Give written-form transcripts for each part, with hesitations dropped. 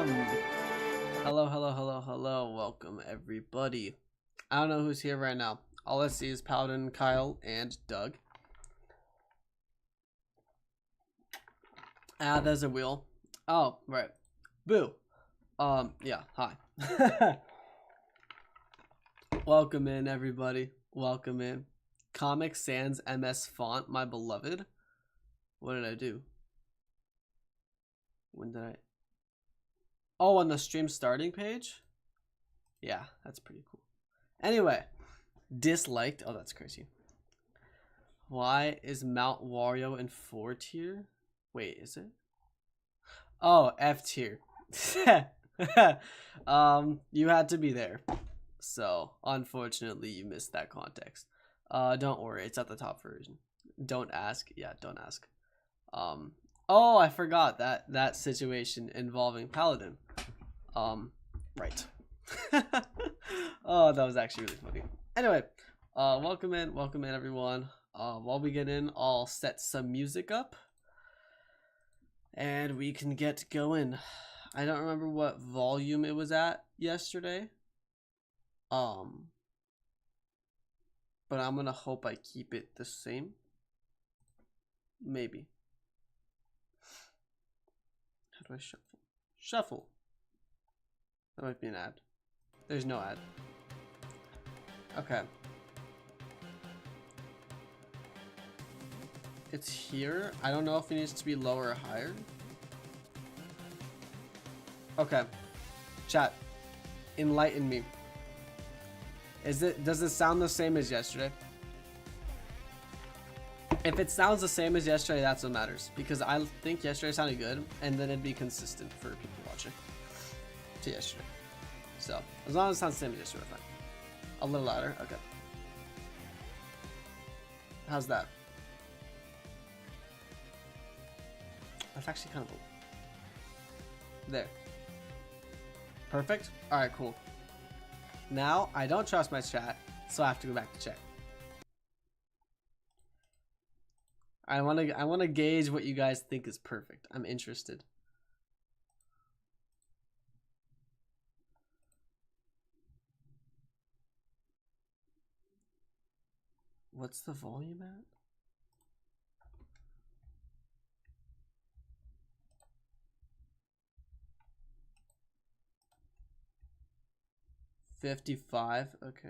Hello, hello, hello, hello. Welcome, everybody. I don't know who's here right now. All I see is Paladin, Kyle, and Doug. Ah, there's a wheel. Oh, right. Boo. Yeah, hi. Welcome in, everybody. Welcome in. Comic Sans MS font, my beloved. What did I do? When did I? Oh, on the stream starting page? Yeah, that's pretty cool. Anyway, disliked. Oh, that's crazy. Why is Mount Wario in 4 tier? Wait, is it? Oh, F tier. You had to be there. So, unfortunately, you missed that context. Don't worry, it's at the top version. Don't ask. Yeah, don't ask. Oh, I forgot that situation involving Paladin. Right. Oh, that was actually really funny. Anyway, welcome in everyone. While we get in, I'll set some music up and we can get going. I don't remember what volume it was at yesterday. But I'm gonna hope I keep it the same. Maybe. How do I shuffle? Shuffle. That might be an ad. There's no ad. Okay. It's here. I don't know if it needs to be lower or higher. Okay. Chat. Enlighten me. Does it sound the same as yesterday? If it sounds the same as yesterday, that's what matters. Because I think yesterday sounded good, and then it'd be consistent for people watching to yesterday. So, as long as it sounds the same as yesterday, fine. A little louder, okay. How's that? That's actually kind of cool. There. Perfect? Alright, cool. Now, I don't trust my chat, so I have to go back to chat. I want to gauge what you guys think is perfect. I'm interested. What's the volume at? $55. Okay.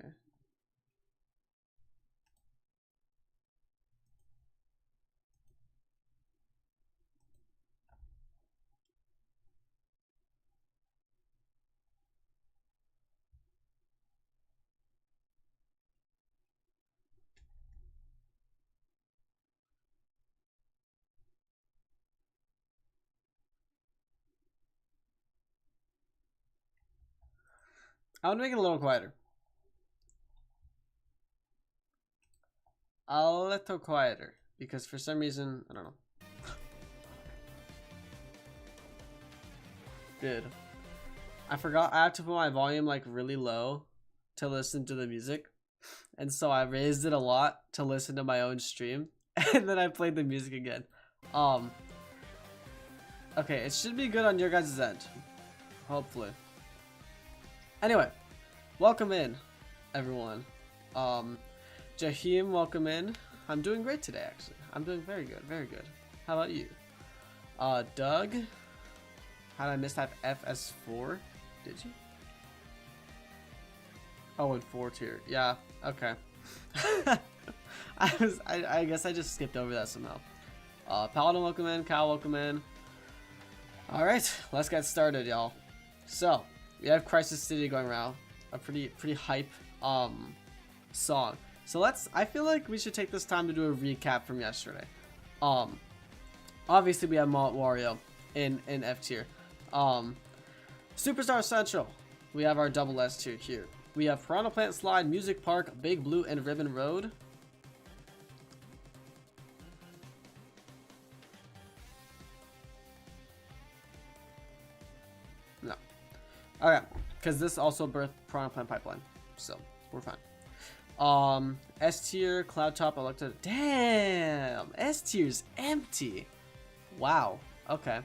I want to make it a little quieter. A little quieter. Because for some reason, I don't know. Good. I forgot I have to put my volume like really low to listen to the music. And so I raised it a lot to listen to my own stream. And then I played the music again. Okay, it should be good on your guys' end. Hopefully. Anyway, welcome in, everyone. Jahim, welcome in. I'm doing great today, actually. I'm doing very good, very good. How about you? Doug, how did I mistype FS4? Did you? Oh, in 4 tier. Yeah, okay. I guess I just skipped over that somehow. Paladin, welcome in. Kyle, welcome in. Alright, let's get started, y'all. So, we have Crisis City going around. A pretty hype song. So I feel like we should take this time to do a recap from yesterday. Obviously we have Mount Wario in F tier. Superstar Central, we have our double S tier here. We have Piranha Plant Slide, Music Park, Big Blue, and Ribbon Road. No. Okay, because this also birthed Piranha Plant Pipeline, so we're fine. S tier, Cloud Top, Electra. Damn, S tier's empty. Wow. Okay.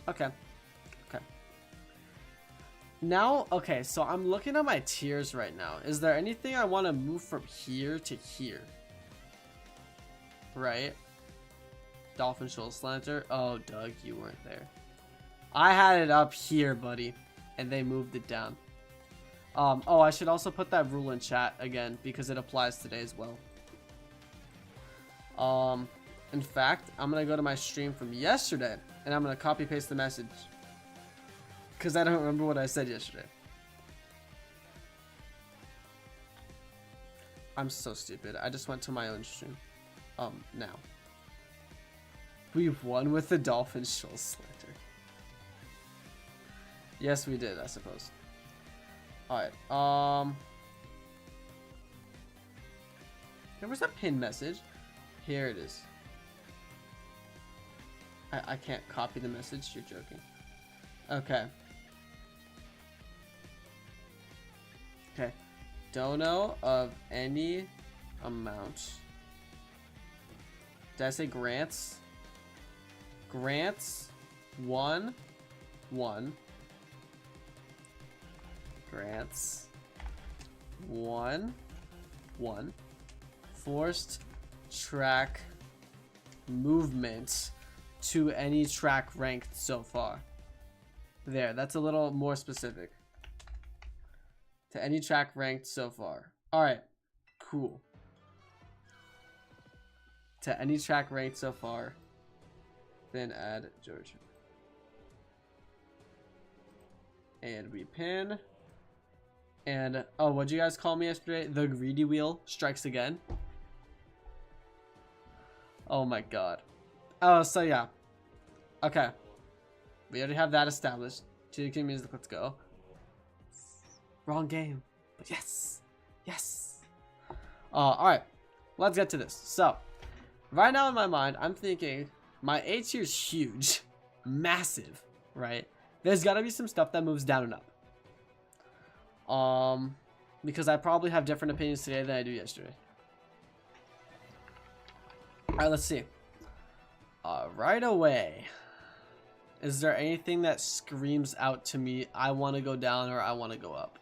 Okay. Okay. Now, okay, so I'm looking at my tiers right now. Is there anything I want to move from here to here? Right? Dolphin Shoal Slanter. Oh, Doug, you weren't there. I had it up here, buddy, and they moved it down. Oh, I should also put that rule in chat again because it applies today as well. In fact, I'm gonna go to my stream from yesterday and I'm gonna copy paste the message because I don't remember what I said yesterday. I'm so stupid. I just went to my own stream. Now. We won with the Dolphin Shoal Slanter. Yes, we did, I suppose. Alright, where's that pin message? Here it is. I can't copy the message, you're joking. Okay. Okay. Dono of any amount. Did I say grants? Grants 1 1. Grants 1 1. Forced track movement to any track ranked so far. There, that's a little more specific. To any track ranked so far. Alright, cool. To any track ranked so far. Then add Georgia. And we pin. And, oh, what'd you guys call me yesterday? The greedy wheel strikes again. Oh my god. Oh, so yeah. Okay. We already have that established. 2K music, let's go. Wrong game. But yes. Yes. Alright. Let's get to this. So, right now in my mind, I'm thinking my A tier is huge. Massive. Right? There's gotta be some stuff that moves down and up. Because I probably have different opinions today than I do yesterday. Alright, let's see. Right away. Is there anything that screams out to me, I want to go down or I want to go up?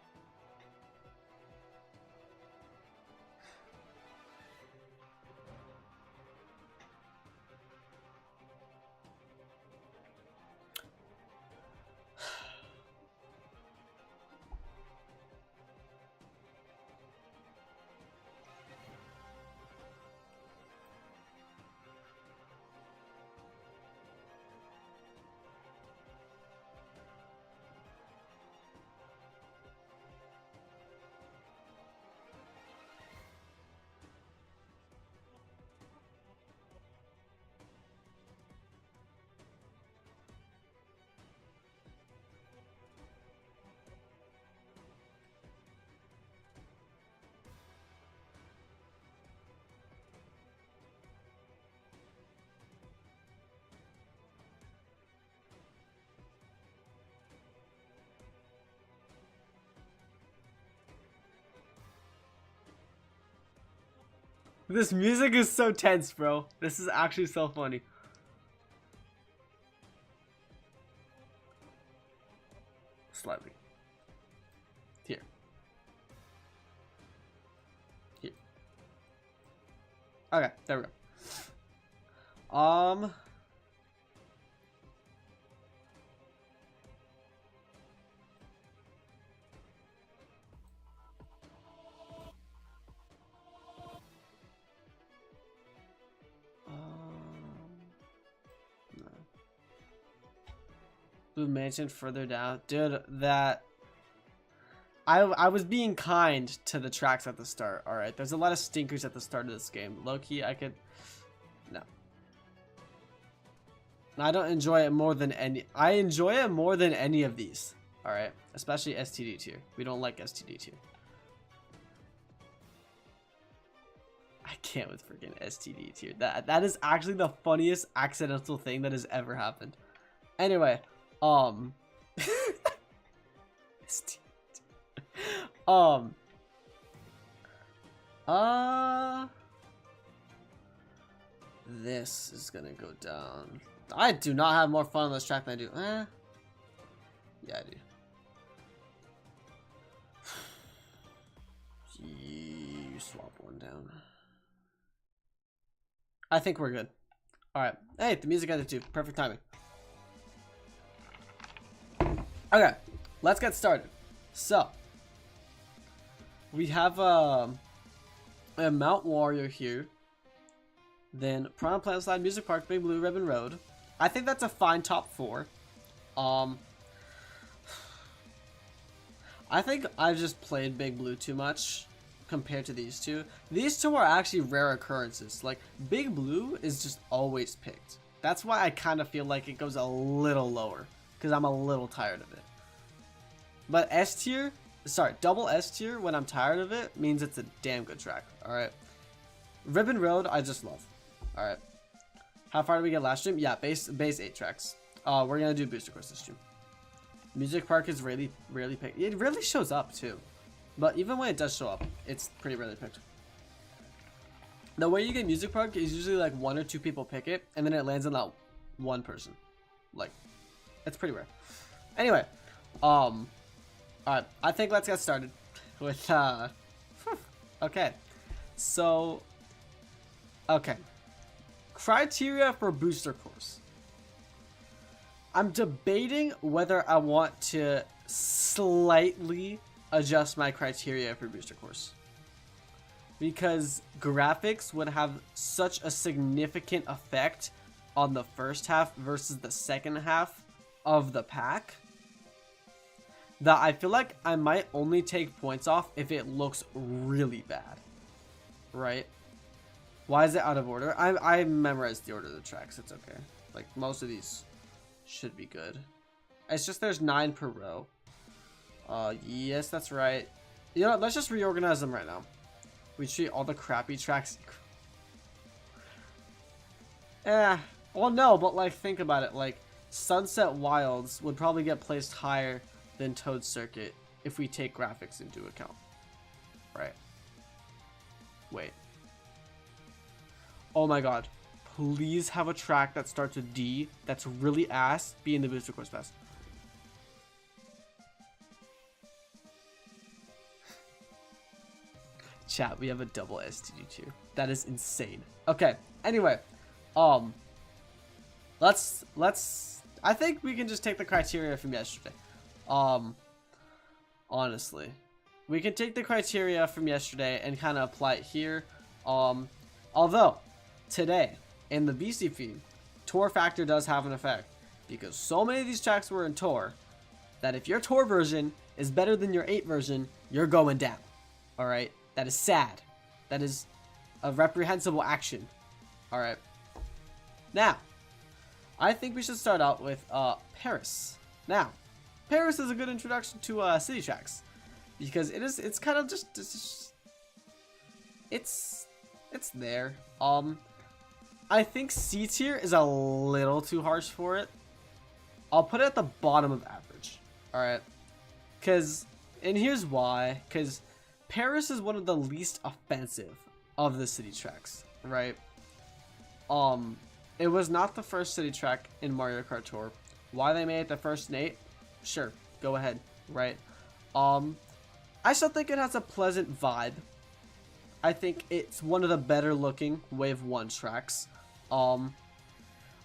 This music is so tense, bro. This is actually so funny. Slightly. Here. Here. Okay, there we go. Blue Mansion further down. Dude, that... I was being kind to the tracks at the start, alright? There's a lot of stinkers at the start of this game. Low-key, I could... No. I don't enjoy it more than any... I enjoy it more than any of these, alright? Especially STD tier. We don't like STD tier. I can't with freaking STD tier. That is actually the funniest accidental thing that has ever happened. Anyway, this is gonna go down. I do not have more fun on this track than I do. Yeah, I do. swap one down. I think we're good. All right. Hey, the music ended too. Perfect timing. Okay, let's get started. So, we have a Mount Warrior here. Then Piranha Plant Slide, Music Park, Big Blue, Ribbon Road. I think that's a fine top 4. I think I've just played Big Blue too much compared to these two. These two are actually rare occurrences. Like, Big Blue is just always picked. That's why I kind of feel like it goes a little lower, because I'm a little tired of it. But S tier, sorry, double S tier when I'm tired of it means it's a damn good track. Alright. Ribbon Road, I just love. Alright. How far did we get last stream? Yeah, base 8 tracks. We're gonna do booster course this stream. Music Park is rarely picked. It really shows up too. But even when it does show up, it's pretty rarely picked. The way you get Music Park is usually like 1 or 2 people pick it, and then it lands on that one person. Like, it's pretty rare. Anyway, alright, I think let's get started with, okay. So, okay. Criteria for booster course. I'm debating whether I want to slightly adjust my criteria for booster course, because graphics would have such a significant effect on the first half versus the second half of the pack that I feel like I might only take points off if it looks really bad, right? Why is it out of order? I memorized the order of the tracks. It's okay. Like, most of these should be good. It's just there's 9 per row. Yes, that's right. You know what? Let's just reorganize them right now. We treat all the crappy tracks. Well, no, but like, think about it. Like, Sunset Wilds would probably get placed higher than Toad Circuit if we take graphics into account. Right. Wait. Oh my god. Please have a track that starts with D that's really ass be in the booster course pass. Chat, we have a double STG too. That is insane. Okay, anyway. Let's I think we can just take the criteria from yesterday. Honestly. We can take the criteria from yesterday and kind of apply it here. Although today in the BC feed, Tour factor does have an effect, because so many of these tracks were in Tour that if your Tour version is better than your 8 version, you're going down. Alright? That is sad. That is a reprehensible action. Alright. Now, I think we should start out with Paris. Now, Paris is a good introduction to city tracks, because it's kind of just it's there. I think C tier is a little too harsh for it. I'll put it at the bottom of average. Alright. And here's why. Because Paris is one of the least offensive of the city tracks. Right? It was not the first city track in Mario Kart Tour. Why they made it the first Nate? Sure. Go ahead. Right? I still think it has a pleasant vibe. I think it's one of the better looking Wave 1 tracks. I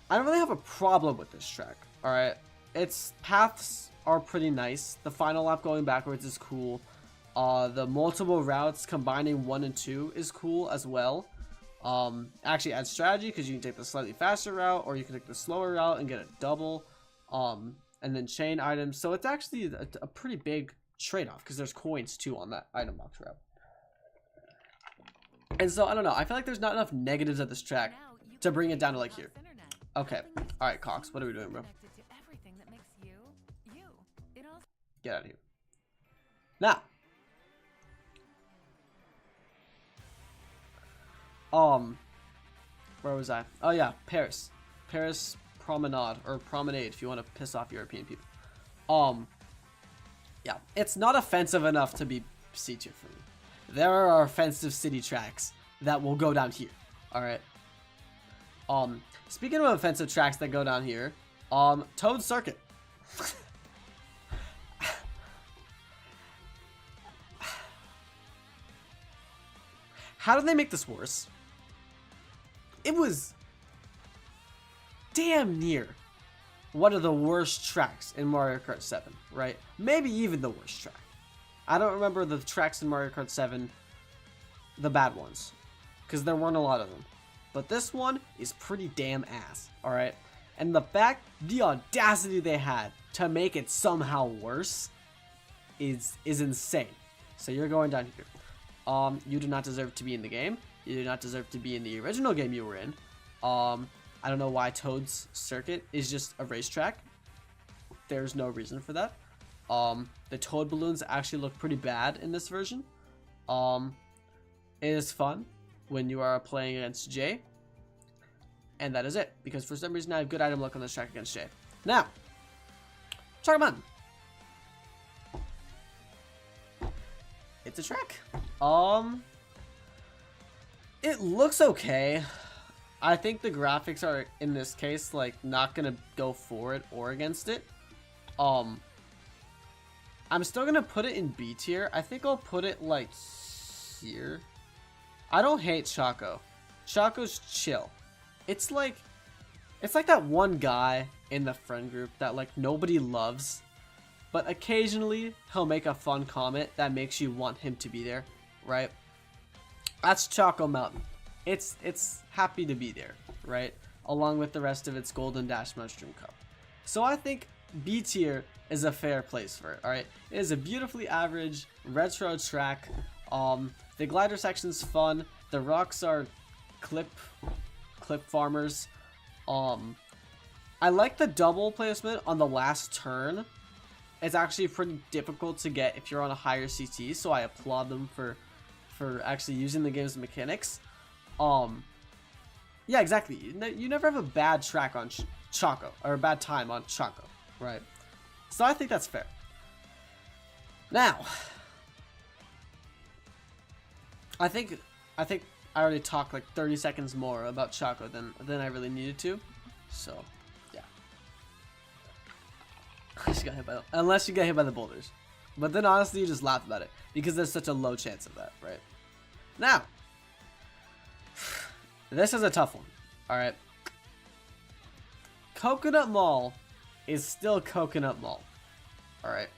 don't really have a problem with this track. Alright. Its paths are pretty nice. The final lap going backwards is cool. The multiple routes combining 1 and 2 is cool as well. Actually adds strategy, because you can take the slightly faster route, or you can take the slower route and get a double. And then chain items. So it's actually a pretty big trade-off, because there's coins too on that item box route. And so, I don't know. I feel like there's not enough negatives at this track to bring it down to like here. Okay. Alright, Cox. What are we doing, bro? Get out of here. Now. Where was I? Oh, yeah. Paris. Paris Promenade. Or Promenade, if you want to piss off European people. Yeah. It's not offensive enough to be C tier for me. There are offensive city tracks that will go down here. Alright. Speaking of offensive tracks that go down here, Toad Circuit. how did they make this worse? It was damn near one of the worst tracks in Mario Kart 7, right? Maybe even the worst track. I don't remember the tracks in Mario Kart 7, the bad ones, because there weren't a lot of them. But this one is pretty damn ass, alright? And the fact, the audacity they had to make it somehow worse is insane. So you're going down here. You do not deserve to be in the game. You do not deserve to be in the original game you were in. I don't know why Toad's Circuit is just a racetrack. There's no reason for that. The Toad balloons actually look pretty bad in this version. It is fun when you are playing against Jay. And that is it, because for some reason I have good item luck on this track against Jay. Now, Charman. It's a track. It looks okay. I think the graphics are, in this case, like, not gonna go for it or against it. I'm still gonna put it in B tier. I think I'll put it like here. I don't hate Choco. Choco's chill. It's like that one guy in the friend group that like nobody loves, but occasionally he'll make a fun comment that makes you want him to be there, right? That's Choco Mountain. It's happy to be there, right? Along with the rest of its Golden Dash Mushroom Cup. So I think B tier is a fair place for it, alright? It is a beautifully average retro track. The glider section's fun. The rocks are clip farmers. I like the double placement on the last turn. It's actually pretty difficult to get if you're on a higher CT, so I applaud them for actually using the game's mechanics. Yeah, exactly. You never have a bad track on Choco, or a bad time on Choco, right? So I think that's fair. Now, I think I already talked like 30 seconds more about Choco than I really needed to. So, yeah. Unless you get hit by the boulders. But then honestly, you just laugh about it because there's such a low chance of that, right? Now, this is a tough one, alright? Coconut Mall is still Coconut Mall, alright?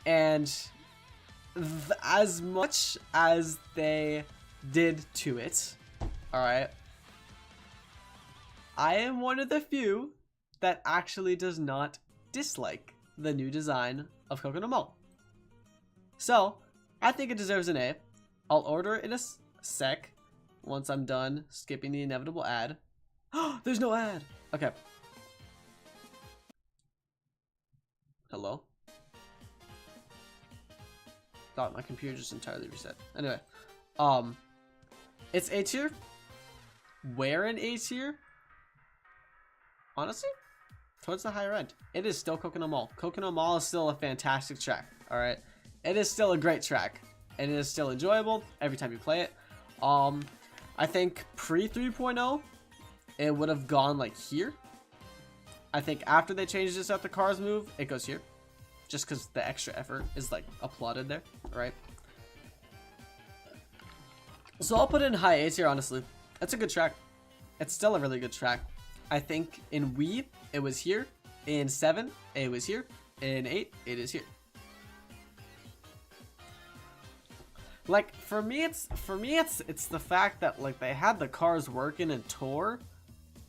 And as much as they did to it, alright, I am one of the few that actually does not dislike the new design of Coconut Mall. So, I think it deserves an A. I'll order it in a sec once I'm done skipping the inevitable ad. There's no ad! Okay. Hello? Thought my computer just entirely reset. Anyway, it's A tier. Where in A tier? Honestly, towards the higher end. It is still Coconut Mall. Coconut Mall is still a fantastic track. All right, it is still a great track, and it is still enjoyable every time you play it. I think pre 3.0, it would have gone like here. I think after they changed this up, the cars move, it goes here. Just because the extra effort is like applauded there, right? So I'll put it in high A tier, honestly. It's a good track. It's still a really good track. I think in Wii, it was here. In 7, it was here. In 8, it is here. Like for me, it's the fact that like they had the cars working in Tour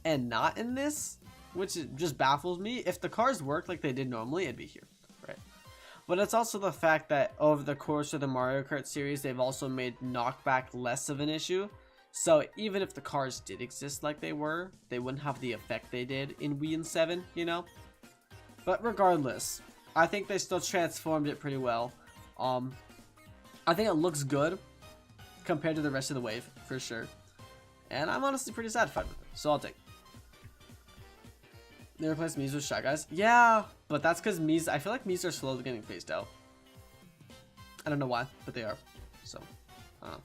and not in this, which just baffles me. If the cars worked like they did normally, it'd be here, right? But it's also the fact that over the course of the Mario Kart series, they've also made knockback less of an issue. So even if the cars did exist like they were, they wouldn't have the effect they did in Wii and 7, you know? But regardless, I think they still transformed it pretty well. I think it looks good compared to the rest of the wave, for sure. And I'm honestly pretty satisfied with it, so I'll take it. They replaced Mii's with Shy Guys? Yeah, but that's because Mii's, I feel like Mii's are slowly getting phased out. I don't know why, but they are. So, I don't know.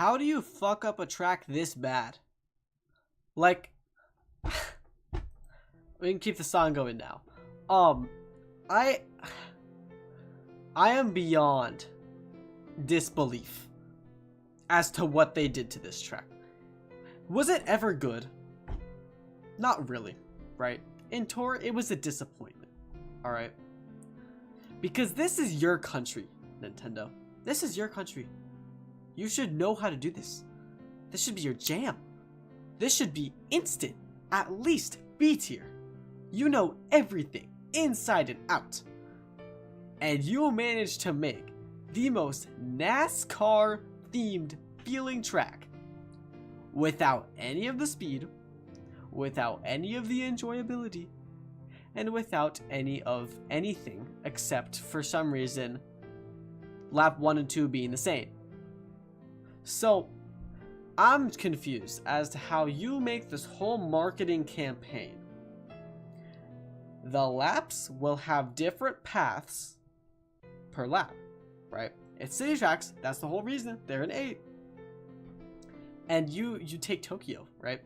How do you fuck up a track this bad? Like, we can keep the song going now. I am beyond disbelief as to what they did to this track. Was it ever good? Not really, right? In Tour, it was a disappointment, alright? Because this is your country, Nintendo. This is your country. You should know how to do this. This should be your jam. This should be instant, at least B tier. You know everything, inside and out. And you managed to make the most NASCAR themed feeling track without any of the speed, without any of the enjoyability, and without any of anything except, for some reason, lap 1 and 2 being the same. So, I'm confused as to how you make this whole marketing campaign. The laps will have different paths per lap, right? It's city tracks, that's the whole reason they're in 8. And you take Tokyo, right?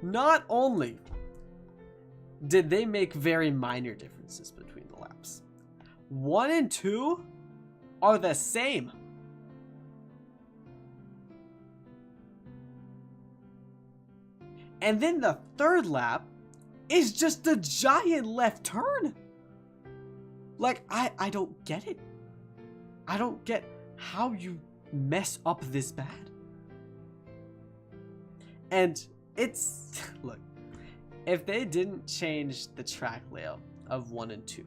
Not only did they make very minor differences between the laps, 1 and 2 are the same. And then the third lap is just a giant left turn. Like, I don't get it. I don't get how you mess up this bad. And it's, look, if they didn't change the track layout of 1 and 2,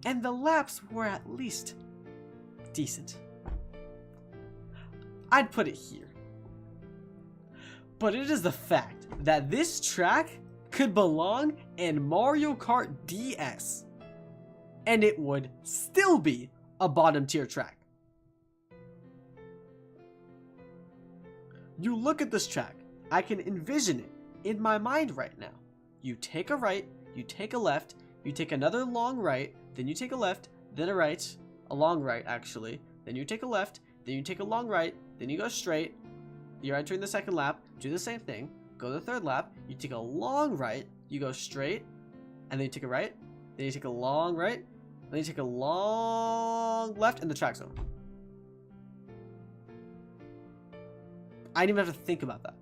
and the laps were at least decent, I'd put it here. But it is the fact that this track could belong in Mario Kart DS, and it would still be a bottom tier track. You look at this track, I can envision it in my mind right now. You take a right, you take a left, you take another long right, then you take a left, then a right, a long right actually, then you take a left, then you take a long right, then you go straight, you're entering the second lap, do the same thing, go to the third lap, you take a long right, you go straight, and then you take a right, then you take a long right, then you take a long left, and the track's over. I didn't even have to think about that.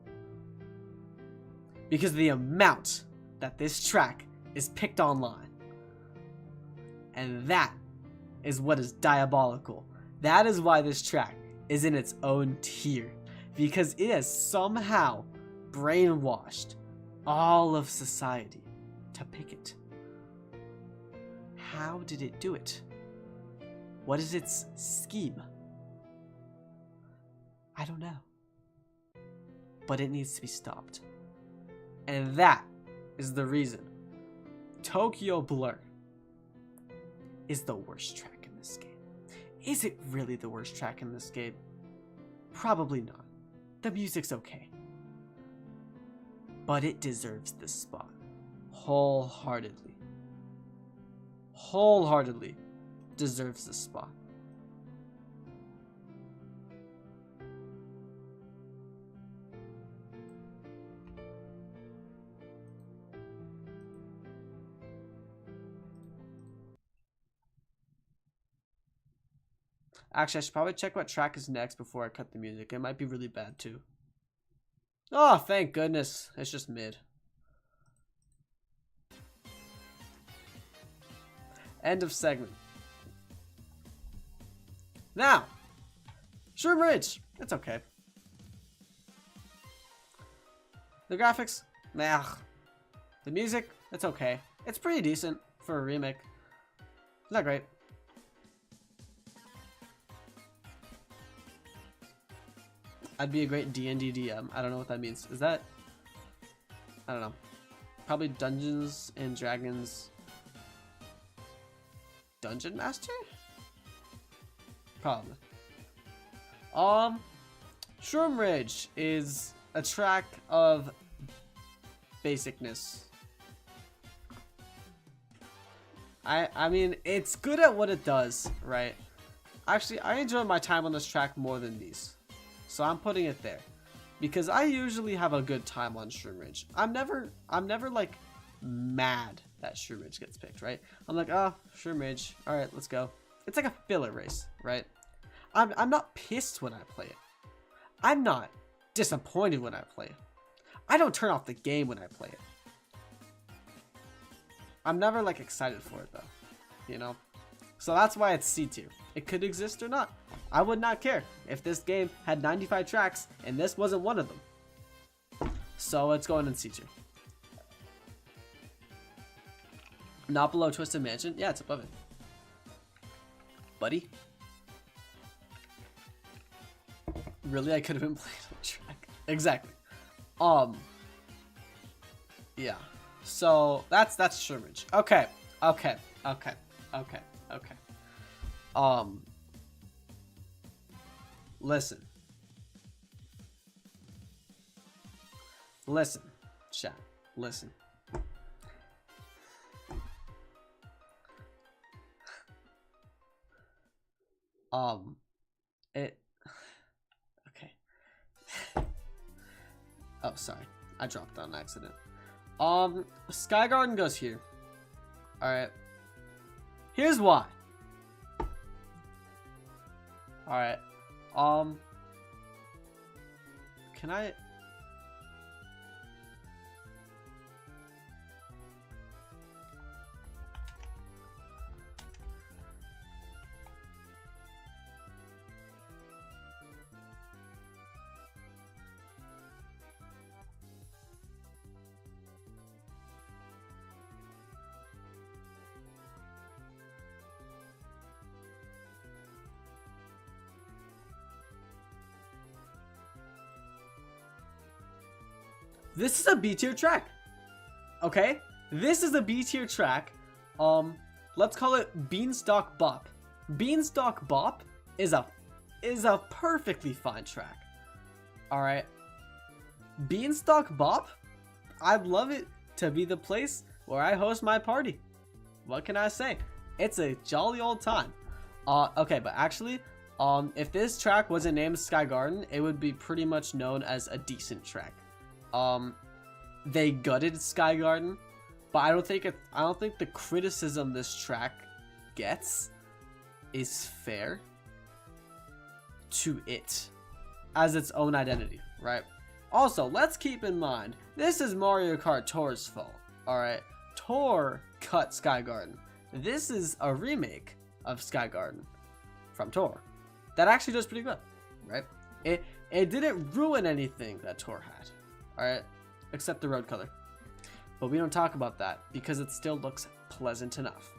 Because of the amount that this track is picked online. And that is what is diabolical. That is why this track is in its own tier. Because it has somehow brainwashed all of society to pick it. How did it do it? What is its scheme? I don't know. But it needs to be stopped. And that is the reason Tokyo Blur is the worst track in this game. Is it really the worst track in this game? Probably not. The music's okay. But it deserves this spot. Wholeheartedly. Wholeheartedly deserves this spot. Actually, I should probably check what track is next before I cut the music. It might be really bad too. Oh, thank goodness. It's just mid. End of segment. Now, Shroom Ridge. It's okay. The graphics, nah. The music, it's okay. It's pretty decent for a remake. Not great. I'd be a great D&D DM. I don't know what that means. Is that? I don't know. Probably Dungeons and Dragons Dungeon Master? Probably. Shroom Ridge is a track of basicness. I mean, it's good at what it does, right? Actually, I enjoy my time on this track more than these. So I'm putting it there. Because I usually have a good time on Shroom Ridge. I'm never like mad that Shroom Ridge gets picked, right? I'm like, oh, Shroom Ridge, all right, let's go. It's like a filler race, right? I'm not pissed when I play it. I'm not disappointed when I play it. I don't turn off the game when I play it. I'm never like excited for it though, you know? So that's why it's C tier. It could exist or not. I would not care if this game had 95 tracks and this wasn't one of them. So it's going in C tier. Not below Twisted Mansion. Yeah, it's above it. Buddy. Really, I could have been playing on track. Exactly. Yeah. So that's Shroom Ridge. Okay. Listen, chat. Listen. Okay. Oh, sorry. I dropped on accident. Sky Garden goes here. Alright. Here's why. Alright. Can I... This is a B tier track. Okay? This is a B tier track. Let's call it Beanstalk Bop. Beanstalk Bop is a perfectly fine track. Alright. Beanstalk Bop? I'd love it to be the place where I host my party. What can I say? It's a jolly old time. Okay, but actually, if this track wasn't named Sky Garden, it would be pretty much known as a decent track. They gutted Sky Garden, but I don't think the criticism this track gets is fair to it as its own identity, right? Also, let's keep in mind, this is Mario Kart Tour's fault, alright? Tour cut Sky Garden. This is a remake of Sky Garden from Tour that actually does pretty good, right? It didn't ruin anything that Tour had, alright? Except the road color. But we don't talk about that because it still looks pleasant enough.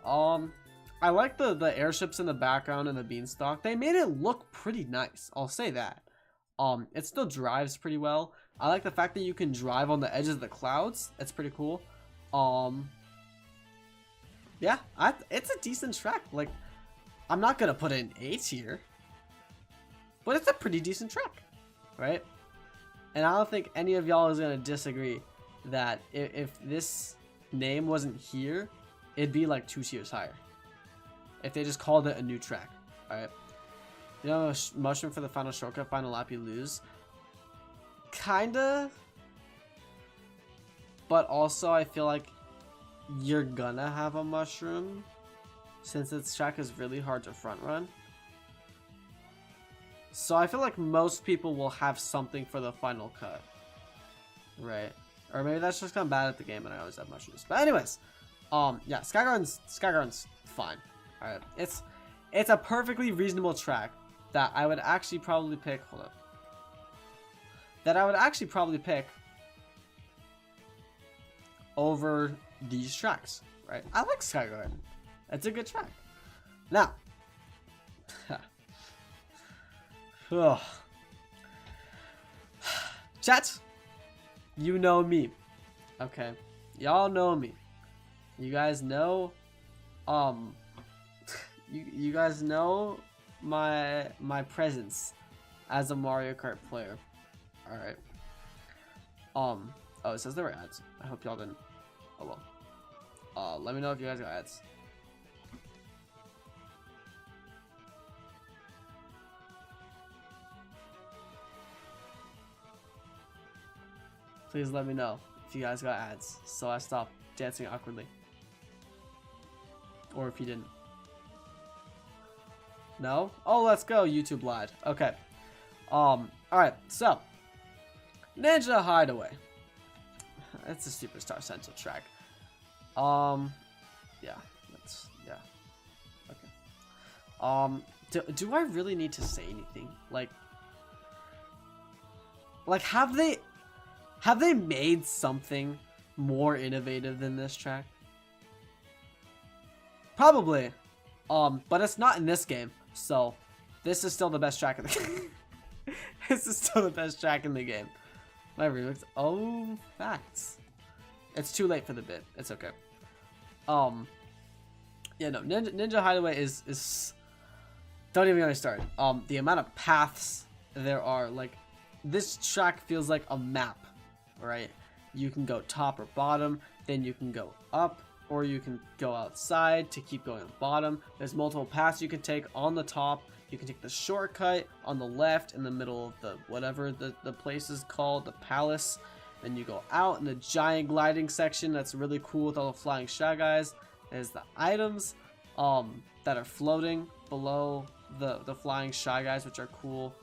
I like the airships in the background and the beanstalk. They made it look pretty nice. I'll say that. It still drives pretty well. I like the fact that you can drive on the edges of the clouds. It's pretty cool. Yeah, it's a decent track. Like, I'm not gonna put it in A tier, but it's a pretty decent track, right? And I don't think any of y'all is gonna disagree that if this name wasn't here, it'd be like 2 tiers higher. If they just called it a new track, alright? You know, mushroom for the final shortcut, final lap you lose. Kinda. But also, I feel like you're gonna have a mushroom since this track is really hard to front run. So I feel like most people will have something for the final cut, right? Or maybe that's just 'cause I'm bad at the game and I always have mushrooms. But anyways, yeah, Sky Garden's fine. All right, it's a perfectly reasonable track that I would actually probably pick. Hold up. That I would actually probably pick over these tracks, right? I like Sky Garden. It's a good track. Now. Chat, you know me, okay? Y'all know me. You guys know, you guys know my presence as a Mario Kart player. All right. Oh, it says there were ads. I hope y'all didn't. Oh well. Let me know if you guys got ads. Please let me know if you guys got ads, so I stop dancing awkwardly. Or if you didn't. No? Oh, let's go. YouTube lied. Okay. Alright, so. Ninja Hideaway. It's a Superstar Central track. Yeah. Okay. Do I really need to say anything? Like have they made something more innovative than this track? Probably. But it's not in this game, so this is still the best track in the game. This is still the best track in the game. My remix. Oh, facts. It's too late for the bit. It's okay. Yeah, no. Ninja Hideaway is. Don't even get me started. The amount of paths there are, like, this track feels like a map, right? You can go top or bottom, then you can go up, or you can go outside to keep going on the bottom. There's multiple paths you can take on the top. You can take the shortcut on the left in the middle of the whatever the place is called, the palace. Then you go out in the giant gliding section that's really cool with all the flying Shy Guys. There's the items that are floating below the flying Shy Guys, which are cool.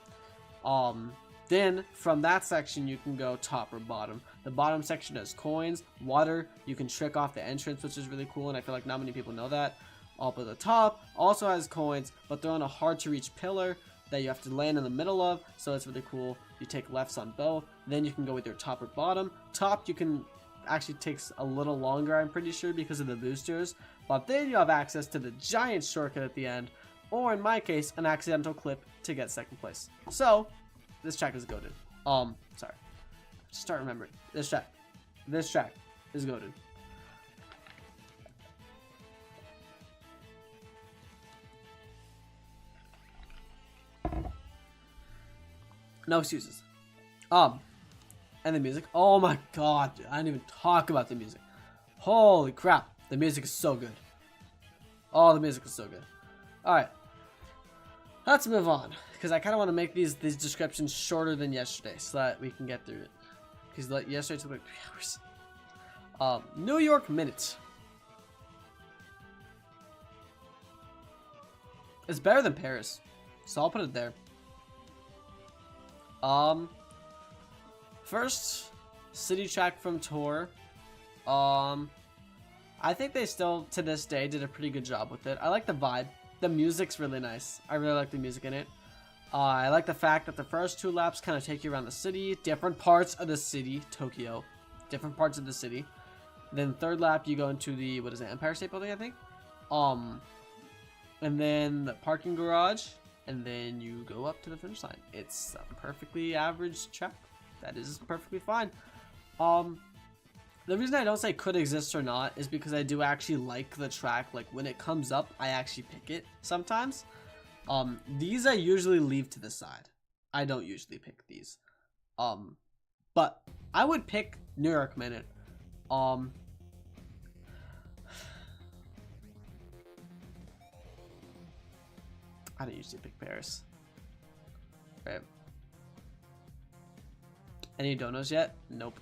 Then from that section you can go top or bottom. The bottom section has coins, water. You can trick off the entrance, which is really cool, and I feel like not many people know that. Up at the top also has coins, but they're on a hard to reach pillar that you have to land in the middle of, so it's really cool. You take lefts on both, then you can go with your top or bottom. Top you can actually takes a little longer, I'm pretty sure, because of the boosters, but then you have access to the giant shortcut at the end, or in my case, an accidental clip to get second place. So this track is goated. Sorry, start remembering this track is goated. No excuses. And the music. Oh my god, dude, I didn't even talk about the music. Holy crap, the music is so good. Oh, the music is so good. Alright. Let's move on, because I kind of want to make these descriptions shorter than yesterday, so that we can get through it. Because yesterday took like 3 hours. New York Minute. It's better than Paris, so I'll put it there. First city track from tour. I think they still to this day did a pretty good job with it. I like the vibe. The music's really nice. I really like the music in it. I like the fact that the first 2 laps kind of take you around the city, different parts of the city, Tokyo, different parts of the city. Then third lap you go into the, what is it, Empire State Building, I think. And then the parking garage. And then you go up to the finish line. It's a perfectly average track. That is perfectly fine. The reason I don't say could exist or not is because I do actually like the track. Like when it comes up, I actually pick it sometimes. These I usually leave to the side. I don't usually pick these. But I would pick New York Minute. I don't usually pick Paris. Right. Any donos yet? Nope.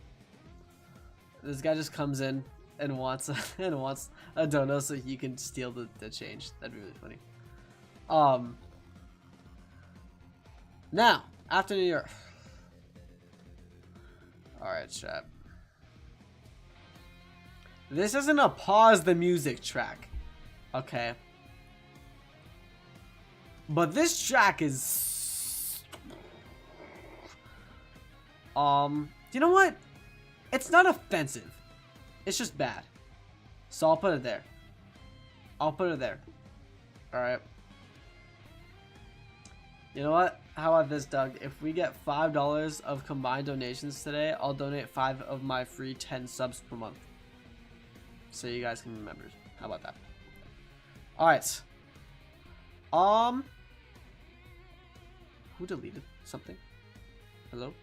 This guy just comes in and wants a dono so he can steal the change. That'd be really funny. Now, after New York. Alright, chat. This isn't a pause the music track. Okay. But this track is... you know what? It's not offensive. It's just bad. So I'll put it there. Alright. You know what? How about this, Doug? If we get $5 of combined donations today, I'll donate 5 of my free 10 subs per month. So you guys can be members. How about that? Alright. Who deleted something? Hello?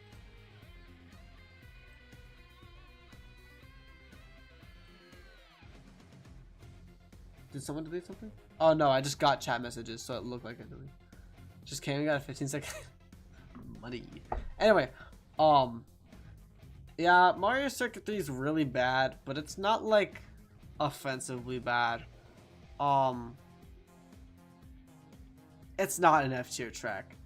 Did someone delete something? Oh no, I just got chat messages, so it looked like I deleted. Just kidding, I got a 15-second money. Anyway, Yeah, Mario Circuit 3 is really bad, but it's not like offensively bad. It's not an F tier track.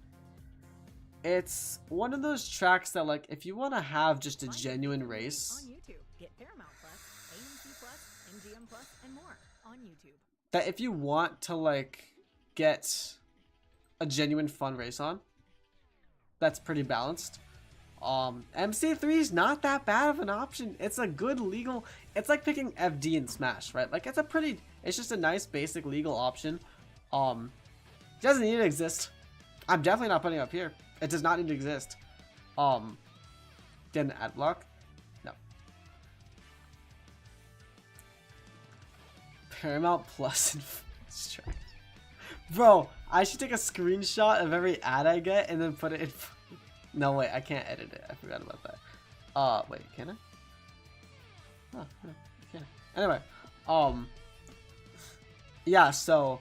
It's one of those tracks that, like, if you want to have just a genuine race, on YouTube. Get Paramount Plus, AMC Plus, MGM Plus, and more on YouTube. That if you want to like get a genuine fun race on, that's pretty balanced. MC3 is not that bad of an option. It's a good legal. It's like picking FD in Smash, right? Like it's just a nice basic legal option. It doesn't need to exist. I'm definitely not putting it up here. It does not need to exist. Didn't add block. No. Paramount Plus and Strike. Bro, I should take a screenshot of every ad I get and then put it in. No, wait, I can't edit it. I forgot about that. Wait, can I? Oh, no, I can't. Anyway, yeah, so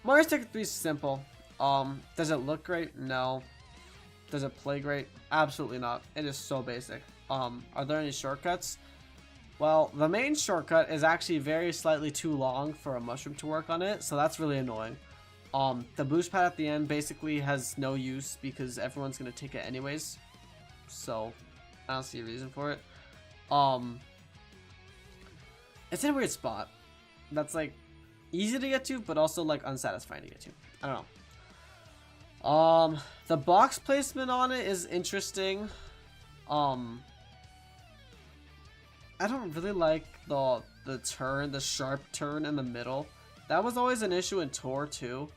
Mario Kart 3 is simple. Does it look great? No. Does it play great? Absolutely not. It is so basic. Are there any shortcuts? Well, the main shortcut is actually very slightly too long for a mushroom to work on it, so that's really annoying. The boost pad at the end basically has no use because everyone's gonna take it anyways, so I don't see a reason for it. It's in a weird spot that's like easy to get to, but also like unsatisfying to get to. I don't know. The box placement on it is interesting. I don't really like the sharp turn in the middle. That was always an issue in Tour too.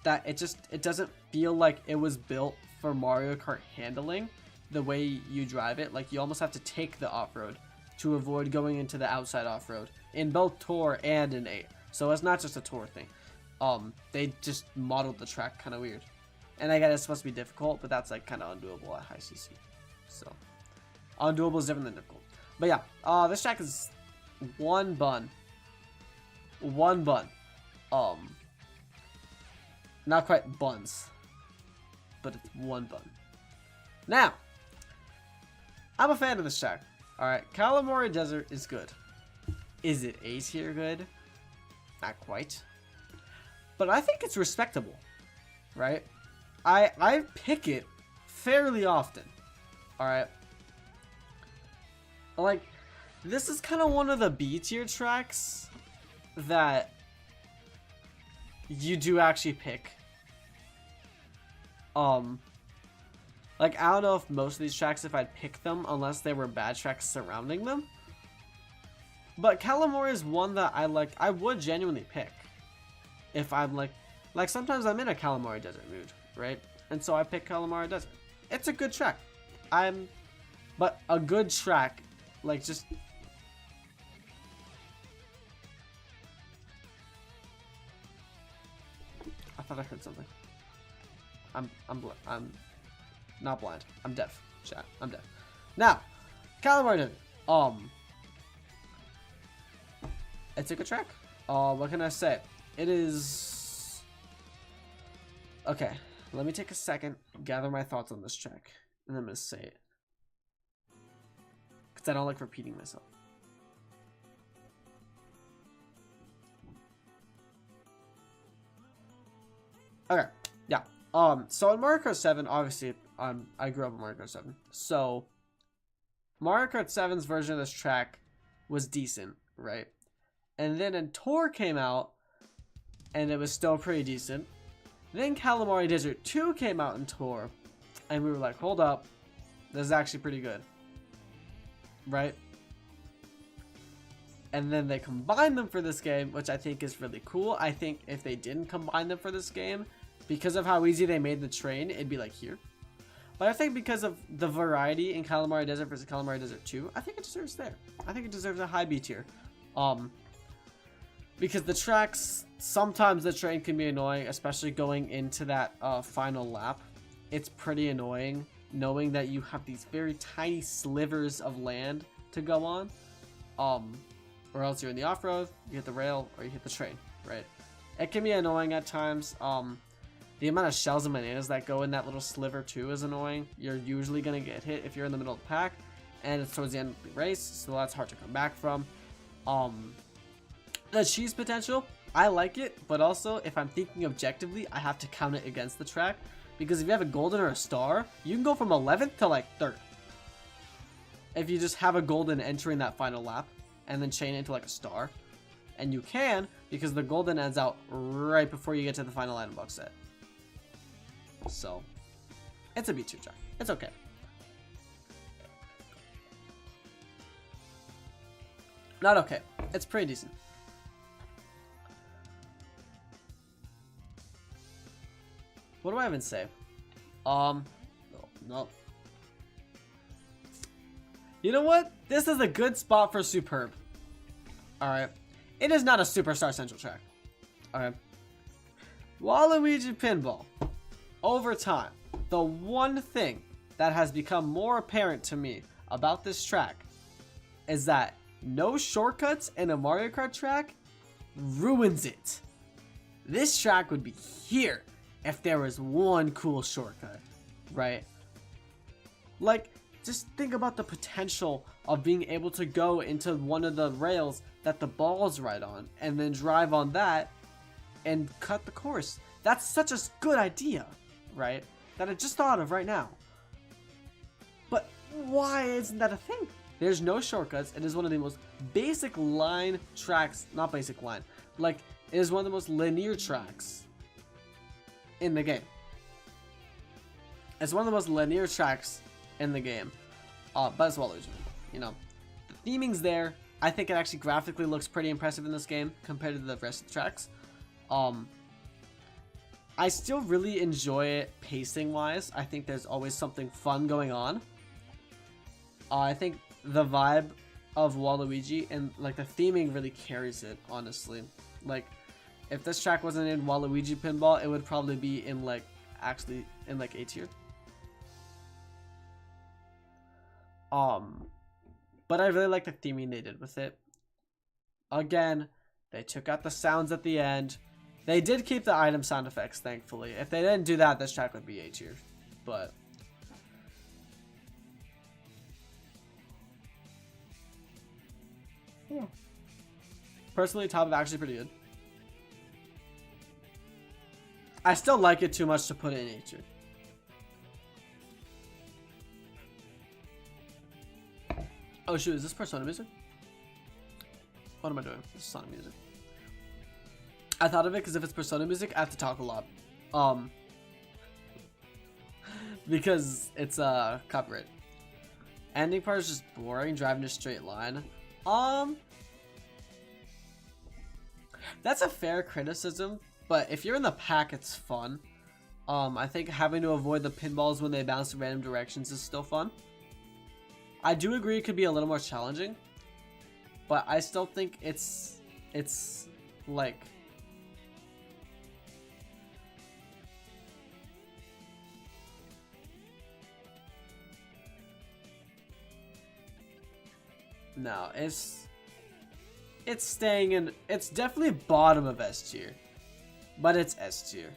That it doesn't feel like it was built for Mario Kart handling the way you drive it. Like you almost have to take the off-road to avoid going into the outside off-road in both Tour and in 8. So it's not just a Tour thing. They just modeled the track kind of weird. And I guess it's supposed to be difficult, but that's like kind of undoable at high CC. So undoable is different than difficult. But yeah, this track is one bun. One bun. Not quite buns, but it's one bun. Now, I'm a fan of this track. Alright, Calamari Desert is good. Is it A tier good? Not quite. But I think it's respectable, right? I pick it fairly often. Alright. Like, this is kind of one of the B tier tracks that you do actually pick. Like, I don't know if most of these tracks, if I'd pick them unless they were bad tracks surrounding them. But Calamari is one that I would genuinely pick. If I'm like sometimes I'm in a Calamari Desert mood, right? And so I pick Calamari Desert. It's a good track. But a good track, like just... I thought I heard something. I'm not blind. I'm deaf. Chat. I'm deaf. Now, Calamari Desert. It's a good track. What can I say? It is... Okay, let me take a second, gather my thoughts on this track, and then I'm going to say it. Because I don't like repeating myself. Okay, yeah. So in Mario Kart 7, obviously, I grew up in Mario Kart 7. So, Mario Kart 7's version of this track was decent, right? And then when Tour came out, and it was still pretty decent. Then Calamari Desert 2 came out in Tour, and we were like, hold up, this is actually pretty good. Right? And then they combined them for this game, which I think is really cool. I think if they didn't combine them for this game, because of how easy they made the train, it'd be like here. But I think because of the variety in Calamari Desert versus Calamari Desert 2, I think it deserves there. I think it deserves a high B tier. Because the tracks, sometimes the train can be annoying, especially going into that final lap. It's pretty annoying knowing that you have these very tiny slivers of land to go on. Or else you're in the off-road, you hit the rail, or you hit the train, right? It can be annoying at times. The amount of shells and bananas that go in that little sliver too is annoying. You're usually going to get hit if you're in the middle of the pack, and it's towards the end of the race, so that's hard to come back from. The cheese potential, I like it, but also if I'm thinking objectively, I have to count it against the track, because if you have a golden or a star, you can go from 11th to like 3rd. If you just have a golden entering that final lap and then chain it into like a star, and you can, because the golden ends out right before you get to the final item box set. So, it's a B2 track. It's okay. Not okay. It's pretty decent. What do I even say? No. You know what? This is a good spot for Superb. Alright. It is not a Superstar Central track. Alright. Waluigi Pinball. Over time, the one thing that has become more apparent to me about this track is that no shortcuts in a Mario Kart track ruins it. This track would be here if there was one cool shortcut, right? Like, just think about the potential of being able to go into one of the rails that the ball's right on and then drive on that and cut the course. That's such a good idea, right? That I just thought of right now. But why isn't that a thing? There's no shortcuts. It is one of the most basic line tracks, not basic line, like it is one of the most linear tracks in the game. It's one of the most linear tracks in the game, but as well as, you know, the theming's there. I think it actually graphically looks pretty impressive in this game compared to the rest of the tracks. I still really enjoy it pacing wise. I think there's always something fun going on. I think the vibe of Waluigi and like the theming really carries it, honestly. Like, if this track wasn't in Waluigi Pinball, it would probably be in like, actually in like A tier. But I really like the theming they did with it. Again, they took out the sounds at the end. They did keep the item sound effects, thankfully. If they didn't do that, this track would be A tier. But yeah. Personally, top of actually pretty good. I still like it too much to put it in A tier. Oh shoot, is this Persona music? What am I doing? This is Sonic music. I thought of it because if it's Persona music, I have to talk a lot. Because it's copyright. Ending part is just boring, driving a straight line. That's a fair criticism, but if you're in the pack, it's fun. I think having to avoid the pinballs when they bounce in random directions is still fun. I do agree it could be a little more challenging, but I still think it's like, no, it's staying in, it's definitely bottom of S tier, but it's S tier.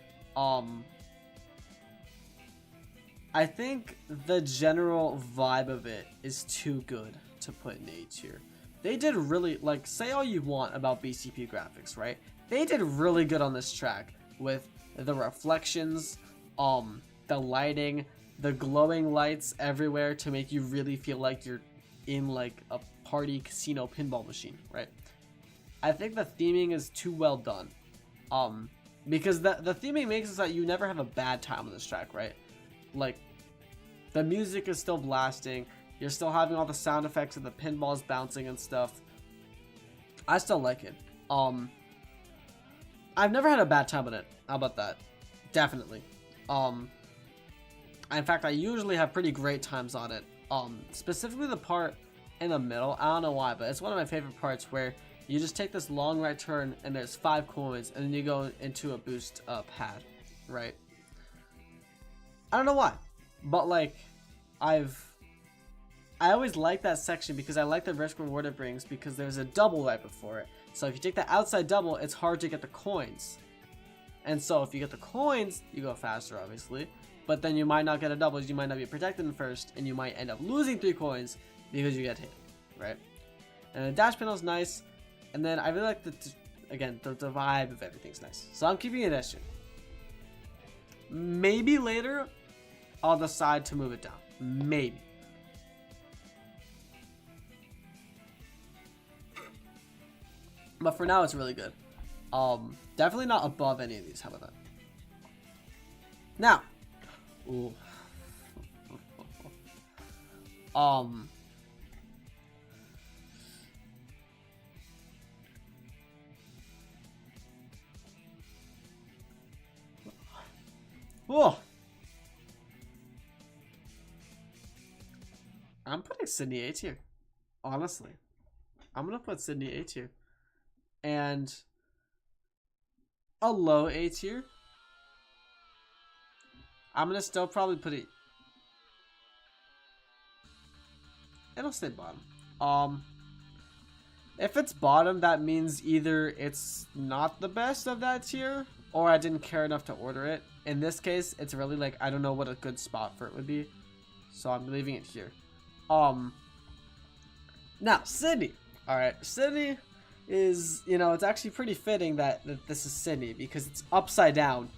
I think the general vibe of it is too good to put in A tier. They did really, like, say all you want about BCP graphics, right? They did really good on this track with the reflections, the lighting, the glowing lights everywhere to make you really feel like you're in like a party casino pinball machine, right? I think the theming is too well done. Because the theming makes it so that you never have a bad time on this track, right? Like, the music is still blasting, you're still having all the sound effects of the pinballs bouncing and stuff. I still like it. I've never had a bad time on it. How about that? Definitely. In fact, I usually have pretty great times on it. Specifically the part in the middle. I don't know why, but it's one of my favorite parts where you just take this long right turn and there's 5 coins and then you go into a boost pad, right? I don't know why, but like, I always like that section because I like the risk reward it brings because there's a double right before it. So if you take the outside double, it's hard to get the coins. And so if you get the coins, you go faster, obviously. But then you might not get a double, you might not be protected in first, and you might end up losing 3 coins because you get hit, right? And the dash panel is nice. And then I really like the vibe of everything's nice. So I'm keeping it S tier. Maybe later I'll decide to move it down. Maybe. But for now, it's really good. Definitely not above any of these. How about that? Now, ooh. Whoa. I'm putting Sydney A tier. Honestly, I'm gonna put Sydney A tier. And a low A tier. I'm gonna still probably put it. It'll stay bottom. If it's bottom, that means either it's not the best of that tier, or I didn't care enough to order it. In this case, it's really like I don't know what a good spot for it would be, so I'm leaving it here. Now Sydney. All right, Sydney is, you know, it's actually pretty fitting that this is Sydney because it's upside down.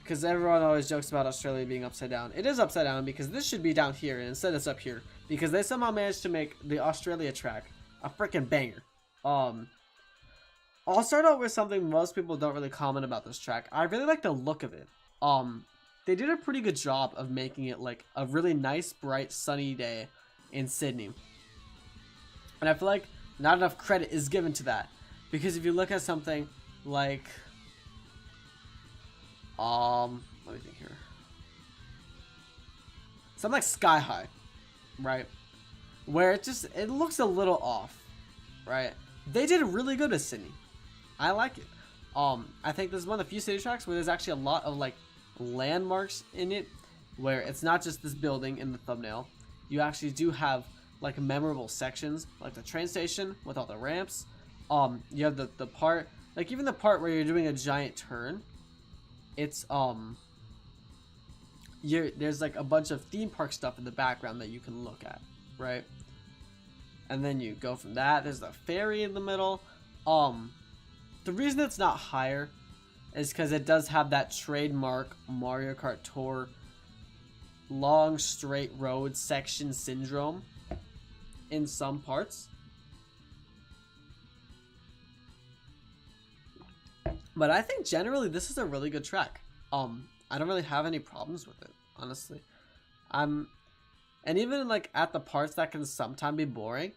Because everyone always jokes about Australia being upside down. It is upside down because this should be down here and instead it's up here because they somehow managed to make the Australia track a freaking banger. I'll start out with something most people don't really comment about this track. I really like the look of it. They did a pretty good job of making it like a really nice, bright, sunny day in Sydney. And I feel like not enough credit is given to that. Because if you look at something like let me think here. Something like Sky High, right? Where it looks a little off, right? They did really good with Sydney. I like it. I think this is one of the few city tracks where there's actually a lot of like landmarks in it, where it's not just this building in the thumbnail. You actually do have like memorable sections, like the train station with all the ramps. You have the part, like even the part where you're doing a giant turn. It's there's like a bunch of theme park stuff in the background that you can look at, right? And then you go from that. There's the ferry in the middle. The reason it's not higher is because it does have that trademark Mario Kart Tour long straight road section syndrome in some parts. But I think generally this is a really good track. I don't really have any problems with it, honestly. And even like at the parts that can sometimes be boring,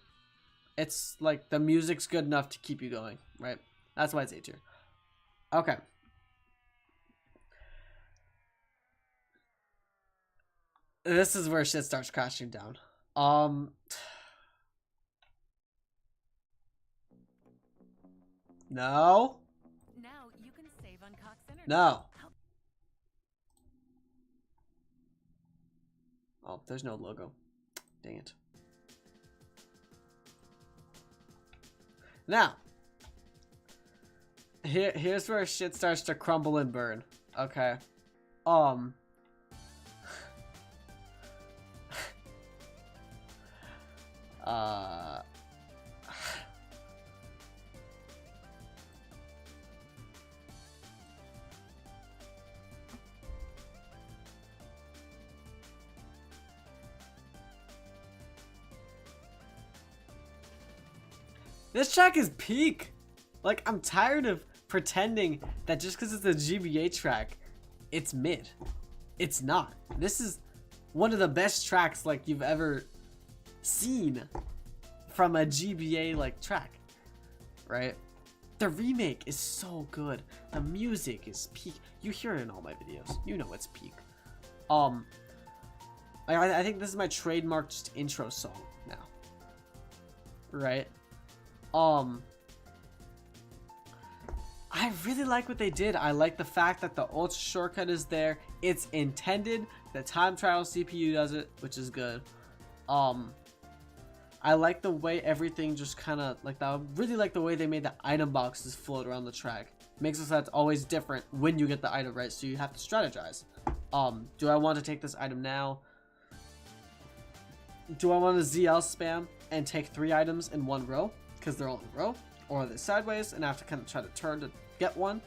it's like the music's good enough to keep you going, right? That's why it's A tier. Okay. This is where shit starts crashing down. No. Now you can save on Cox Energy. No. Oh, there's no logo. Dang it. Now, here's where shit starts to crumble and burn. Okay. This track is peak. Like, I'm tired of pretending that just because it's a GBA track, it's mid. It's not. This is one of the best tracks like you've ever seen from a GBA like track, right? The remake is so good. The music is peak. You hear it in all my videos. You know it's peak. I think this is my trademark just intro song now, right? I really like what they did. I like the fact that the ultra shortcut is there. It's intended. The time trial CPU does it, which is good. I like the way everything just kind of like that. I really like the way they made the item boxes float around the track. Makes it so that's always different when you get the item, right? So you have to strategize. Do I want to take this item now? Do I want to ZL spam and take 3 items in one row because they're all in a row, or are they sideways and I have to kind of try to turn to get one?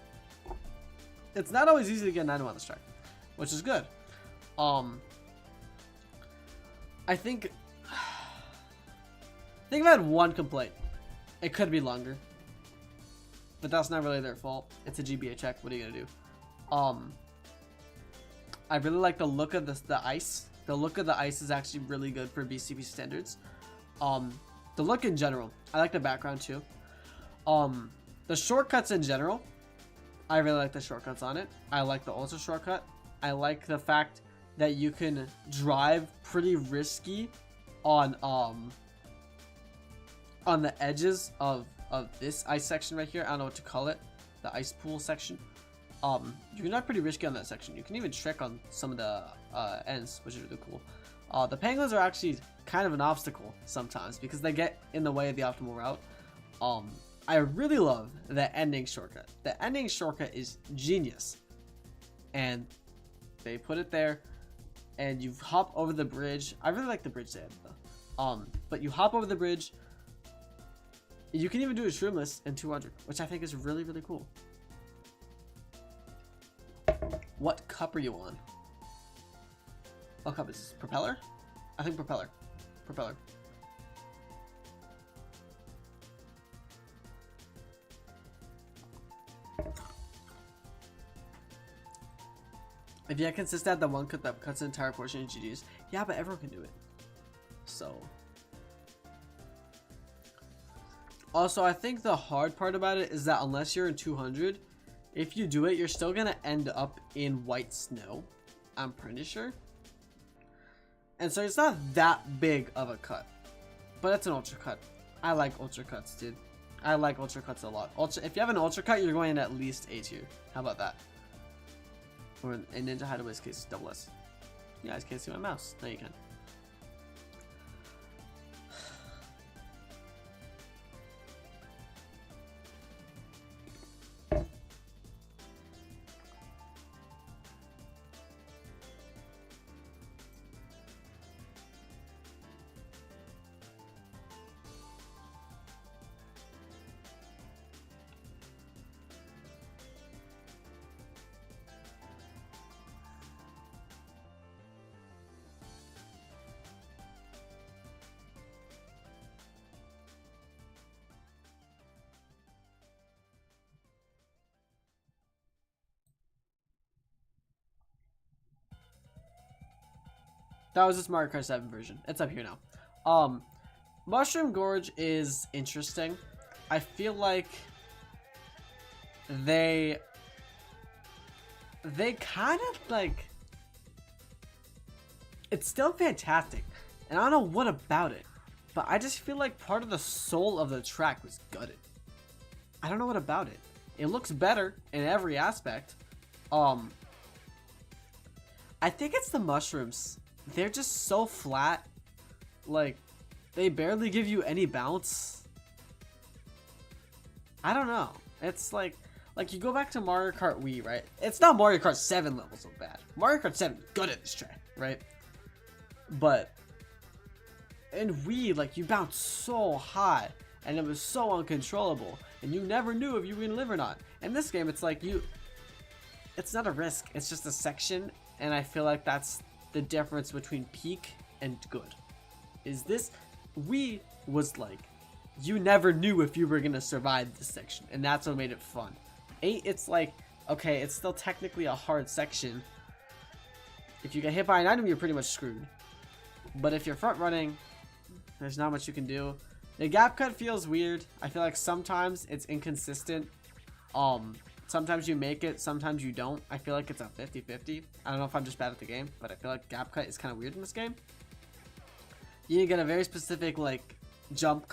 It's not always easy to get an item on the strike, which is good. I think I've had one complaint. It could be longer, but that's not really their fault. It's a GBA check. What are you gonna do? I really like the look of the ice. The look of the ice is actually really good for BCB standards. The look in general, I like the background too. The shortcuts in general, I really like the shortcuts on it. I like the ultra shortcut. I like the fact that you can drive pretty risky on the edges of this ice section right here. I don't know what to call it, the ice pool section. You can drive pretty risky on that section. You can even trick on some of the ends, which is really cool. The penguins are actually kind of an obstacle sometimes because they get in the way of the optimal route. I really love the ending shortcut. The ending shortcut is genius, and they put it there, and you hop over the bridge. I really like the bridge they have though. But you hop over the bridge. You can even do a shroomless in 200, which I think is really, really cool. What cup are you on? What cup is this? Propeller? I think propeller. Propeller. If you had consistent at the one cut that cuts the entire portion of GG's, yeah, but everyone can do it. So. Also, I think the hard part about it is that unless you're in 200, if you do it, you're still gonna end up in white snow. I'm pretty sure. And so it's not that big of a cut, but it's an ultra cut. I like ultra cuts, dude. I like ultra cuts a lot. If you have an ultra cut, you're going in at least A tier. How about that? Or in Ninja Hideaway's case, double S. You guys can't see my mouse. No, you can. That was this Mario Kart 7 version. It's up here now. Mushroom Gorge is interesting. I feel like they kind of like, it's still fantastic, and I don't know what about it, but I just feel like part of the soul of the track was gutted. I don't know what about it. It looks better in every aspect. I think it's the mushrooms. They're just so flat. Like, they barely give you any bounce. I don't know. It's like you go back to Mario Kart Wii, right? It's not Mario Kart 7 levels of bad. Mario Kart 7 is good at this track, right? But in Wii, like, you bounce so high, and it was so uncontrollable, and you never knew if you were gonna live or not. In this game, it's like it's not a risk. It's just a section, and I feel like that's the difference between peak and good. Is this Wii was like, you never knew if you were gonna survive this section, and that's what made it fun. 8, it's like, okay, it's still technically a hard section. If you get hit by an item, you're pretty much screwed. But if you're front running, there's not much you can do. The gap cut feels weird. I feel like sometimes it's inconsistent. Sometimes you make it, sometimes you don't. I feel like it's a 50-50. I don't know if I'm just bad at the game, but I feel like gap cut is kind of weird in this game. You need to get a very specific like jump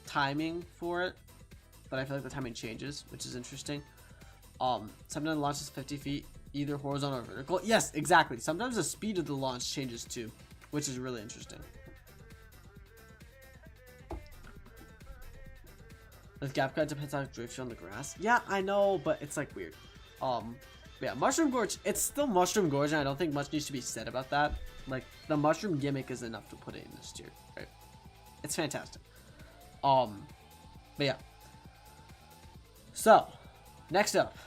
timing for it, but I feel like the timing changes, which is interesting. Sometimes the launch is 50 feet, either horizontal or vertical. Yes, exactly. Sometimes the speed of the launch changes too, which is really interesting. With gap cut depends on drift on the grass. Yeah, I know, but it's like weird. Yeah, Mushroom Gorge, it's still Mushroom Gorge, and I don't think much needs to be said about that. Like, the mushroom gimmick is enough to put it in this tier, right? It's fantastic. But yeah. So, next up.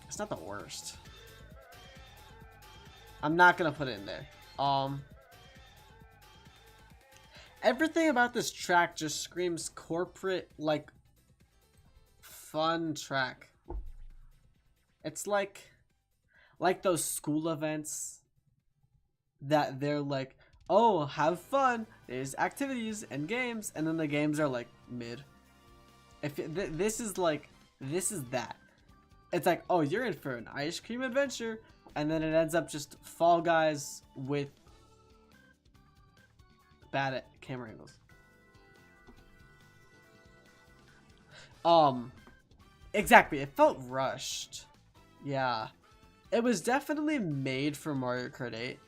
It's not the worst. I'm not gonna put it in there. Everything about this track just screams corporate, like, fun track. It's like those school events that they're like, oh, have fun, there's activities and games, and then the games are like mid. This is that. It's like, oh, you're in for an ice cream adventure, and then it ends up just Fall Guys with bad at camera angles. Exactly, it felt rushed. Yeah. It was definitely made for Mario Kart 8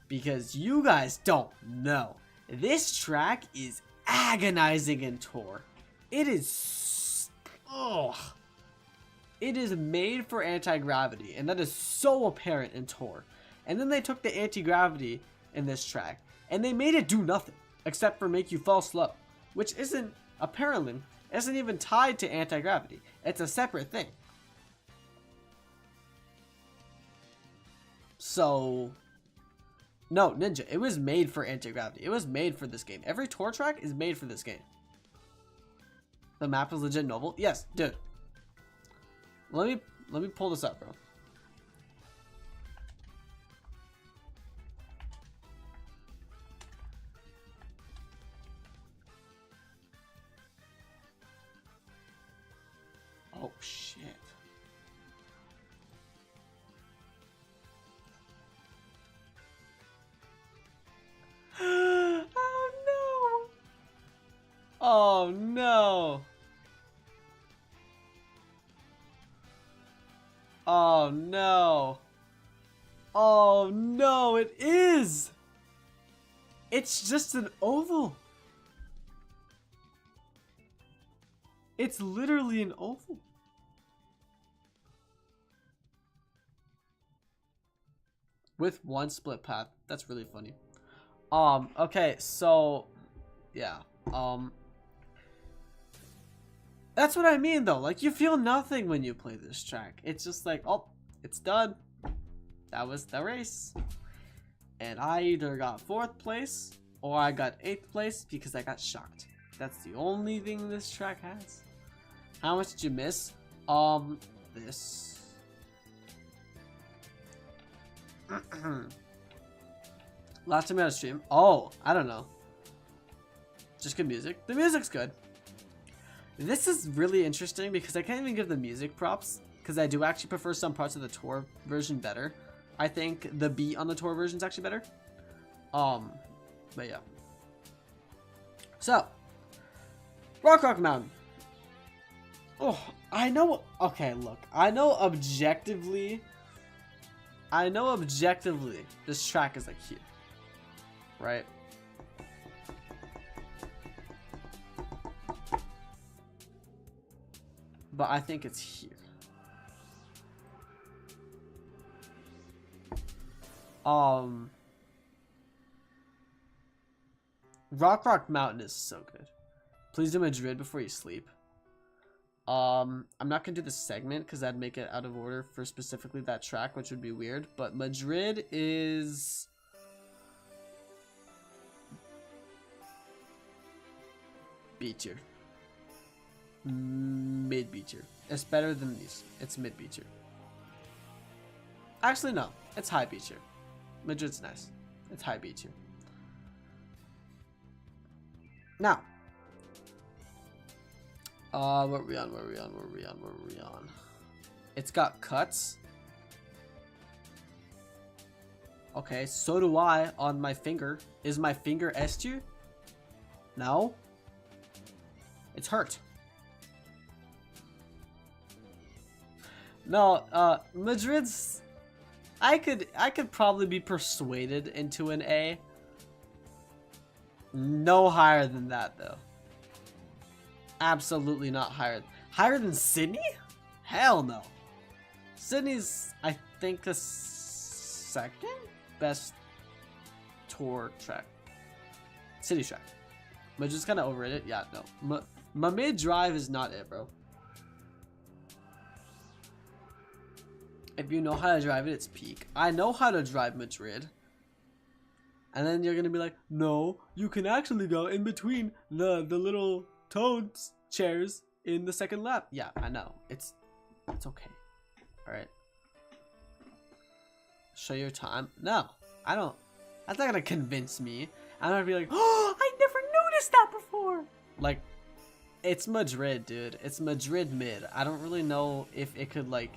because you guys don't know. This track is agonizing in Tour. It is... Ugh. It is made for anti-gravity, and that is so apparent in Tour. And then they took the anti-gravity in this track, and they made it do nothing except for make you fall slow, which isn't even tied to anti-gravity. It's a separate thing. So, no, Ninja, it was made for anti-gravity. It was made for this game. Every Tour track is made for this game. The map is legit novel. Yes, dude. Let me pull this up, bro. Oh shit. Oh no. Oh no. Oh no. Oh no, it is. It's just an oval. It's literally an oval. With one split path. That's really funny. Okay, so yeah. That's what I mean though. Like, you feel nothing when you play this track. It's just like, oh, it's done. That was the race. And I either got 4th place or I got 8th place because I got shocked. That's the only thing this track has. How much did you miss? This. Last time I had a stream. Oh, I don't know. Just good music. The music's good. This is really interesting because I can't even give the music props because I do actually prefer some parts of the Tour version better. I think the beat on the Tour version is actually better. But yeah. So, Rock Mountain. Oh, I know. Okay, look. I know objectively, this track is like here, right? But I think it's here. Rock Mountain is so good. Please do Madrid before you sleep. I'm not gonna do the segment because that'd make it out of order for specifically that track, which would be weird. But Madrid is B tier. Mid B tier. It's better than these. It's mid B tier. Actually, no. It's high B tier. Madrid's nice. It's high B tier. Now. What are we on? It's got cuts. Okay, so do I on my finger. Is my finger S tier? No. It's hurt. No, Madrid's... I could probably be persuaded into an A. No higher than that though. Absolutely not higher. Higher than Sydney? Hell no. Sydney's, I think, the second best tour track. City track. But just kind of overrated. Yeah, no. My mid drive is not it, bro. If you know how to drive it, it's peak. I know how to drive Madrid. And then you're gonna be like, no, you can actually go in between the little toads chairs in the second lap. Yeah, I know. It's okay. Alright. Show your time. No, I don't. That's not gonna convince me. I'm gonna be like, oh, I never noticed that before. Like, it's Madrid, dude. It's Madrid mid. I don't really know if it could, like...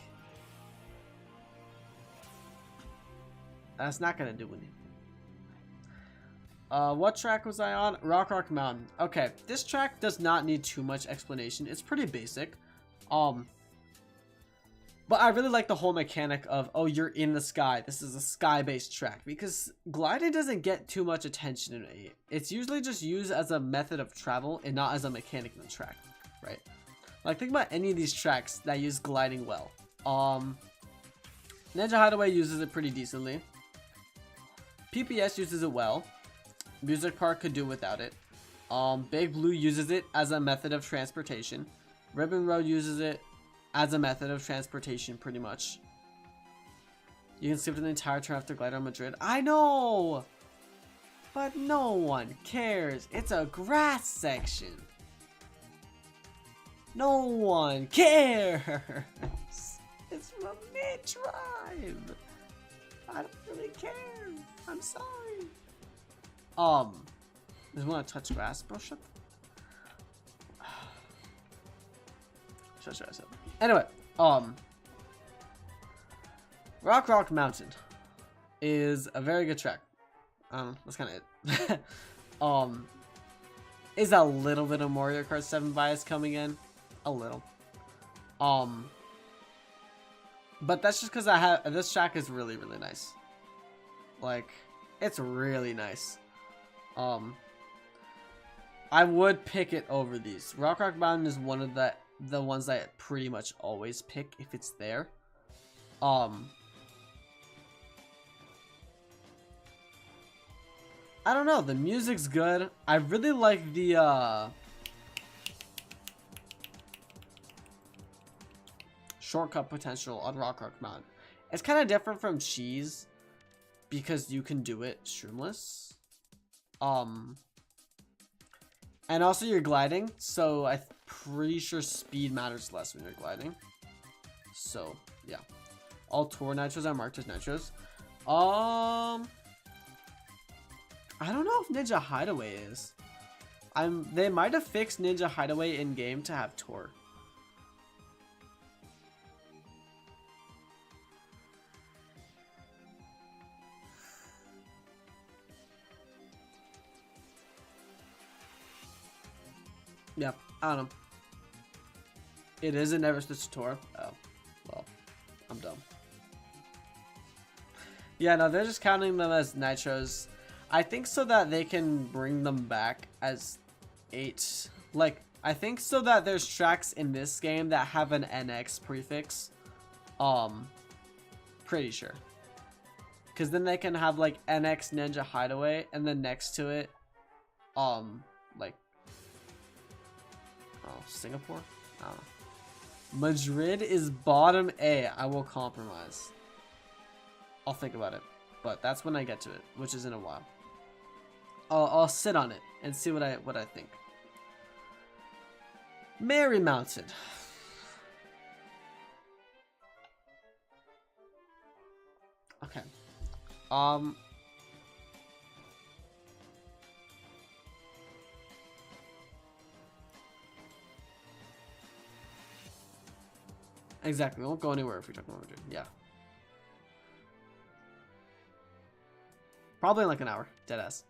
That's not gonna do anything. What track was I on? Rock Mountain. Okay, this track does not need too much explanation. It's pretty basic. But I really like the whole mechanic of, oh, you're in the sky. This is a sky-based track. Because gliding doesn't get too much attention in 8. It's usually just used as a method of travel and not as a mechanic in the track, right? Like, think about any of these tracks that use gliding well. Ninja Hideaway uses it pretty decently. PPS uses it well. Music Park could do without it. Big Blue uses it as a method of transportation. Ribbon Road uses it as a method of transportation, pretty much. You can skip to the entire turn after glider on Madrid. I know! But no one cares. It's a grass section. No one cares. It's a mid-drive. I don't really care. I'm sorry. Does want to touch grass, bro? Shut up. Anyway, Rock Mountain is a very good track. That's kind of it. Is a little bit of Mario Kart 7 bias coming in, a little. But that's just because this track is really nice. Like, it's really nice. I would pick it over these. Rock Mountain is one of the ones that I pretty much always pick if it's there. I don't know, the music's good. I really like the shortcut potential on Rock Mountain. It's kind of different from Cheese because you can do it streamless. And also you're gliding, so I'm pretty sure speed matters less when you're gliding. So, yeah. All tour nitros are marked as nitros. I don't know if Ninja Hideaway is. They might have fixed Ninja Hideaway in game to have tour. Yeah, I don't know. It is a never switch to tour. Oh, well, I'm dumb. Yeah, no, they're just counting them as nitros. I think so that they can bring them back as 8. Like, I think so that there's tracks in this game that have an NX prefix. Pretty sure. Because then they can have, like, NX Ninja Hideaway, and then next to it, like, oh, Singapore? I don't know. Madrid is bottom A. I will compromise. I'll think about it. But that's when I get to it, which is in a while. I'll sit on it and see what I think. Mary Mountain. Okay. Exactly. We won't go anywhere if we talk about Madrid. Yeah. Probably in like an hour. Deadass.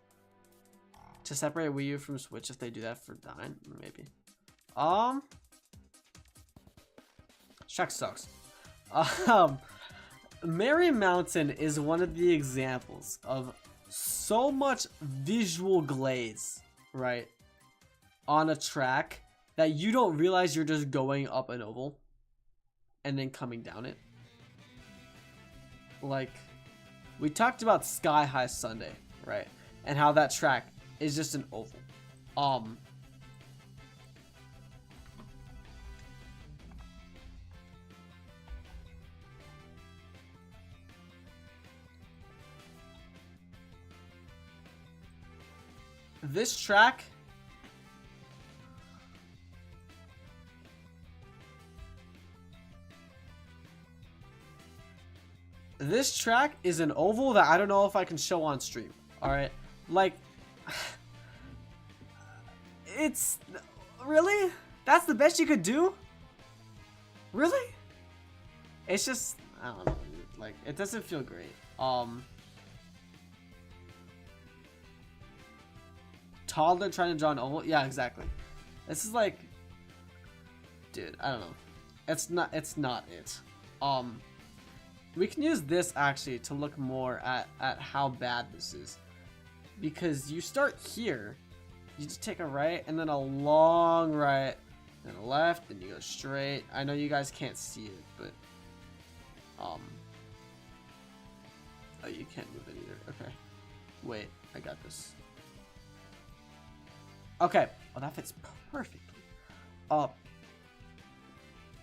To separate Wii U from Switch if they do that for 9? Maybe. Track sucks. Mary Mountain is one of the examples of so much visual glaze, right, on a track that you don't realize you're just going up an oval and then coming down it. Like, we talked about Sky High Sunday, right, and how that track is just an oval. This track is an oval that I don't know if I can show on stream. All right, like, it's really, that's the best you could do. Really, it's just, I don't know, like, it doesn't feel great. Toddler trying to draw an oval. Yeah, exactly. This is like, dude, I don't know. It's not it. We can use this actually to look more at how bad this is, because you start here, you just take a right and then a long right, then a left, and you go straight. I know you guys can't see it, but oh, you can't move it either. Okay, wait, I got this. Okay, oh, that fits perfectly. You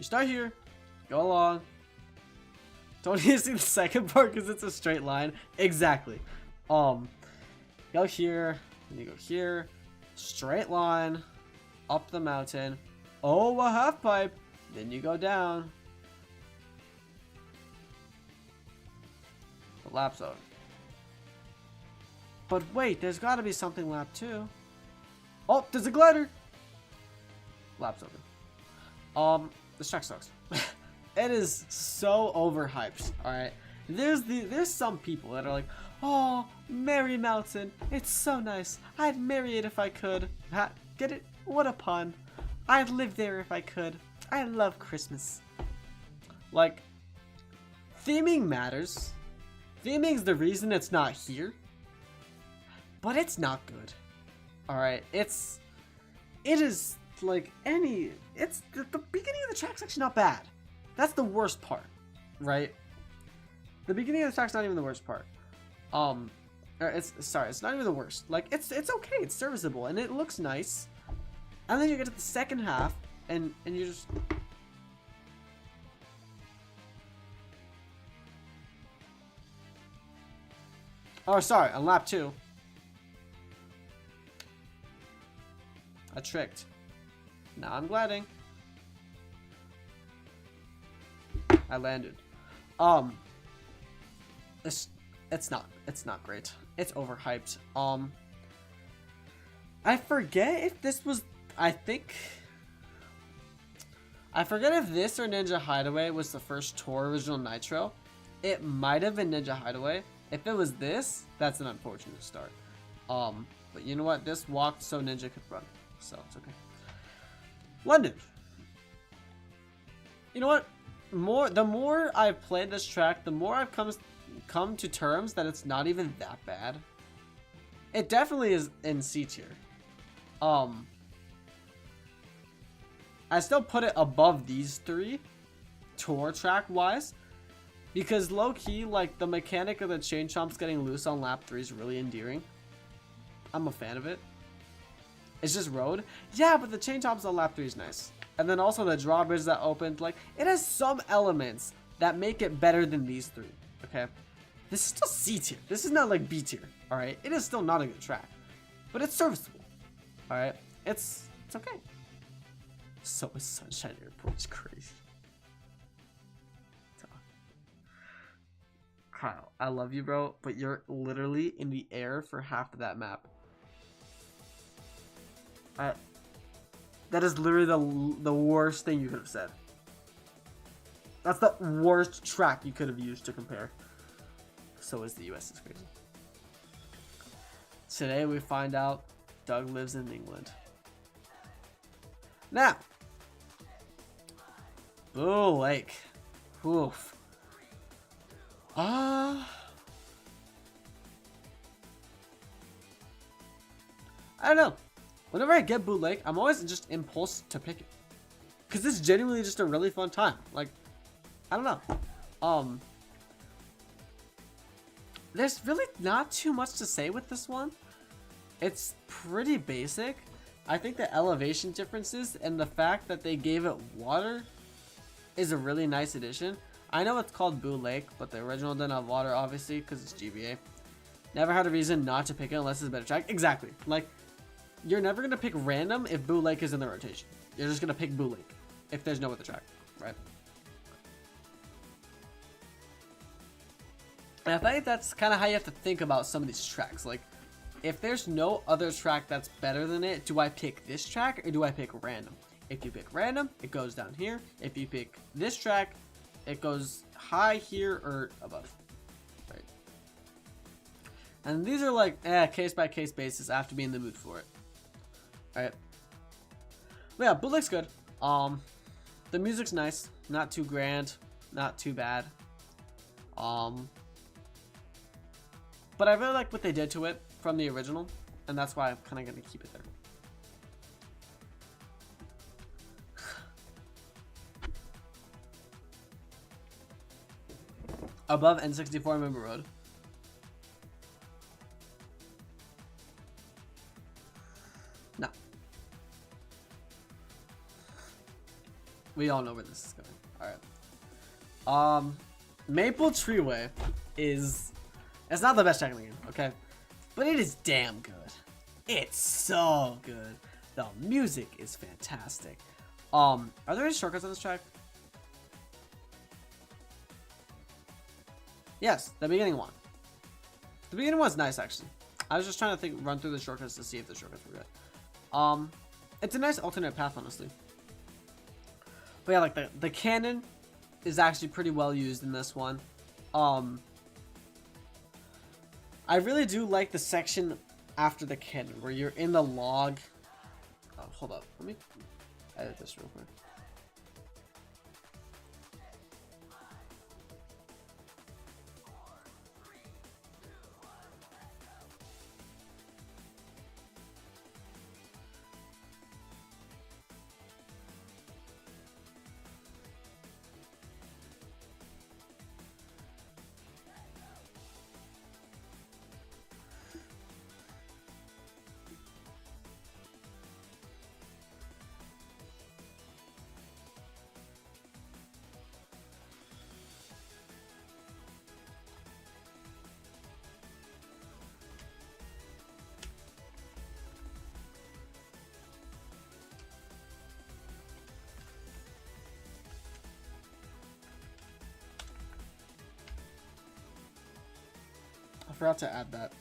start here, go along. Don't you see the second part because it's a straight line? Exactly. Go here, and you go here, straight line, up the mountain. Oh, a half pipe. Then you go down. The lap's over. But wait, there's got to be something lap 2. Oh, there's a glider. Lap's over. This track sucks. It is so overhyped. All right, there's some people that are like, oh, Merry Mountain, it's so nice. I'd marry it if I could. Ha, get it? What a pun. I'd live there if I could. I love Christmas. Like, theming matters. Theming's the reason it's not here, but it's not good. All right, it is like it's the beginning of the track's actually not bad. That's the worst part, right? The beginning of the track's not even the worst part. It's not even the worst. Like, it's okay, it's serviceable, and it looks nice. And then you get to the second half, and you just, oh, sorry, on lap 2. I tricked. Now I'm gliding. I landed. It's not great. It's overhyped. I forget if this was, I forget if this or Ninja Hideaway was the first tour original Nitro. It might have been Ninja Hideaway. If it was this, that's an unfortunate start. But you know what? This walked so Ninja could run, so it's okay. London. You know what? The more I've played this track, the more I've come to terms that it's not even that bad. It definitely is in C tier. I still put it above these 3 tour track wise, because low key, like, the mechanic of the chain chomps getting loose on lap 3 is really endearing. I'm a fan of it. It's just road. Yeah, but the chain chomps on lap 3 is nice. And then also the drawbridge that opened, like, it has some elements that make it better than these 3, okay? This is still C tier. This is not like B tier, alright? It is still not a good track, but it's serviceable, alright? It's okay. So is Sunshine Airport. It's crazy. Kyle, I love you, bro, but you're literally in the air for half of that map. That is literally the worst thing you could have said. That's the worst track you could have used to compare. So is the US. It's crazy. Today we find out Doug lives in England. Now, Boo Lake. Oof. I don't know. Whenever I get bootleg, I'm always just impulsed to pick it. Because this is genuinely just a really fun time. Like, I don't know. There's really not too much to say with this one. It's pretty basic. I think the elevation differences and the fact that they gave it water is a really nice addition. I know it's called Boo Lake, but the original didn't have water, obviously, because it's GBA. Never had a reason not to pick it unless it's a better track. Exactly. Like, you're never going to pick random if Boo Lake is in the rotation. You're just going to pick Boo Lake if there's no other track, right? And I think that's kind of how you have to think about some of these tracks. Like, if there's no other track that's better than it, do I pick this track or do I pick random? If you pick random, it goes down here. If you pick this track, it goes high here or above, right? And these are like case by case basis. I have to be in the mood for it, right? But yeah, bootleg's good. The music's nice, not too grand, not too bad. But I really like what they did to it from the original, and that's why I'm kind of gonna keep it there. Above N64 Member Road. No. We all know where this is going. Alright. Maple Treeway is... It's not the best track in the game, okay? But it is damn good. It's so good. The music is fantastic. Are there any shortcuts on this track? Yes, the beginning one. The beginning one's nice, actually. I was just trying to run through the shortcuts to see if the shortcuts were good. It's a nice alternate path, honestly. But yeah, like the cannon is actually pretty well used in this one. I really do like the section after the cannon where you're in the log. Oh, hold up. Let me edit this real quick. I forgot to add that.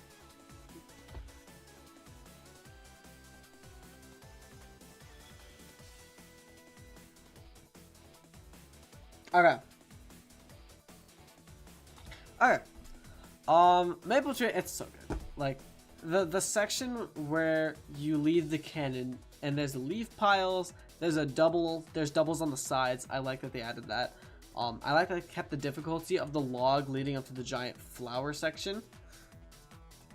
Okay. Okay. Maple Tree, it's so good. Like, the section where you leave the cannon and there's leaf piles, there's doubles on the sides. I like that they added that. I like that they kept the difficulty of the log leading up to the giant flower section.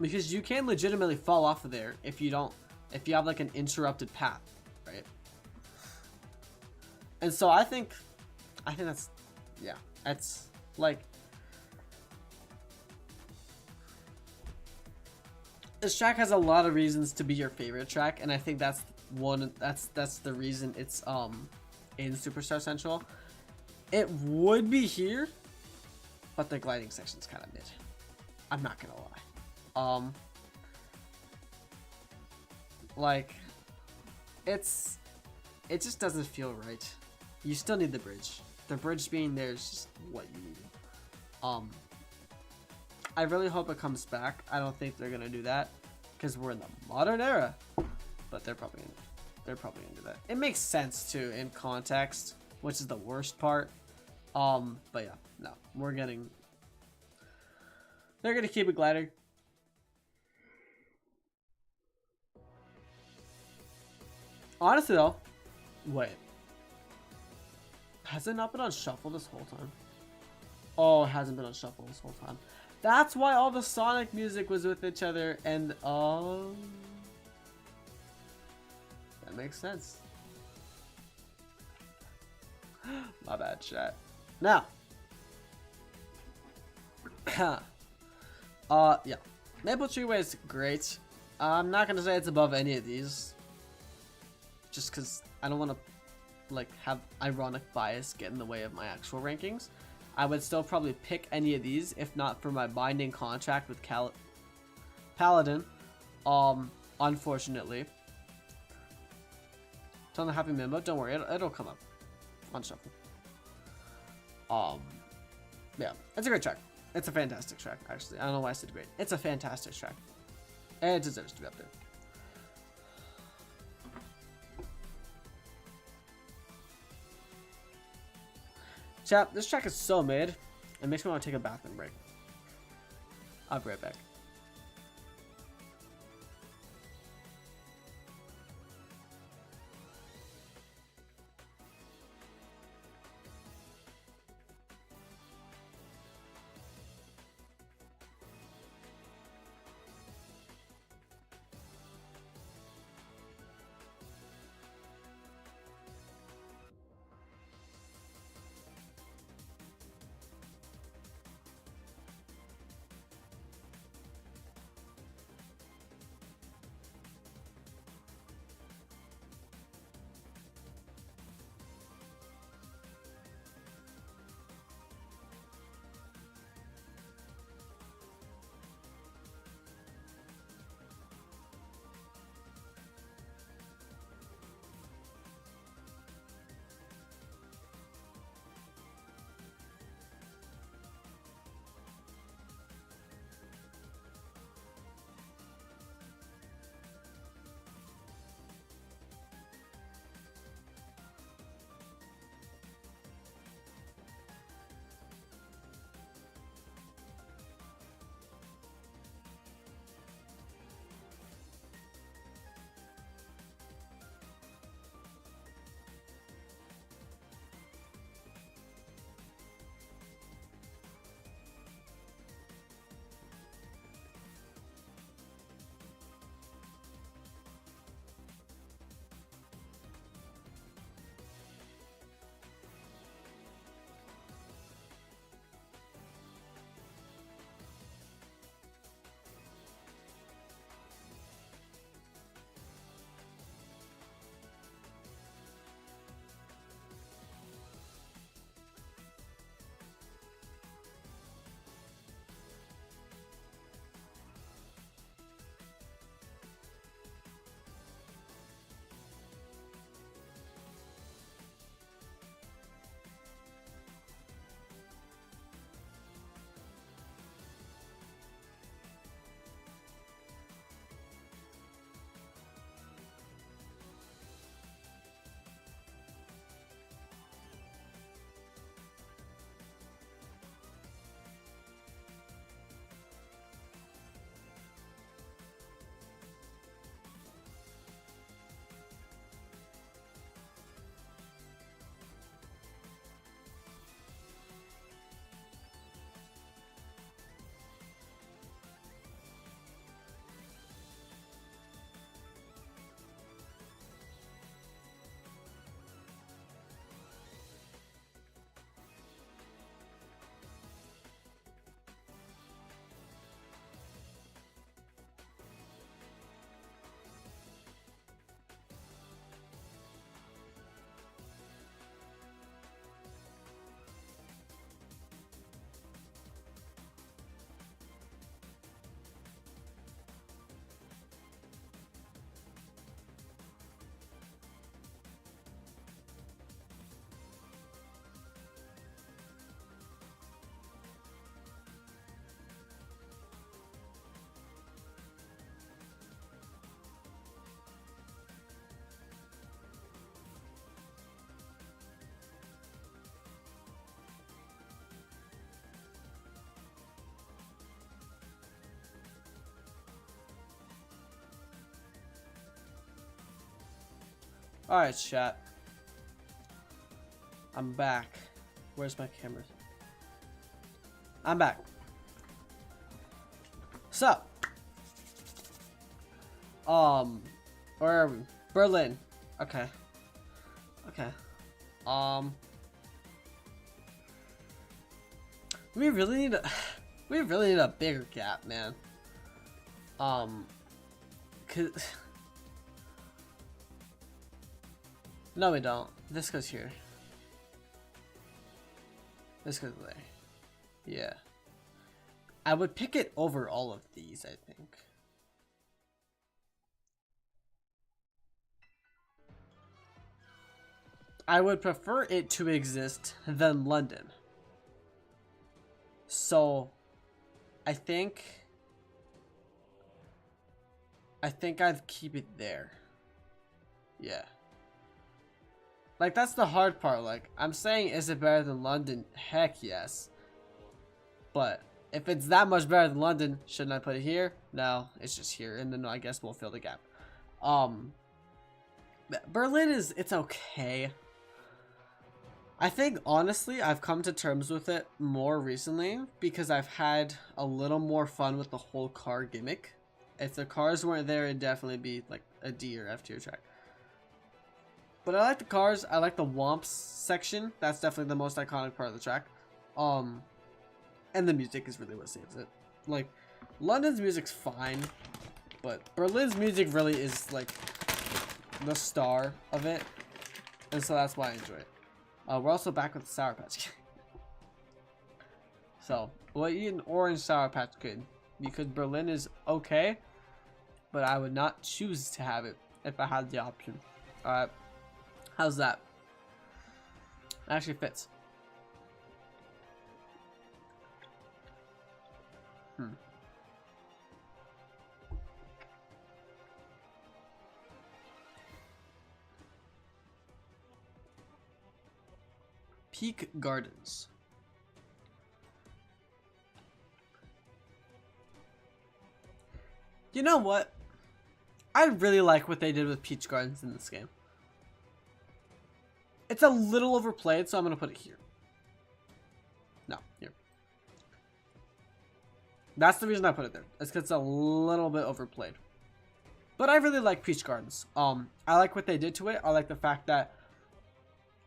Because you can legitimately fall off of there if you have like an interrupted path, right? And so I think that's, yeah, that's like, this track has a lot of reasons to be your favorite track, and I think that's the reason it's in Superstar Central. It would be here, but the gliding section's kind of mid. I'm not gonna lie. Like, it just doesn't feel right. You still need the bridge. The bridge being there is just what you need. I really hope it comes back. I don't think they're gonna do that because we're in the modern era, but they're probably gonna do that. It makes sense too in context, which is the worst part. But yeah, no, they're gonna keep it gliding. Honestly though, wait. Has it not been on shuffle this whole time? Oh, it hasn't been on shuffle this whole time. That's why all the Sonic music was with each other and That makes sense. My bad, chat. Now. Yeah. Maple Treeway is great. I'm not gonna say it's above any of these. Just because I don't want to, like, have ironic bias get in the way of my actual rankings. I would still probably pick any of these, if not for my binding contract with Paladin. Unfortunately. Ton of Happy Mimbo. Don't worry, it'll come up on shuffle. Yeah, it's a great track. It's a fantastic track, actually. I don't know why I said great. It's a fantastic track. And it deserves to be up there. Chat, this track is so mid. It makes me want to take a bathroom break. I'll be right back. Alright, chat. I'm back. Where's my camera? I'm back. So, where are we? Berlin. Okay. Okay. We really need a we really need a bigger gap, man. Cause no, we don't. This goes here. This goes there. Yeah. I would pick it over all of these, I think. I would prefer it to exist than London. So, I think I'd keep it there. Yeah. Like, that's the hard part. Like, I'm saying, is it better than London? Heck yes. But if it's that much better than London, shouldn't I put it here? No, it's just here. And then I guess we'll fill the gap. Berlin it's okay. I think, honestly, I've come to terms with it more recently because I've had a little more fun with the whole car gimmick. If the cars weren't there, it'd definitely be like a D or F tier track. But I like the cars. I like the Womps section. That's definitely the most iconic part of the track. And the music is really what saves it. Like, London's music's fine, but Berlin's music really is like the star of it, and so that's why I enjoy it. We're also back with the Sour Patch Kid. So we'll eat an orange Sour Patch Kid because Berlin is okay, but I would not choose to have it if I had the option. Alright, how's that? Actually fits. Peak Gardens. You know what? I really like what they did with Peach Gardens in this game. It's a little overplayed, so I'm going to put it here. No, here. That's the reason I put it there. It's because it's a little bit overplayed. But I really like Peach Gardens. I like what they did to it. I like the fact that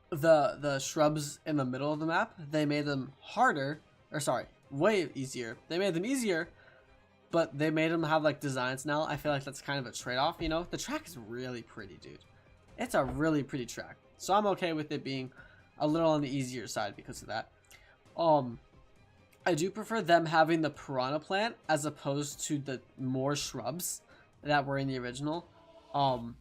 the shrubs in the middle of the map, they made them harder, or sorry, way easier. They made them easier, but they made them have like designs now. I feel like that's kind of a trade-off, you know? The track is really pretty, dude. It's a really pretty track. So I'm okay with it being a little on the easier side because of that. I do prefer them having the piranha plant as opposed to the more shrubs that were in the original. And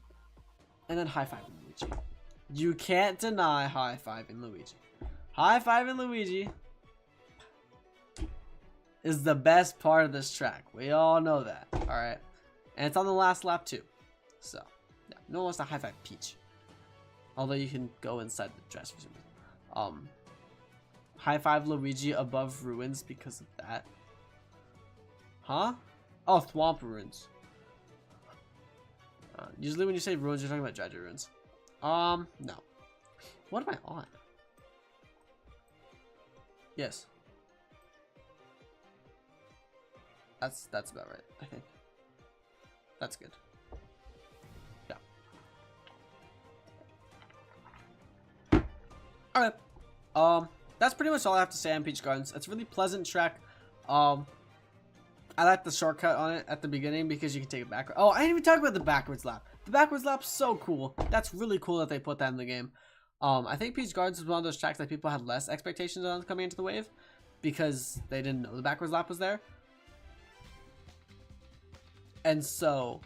then High Five and Luigi. You can't deny High Five and Luigi. High Five and Luigi is the best part of this track. We all know that. Alright. And it's on the last lap too. So, yeah. No one wants to High Five Peach. Although you can go inside the dress for some reason. High Five Luigi above ruins because of that. Huh? Oh, Thwomp ruins. Usually when you say ruins, you're talking about Jaja ruins. No. What am I on? Yes. That's about right, I think. That's good. Yeah. Alright. That's pretty much all I have to say on Peach Gardens. It's a really pleasant track. I like the shortcut on it at the beginning because you can take it back. Oh, I didn't even talk about the backwards lap. The backwards lap's so cool. That's really cool that they put that in the game. I think Peach Gardens is one of those tracks that people had less expectations on coming into the wave because they didn't know the backwards lap was there. And so,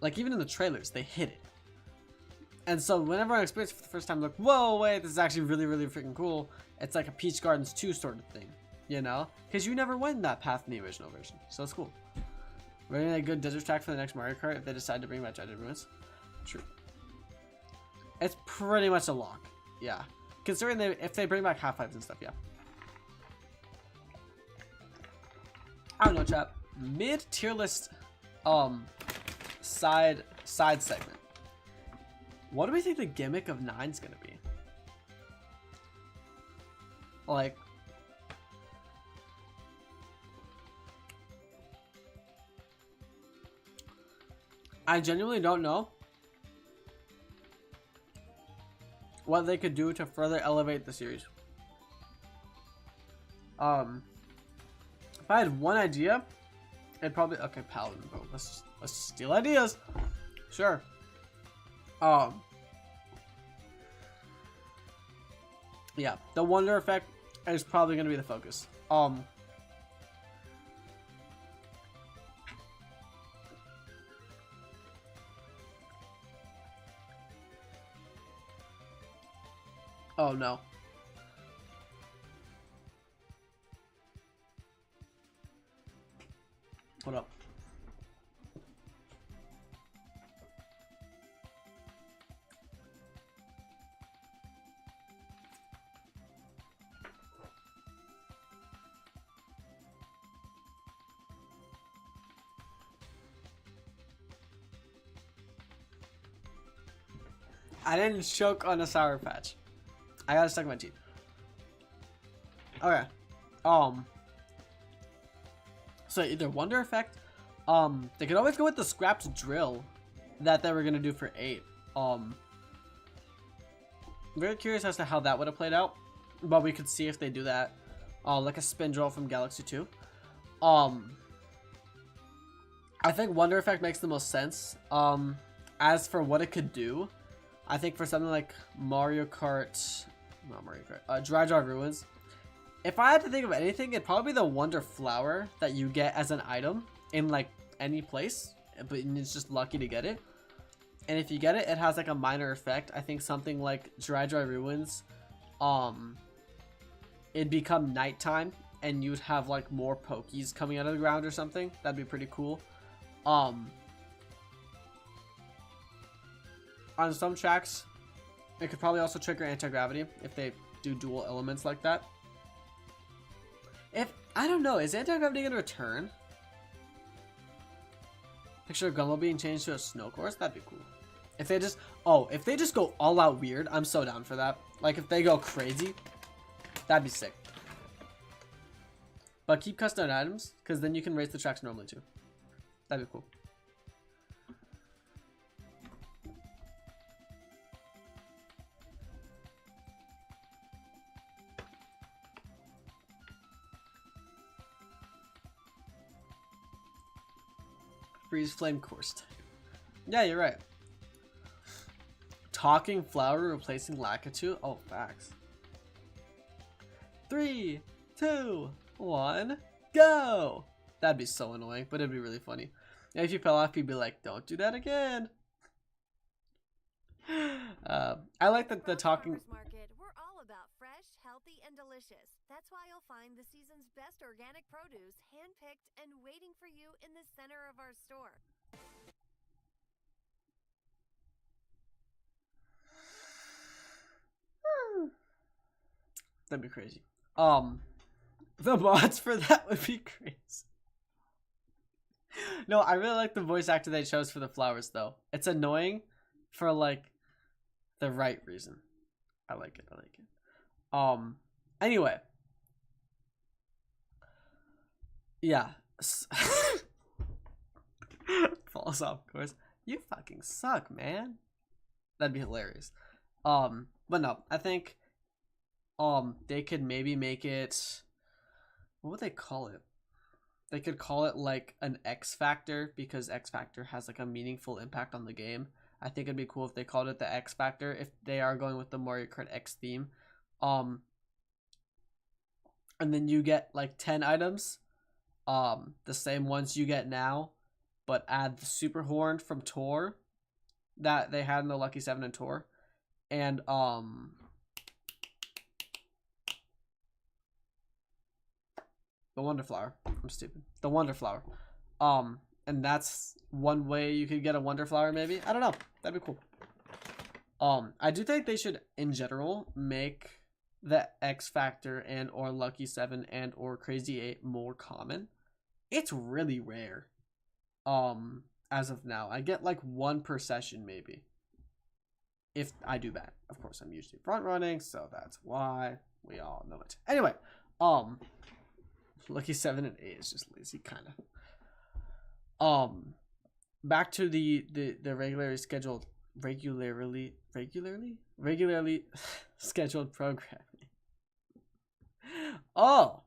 like, even in the trailers, they hid it. And so whenever I experience it for the first time, I'm like, whoa, wait, this is actually really, really freaking cool. It's like a Peach Gardens 2 sort of thing, you know? Because you never went that path in the original version. So it's cool. We're getting a good desert track for the next Mario Kart if they decide to bring back Jaja Ruins. True. It's pretty much a lock. Yeah. Considering if they bring back half lives and stuff, yeah. I don't know, chat. Mid tier list side segment. What do we think the gimmick of 9's gonna be? Like, I genuinely don't know. what they could do to further elevate the series. If I had one idea, it'd probably okay, Paladin, bro. Let's steal ideas. Sure. Yeah, the wonder effect is probably gonna be the focus. Oh no. What up? I didn't choke on a Sour Patch. I gotta stuck my teeth. Okay. So either wonder effect. They could always go with the scrapped drill that they were gonna do for 8. I'm very curious as to how that would have played out, but we could see if they do that. Like a spin drill from Galaxy 2. I think wonder effect makes the most sense. As for what it could do, I think for something like Mario Kart, not Mario Kart, Dry Ruins. If I had to think of anything, it'd probably be the Wonder Flower that you get as an item in like any place, but it's just lucky to get it. And if you get it, it has like a minor effect. I think something like Dry Ruins, it'd become nighttime and you'd have like more Pokies coming out of the ground or something. That'd be pretty cool. On some tracks, it could probably also trigger anti-gravity if they do dual elements like that. If I don't know, is anti-gravity gonna return? Picture of Gumball being changed to a snow course, that'd be cool. If they just go all out weird, I'm so down for that. Like if they go crazy, that'd be sick. But keep custom items, because then you can race the tracks normally too. That'd be cool. Freeze flame course type. Yeah, you're right. Talking flower replacing Lakitu. Oh, facts. 3, 2, 1, go! That'd be so annoying, but it'd be really funny. And if you fell off, you'd be like, "Don't do that again." I like that the talking. Market, we're all about fresh, healthy, and delicious. That's why you'll find the season's best organic produce, handpicked and waiting for you in the center of our store. That'd be crazy. The mods for that would be crazy. No, I really like the voice actor they chose for the flowers though. It's annoying for like the right reason. I like it. I like it. Anyway. Yeah. Falls off course. You fucking suck, man. That'd be hilarious. But no, I think they could maybe make it, what would they call it? They could call it like an X Factor, because X Factor has like a meaningful impact on the game. I think it'd be cool if they called it the X Factor if they are going with the Mario Kart X theme. And then you get like 10 items, the same ones you get now, but add the super horn from Tor that they had in the Lucky 7 and Tor, and the Wonder Flower. I'm stupid. The Wonder Flower. And that's one way you could get a Wonder Flower, maybe. I don't know. That'd be cool. I do think they should, in general, make the X Factor and or Lucky 7 and or Crazy 8 more common. It's really rare. As of now. I get like 1 per session, maybe. If I do bad. Of course, I'm usually front running, so that's why. We all know it. Anyway, Lucky 7 and 8 is just lazy, kind of. Back to the regularly scheduled regularly scheduled programming. Oh.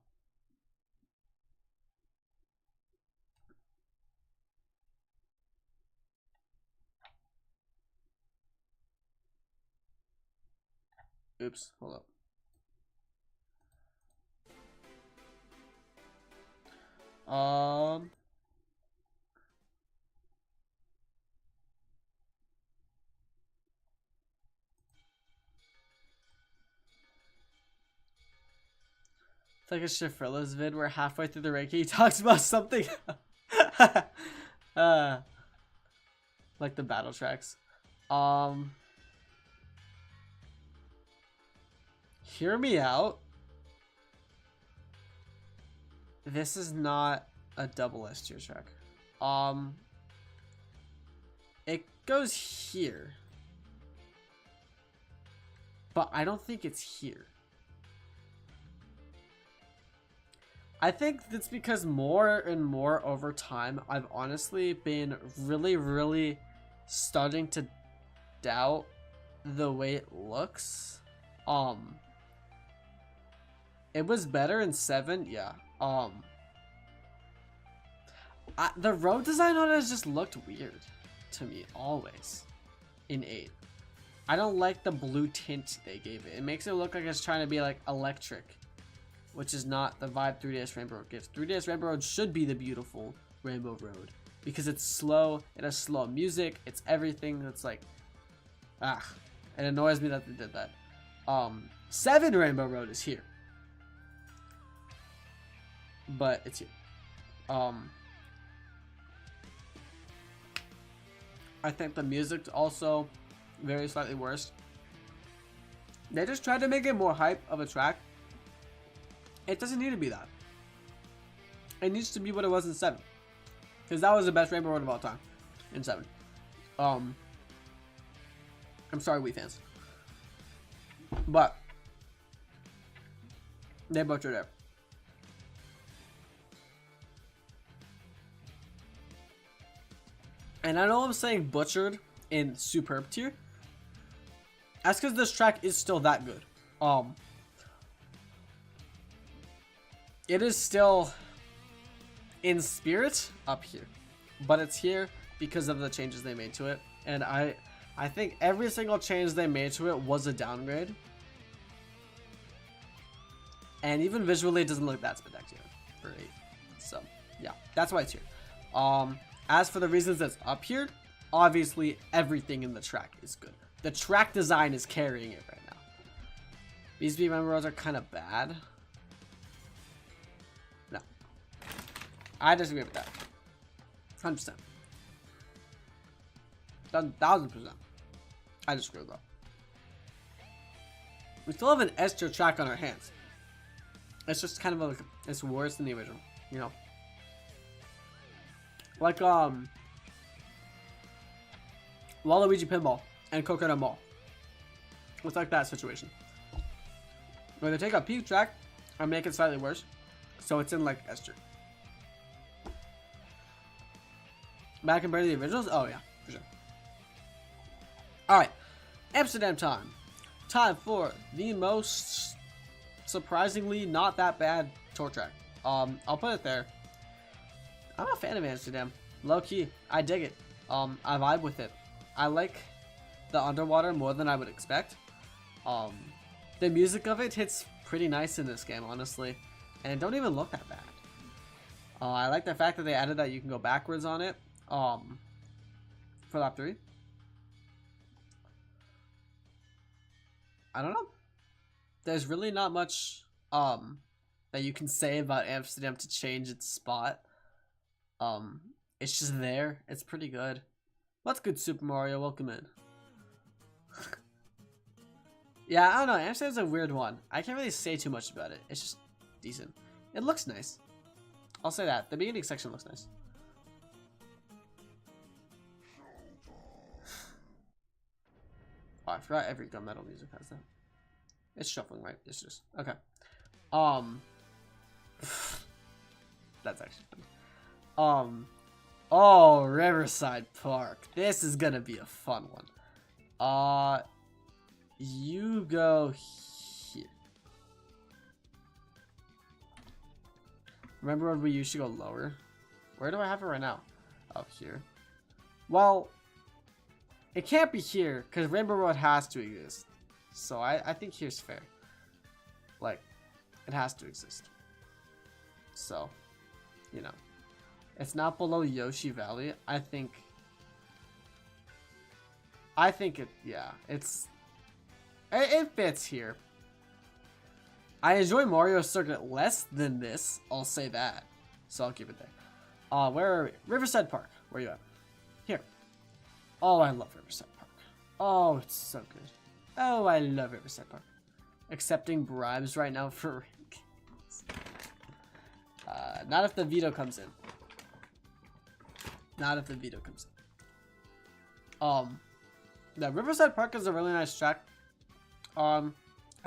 Oops, hold up. It's like a Shifrilla's vid where halfway through the Reiki he talks about something. Like the battle tracks. Hear me out. This is not a double S tier track. It goes here. But I don't think it's here. I think that's because more and more over time, I've honestly been really starting to doubt the way it looks. It was better in 7, yeah. The road design on it has just looked weird to me always in 8. I don't like the blue tint they gave it. It makes it look like it's trying to be like electric, which is not the vibe 3DS Rainbow Road gives. 3DS Rainbow Road should be the beautiful Rainbow Road because it's slow, it has slow music, it's everything that's like, it annoys me that they did that. 7 Rainbow Road is here, but it's here. I think the music's also very slightly worse. They just tried to make it more hype of a track. It doesn't need to be that. It needs to be what it was in 7. Because that was the best Rainbow Road of all time. In 7. I'm sorry, Wii fans. But they butchered it. And I know I'm saying butchered in superb tier. That's because this track is still that good. It is still in spirit up here, but it's here because of the changes they made to it. And I think every single change they made to it was a downgrade. And even visually, it doesn't look that spectacular for 8. So yeah, that's why it's here. As for the reasons that's up here, obviously everything in the track is good. The track design is carrying it right now. These B Rainbow Roads are kind of bad. No. I disagree with that. 100%. 1000%. I disagree with that. We still have an S tier track on our hands. It's just kind of like, it's worse than the original, you know? Like, Waluigi Pinball and Coconut Mall. It's like that situation. Where they take a peak track and make it slightly worse. So it's in like S tier. Back compared to the originals? Oh yeah, for sure. Alright. Amsterdam time. Time for the most surprisingly not that bad tour track. I'll put it there. I'm a fan of Amsterdam. Low key. I dig it. I vibe with it. I like the underwater more than I would expect. The music of it hits pretty nice in this game, honestly. And it don't even look that bad. I like the fact that they added that you can go backwards on it. For lap 3. I don't know. There's really not much that you can say about Amsterdam to change its spot. It's just there. It's pretty good. What's good, Super Mario? Welcome in. Yeah, I don't know. Amsterdam's a weird one. I can't really say too much about it. It's just decent. It looks nice. I'll say that. The beginning section looks nice. Oh, I forgot every gunmetal music has that. It's shuffling, right? It's just okay. That's actually funny. Oh, Riverside Park. This is gonna be a fun one. You go here. Remember when we used to go lower? Where do I have it right now? Up here. Well, it can't be here because Rainbow Road has to exist. So I think here's fair. Like, it has to exist. So, you know, it's not below Yoshi Valley. I think it, yeah, it fits here. I enjoy Mario Circuit less than this, I'll say that. So I'll keep it there. Where are we? Riverside Park. Where are you at? Here. Oh, I love Riverside Park. Oh, it's so good. Oh, I love Riverside Park. Accepting bribes right now for not if the veto comes in. Not if the veto comes in. The Riverside Park is a really nice track. I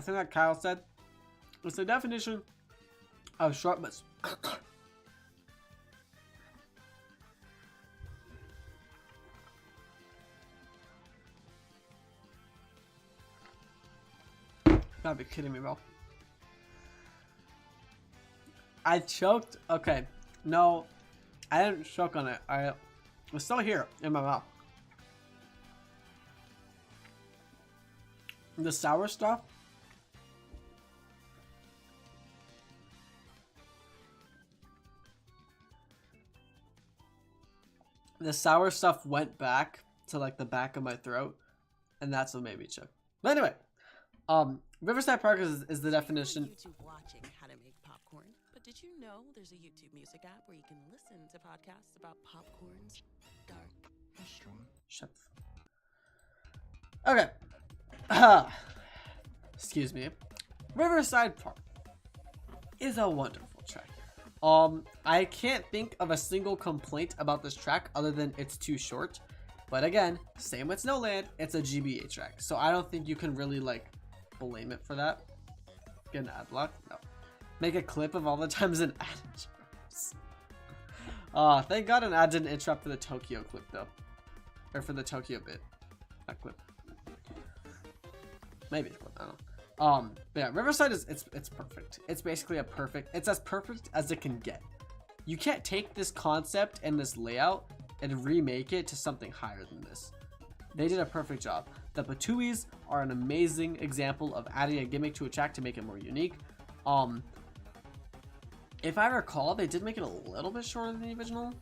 think like Kyle said, it's the definition of short but gotta be kidding me, bro. I choked. Okay, no, I didn't choke on it. I was still here in my mouth. The sour stuff. The sour stuff went back to like the back of my throat, and that's what made me choke. But anyway, Riverside Park is the definition. YouTube watching how to make popcorn, but did you know there's a YouTube music app where you can listen to podcasts about popcorn's dark and strong? Shut the okay. Excuse me. Riverside Park is a wonderful track. I can't think of a single complaint about this track other than it's too short. But again, same with Snowland, it's a GBA track. So I don't think you can really like blame it for that. Get an ad block? No. Make a clip of all the times an ad interrupts. Thank God an ad didn't interrupt for the Tokyo clip though. Or for the Tokyo bit. Not clip. Maybe it's clip, I don't know. But yeah, Riverside is it's perfect. It's basically it's as perfect as it can get. You can't take this concept and this layout and remake it to something higher than this. They did a perfect job. The Patuis are an amazing example of adding a gimmick to a track to make it more unique. If I recall, they did make it a little bit shorter than the original.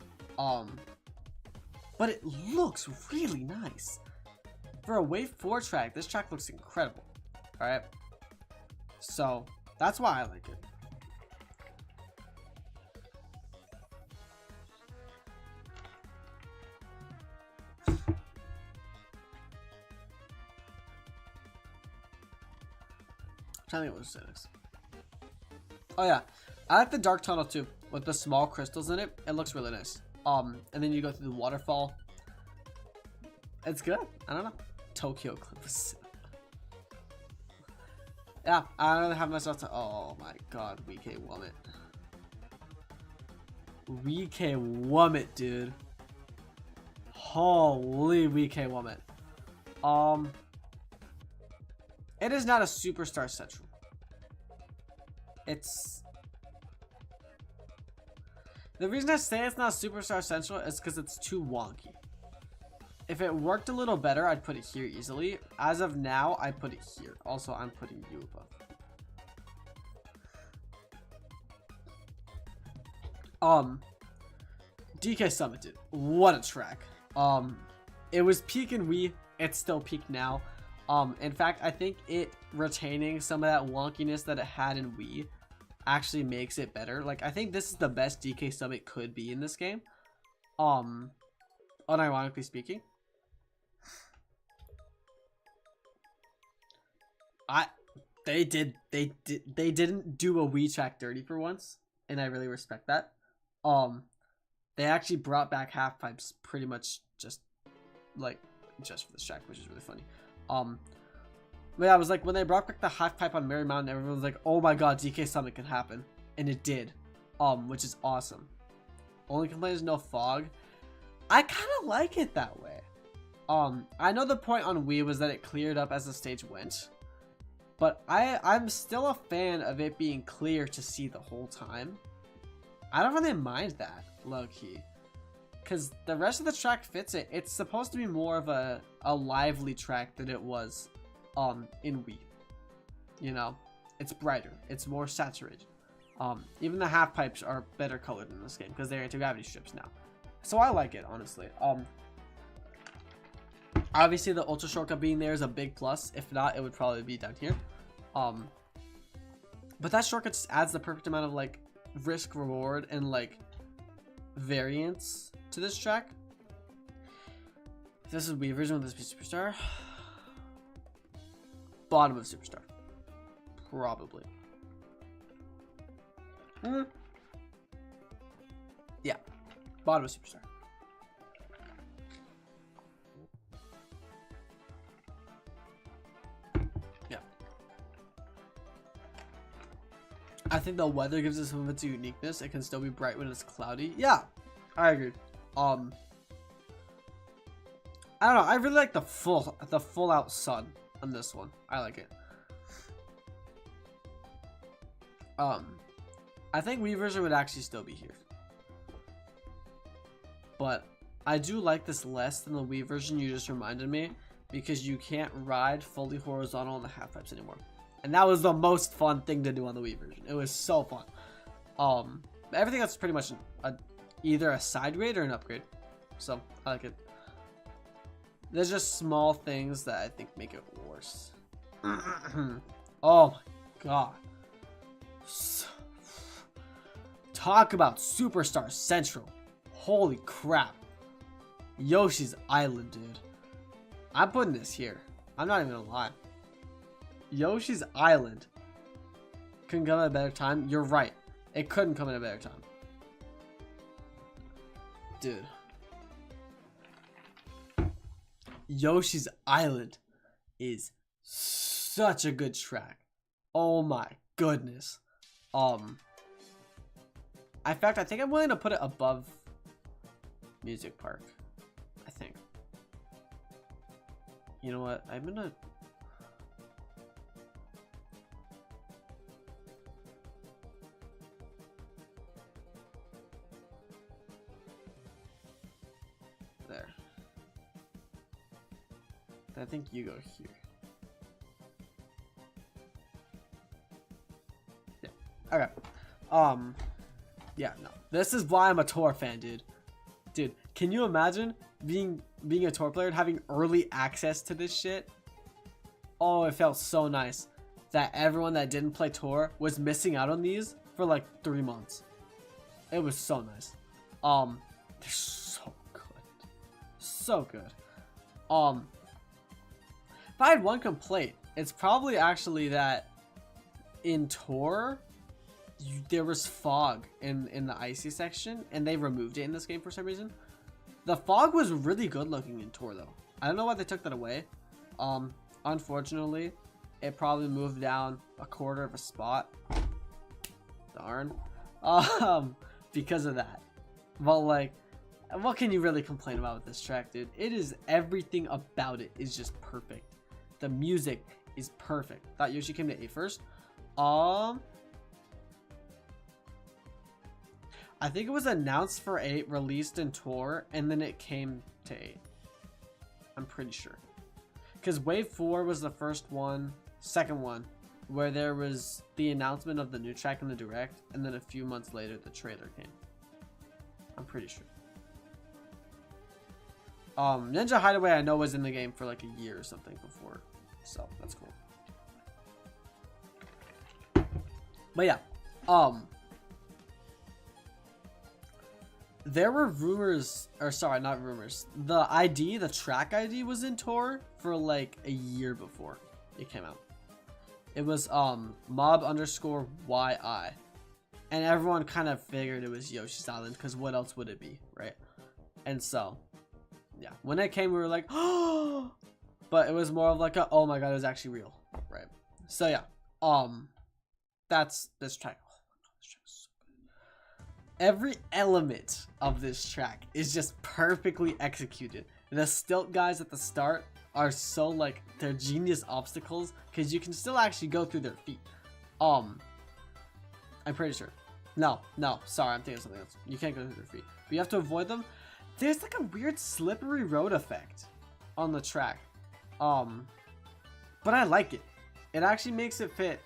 But it looks really nice. For a Wave 4 track, this track looks incredible. Alright? So, that's why I like it. I'm trying to think what to say next. Oh yeah, I like the dark tunnel too, with the small crystals in it. It looks really nice. And then you go through the waterfall. It's good. I don't know. Tokyo Clips. Yeah, I don't have myself to. Oh my god, WK Wummet. WK Wummet, dude. Holy WK Wummet. It is not a Superstar Central. It's... The reason I say it's not Superstar Central is because it's too wonky. If it worked a little better, I'd put it here easily. As of now, I put it here. Also, I'm putting you above. DK Summit, dude. What a track. It was peak in Wii. It's still peak now. In fact, I think it retaining some of that wonkiness that it had in Wii actually makes it better. Like, I think this is the best DK Summit could be in this game. Unironically speaking. They didn't do a Wii track dirty for once, and I really respect that. They actually brought back half pipes pretty much just for this track, which is really funny. But yeah, I was like, when they brought back the half pipe on Merry Mountain, everyone was like, oh my god, DK Summit can happen. And it did. Which is awesome. Only complaint is no fog. I kind of like it that way. I know the point on Wii was that it cleared up as the stage went, but I'm still a fan of it being clear to see the whole time. I don't really mind that, low-key, because the rest of the track fits it. It's supposed to be more of a lively track than it was in Wii. You know, it's brighter, it's more saturated. Even the half pipes are better colored in this game because they're anti-gravity strips now. So I like it, honestly. Obviously the ultra shortcut being there is a big plus. If not, it would probably be down here. But that shortcut just adds the perfect amount of like risk reward and like variance to this track. If this is Wii version, would this be Superstar? Bottom of Superstar. Probably. Yeah. Bottom of Superstar. Yeah. I think the weather gives it some of its uniqueness. It can still be bright when it's cloudy. Yeah, I agree. I don't know. I really like the full out sun on this one. I like it. I think Wii version would actually still be here, but I do like this less than the Wii version you just reminded me, because you can't ride fully horizontal on the half pipes anymore, and that was the most fun thing to do on the Wii version. It was so fun. Everything else is pretty much either a side grade or an upgrade, so I like it. There's just small things that I think make it worse. Oh my god. Talk about Superstar Central. Holy crap. Yoshi's Island, dude. I'm putting this here. I'm not even gonna lie. Yoshi's Island couldn't come at a better time. You're right. It couldn't come at a better time. Dude. Yoshi's Island is such a good track. Oh my goodness. In fact, I think I'm willing to put it above Music Park. I think. You know what? I'm gonna... There. I think you go here. Yeah. Okay. Yeah, no. This is why I'm a Tor fan, dude. Dude, can you imagine being a Tor player and having early access to this shit? Oh, it felt so nice that everyone that didn't play Tor was missing out on these for like 3 months. It was so nice. They're so good. So good. If I had one complaint, it's probably actually that in Tor, there was fog in the icy section, and they removed it in this game for some reason. The fog was really good looking in Tor though. I don't know why they took that away. Unfortunately, it probably moved down a quarter of a spot. Darn. Because of that. But like, what can you really complain about with this track, dude? It is, everything about it is just perfect. The music is perfect. Thought Yoshi came to 8 first. I think it was announced for 8, released in Tor, and then it came to 8. I'm pretty sure. Because Wave 4 was the second one, where there was the announcement of the new track in the Direct, and then a few months later the trailer came. I'm pretty sure. Ninja Hideaway I know was in the game for like a year or something before, so that's cool. But yeah, there were rumors, or sorry, not rumors. The track ID was in Tor for like a year before it came out. It was mob_YI, and everyone kind of figured it was Yoshi's Island because what else would it be, right? And so, yeah, when it came, we were like, oh, but it was more of like a, oh my god, it was actually real, right? So yeah, that's this track. Every element of this track is just perfectly executed. The stilt guys at the start are so like, they're genius obstacles because you can still actually go through their feet. I'm pretty sure. No, sorry, I'm thinking of something else. You can't go through their feet, but you have to avoid them. There's like a weird slippery road effect on the track. But I like it. It actually makes it fit.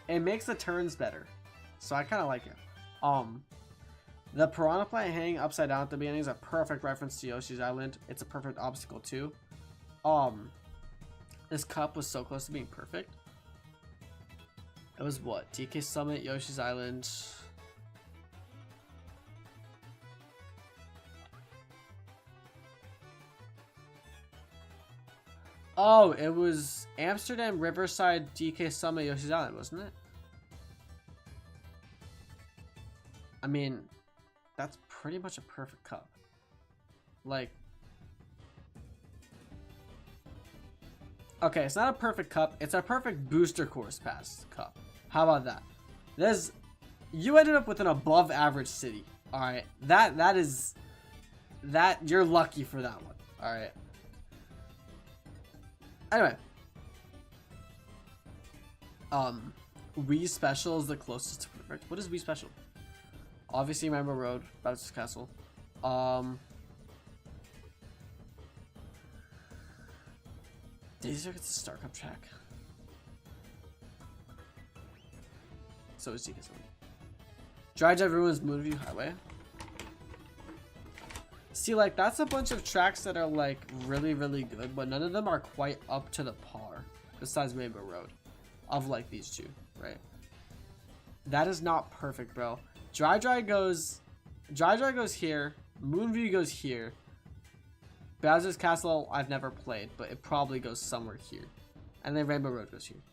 It makes the turns better. So I kind of like it. The piranha plant hanging upside down at the beginning is a perfect reference to Yoshi's Island. It's a perfect obstacle too. This cup was so close to being perfect. It was what? TK Summit, Yoshi's Island. Oh, it was Amsterdam, Riverside, DK Summit, Yoshi's Island, wasn't it? I mean, that's pretty much a perfect cup. Like, okay, it's not a perfect cup. It's a perfect booster course pass cup. How about that? You ended up with an above average city. All right, you're lucky for that one. All right. Anyway, Wii Special is the closest to perfect. What is Wii Special? Obviously, Rainbow Road, Bowser's Castle. Daisy Circuit's a Star Cup track. So is DK Summit. Dry Drive Ruins Moonview Highway. See, like, that's a bunch of tracks that are, like, really, really good, but none of them are quite up to the par, besides Rainbow Road, of, like, these two, right? That is not perfect, bro. Dry Dry goes here, Moonview goes here, Bowser's Castle I've never played, but it probably goes somewhere here, and then Rainbow Road goes here.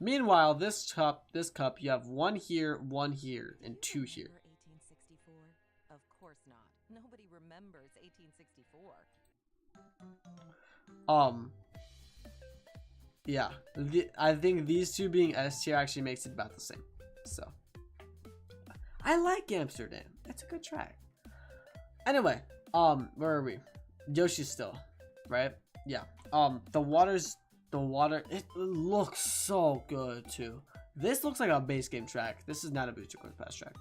Meanwhile, this cup, you have one here, and two here. 1864? Of course not. Nobody remembers 1864. Yeah, I think these two being S tier actually makes it about the same. So, I like Amsterdam. It's a good track. Anyway, where are we? Yoshi's still, right? Yeah. The water, it looks so good too. This looks like a base game track. This is not a booster course pass track.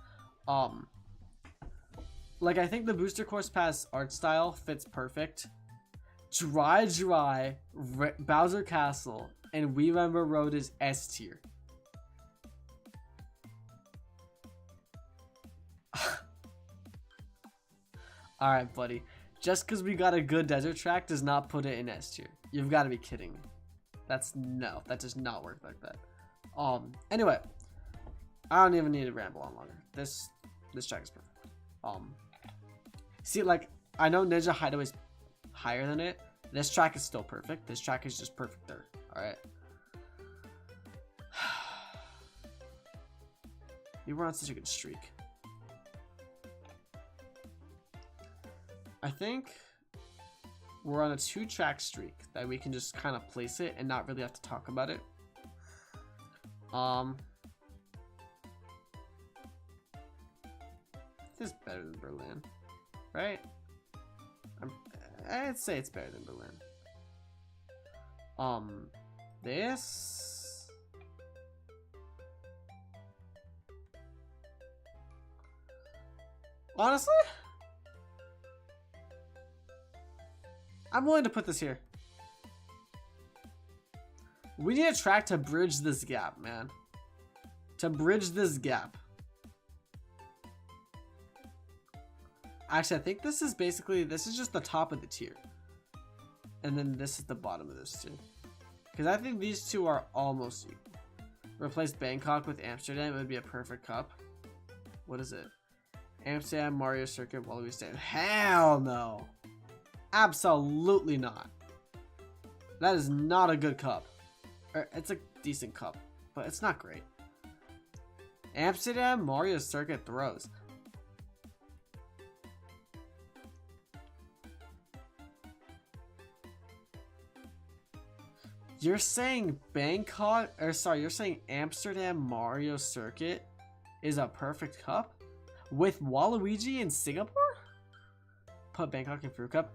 Like, I think the booster course pass art style fits perfect. Dry, Bowser Castle, and We Remember Road is S tier. Alright, buddy. Just because we got a good desert track does not put it in S tier. You've got to be kidding me. No, that does not work like that. Anyway, I don't even need to ramble on longer. This track is perfect. See, like, I know Ninja Hideaway's higher than it. This track is still perfect. This track is just perfect third. Alright. We were on such a good streak. I think we're on a 2-track streak that we can just kind of place it and not really have to talk about it. This is better than Berlin, right? I'd say it's better than Berlin. This, honestly, I'm willing to put this here. We need a track to bridge this gap, man. To bridge this gap. Actually, I think this is just the top of the tier. And then this is the bottom of this tier. Because I think these two are almost equal. Replace Bangkok with Amsterdam, it would be a perfect cup. What is it? Amsterdam, Mario Circuit, Wallaby Stand. Hell no! Absolutely not. That is not a good cup. It's a decent cup, but it's not great. Amsterdam, Mario Circuit throws. You're saying you're saying Amsterdam Mario Circuit is a perfect cup? With Waluigi in Singapore? put Bangkok in Fruit Cup?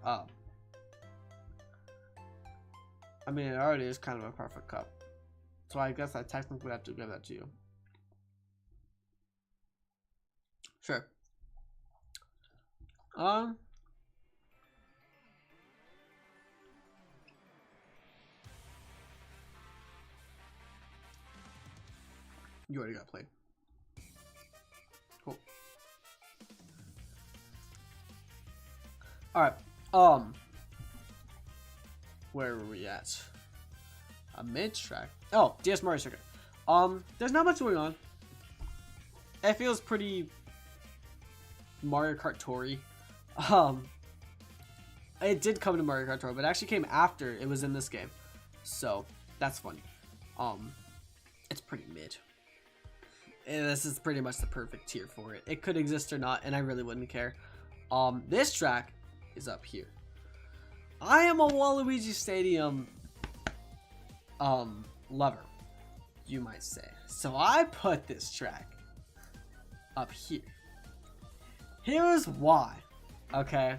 I mean, it already is kind of a perfect cup. So I guess I technically have to give that to you. Sure. You already got played. Cool. Alright. Where were we at? A mid-track. Oh, DS Mario Circuit. There's not much going on. It feels pretty Mario Kart Tory. It did come to Mario Kart Tour, but it actually came after it was in this game. So, that's funny. It's pretty mid. This is pretty much the perfect tier for it. It could exist or not, and I really wouldn't care. This track is up here. I am a Waluigi Stadium lover, you might say. So I put this track up here. Here's why. Okay.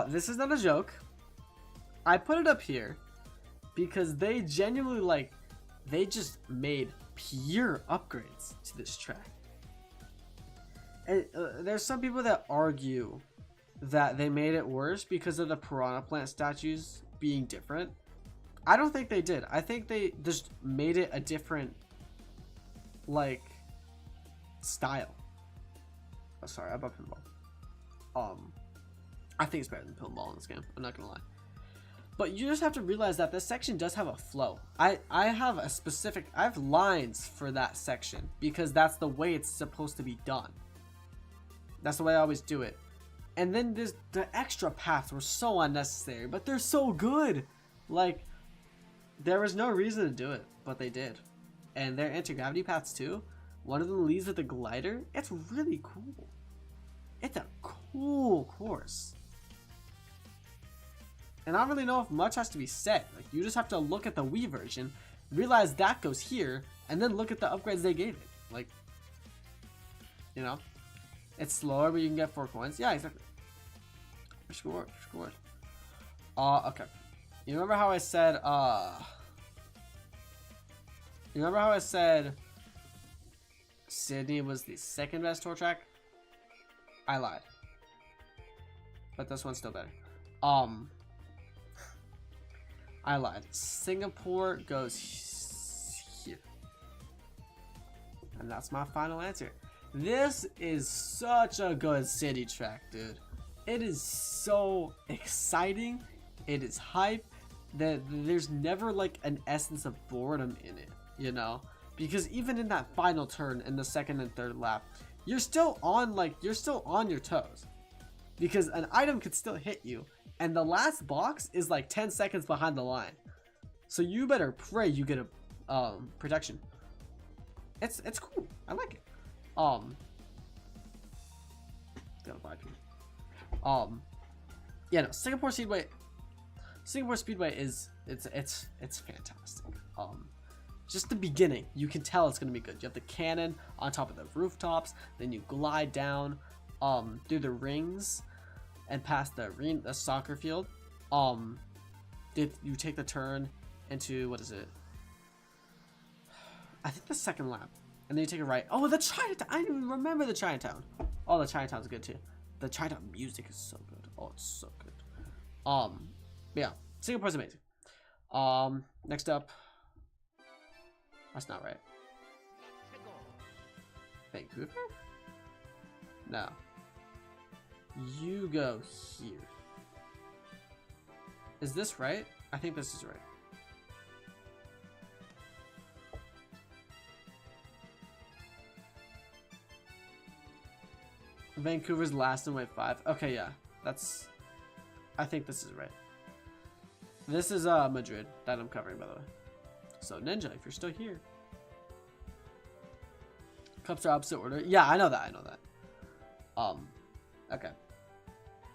This is not a joke. I put it up here because they genuinely they just made pure upgrades to this track. And there's some people that argue that they made it worse because of the piranha plant statues being different. I don't think they did. I think they just made it a different style. Oh, sorry, I bought pinball. I think it's better than pinball in this game. I'm not gonna lie. But you just have to realize that this section does have a flow. I have lines for that section because that's the way it's supposed to be done. That's the way I always do it. And then the extra paths were so unnecessary, but they're so good. There was no reason to do it, but they did. And they're anti-gravity paths too. One of them leads with a glider. It's really cool. It's a cool course. And I don't really know if much has to be said. You just have to look at the Wii version, realize that goes here, and then look at the upgrades they gave it. It's slower, but you can get 4 coins. Yeah, exactly. Score. Okay. You remember how I said, Sydney was the second best tour track? I lied. But this one's still better. I lied. Singapore goes here. And that's my final answer. This is such a good city track, dude. It is so exciting. It is hype. That there's never an essence of boredom in it, Because even in that final turn in the second and third lap, you're still on your toes. Because an item could still hit you, and the last box is 10 seconds behind the line. So you better pray you get a protection. It's cool. I like it. Got a vibe here. Yeah, no, Singapore Speedway is it's fantastic. Just the beginning, you can tell it's gonna be good. You have the cannon on top of the rooftops, then you glide down through the rings and past the soccer field. You take the turn into, what is it? I think the second lap, and then you take a right. Oh, the Chinatown! I didn't even remember the Chinatown. Oh, the Chinatown's good too. The Chinatown music is so good. Oh, it's so good. Yeah, Singapore's amazing. Next up, that's not right. Vancouver? No. You go here. Is this right? I think this is right. Vancouver's last in wave 5. Okay, yeah. I think this is right. This is Madrid that I'm covering, by the way. So Ninja, if you're still here. Cups are opposite order. Yeah, I know that. Okay.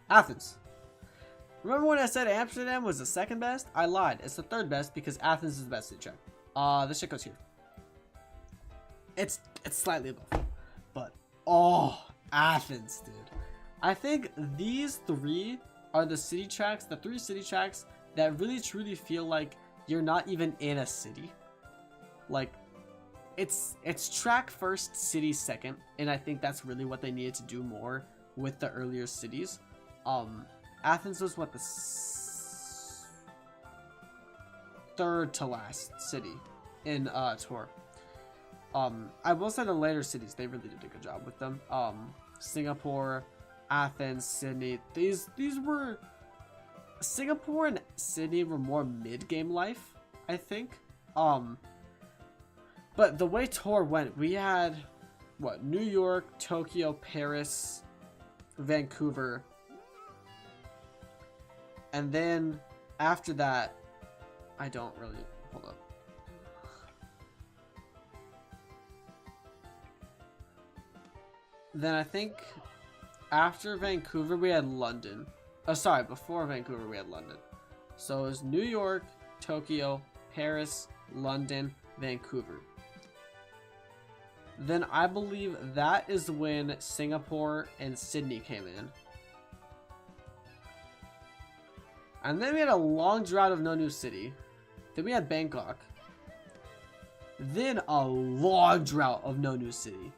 Athens. Remember when I said Amsterdam was the second best? I lied. It's the third best because Athens is the best city track. This shit goes here. It's slightly above. But Athens, dude. I think these three are the city tracks, the 3 city tracks that really truly feel like you're not even in a city. Like, it's track first, city second, and I think that's really what they needed to do more with the earlier cities. Athens was what, the third to last city in tour. I will say the later cities, they really did a good job with them. Singapore, Athens, Sydney, these were, Singapore and Sydney were more mid-game life, I think. But the way tour went, we had what, New York, Tokyo, Paris, Vancouver, and then after that, I don't really, hold up. Then I think after Vancouver we had London. Oh, sorry, before Vancouver we had London. So it was New York, Tokyo, Paris, London, Vancouver. Then I believe that is when Singapore and Sydney came in. And then we had a long drought of no new city. Then we had Bangkok. Then a long drought of no new city.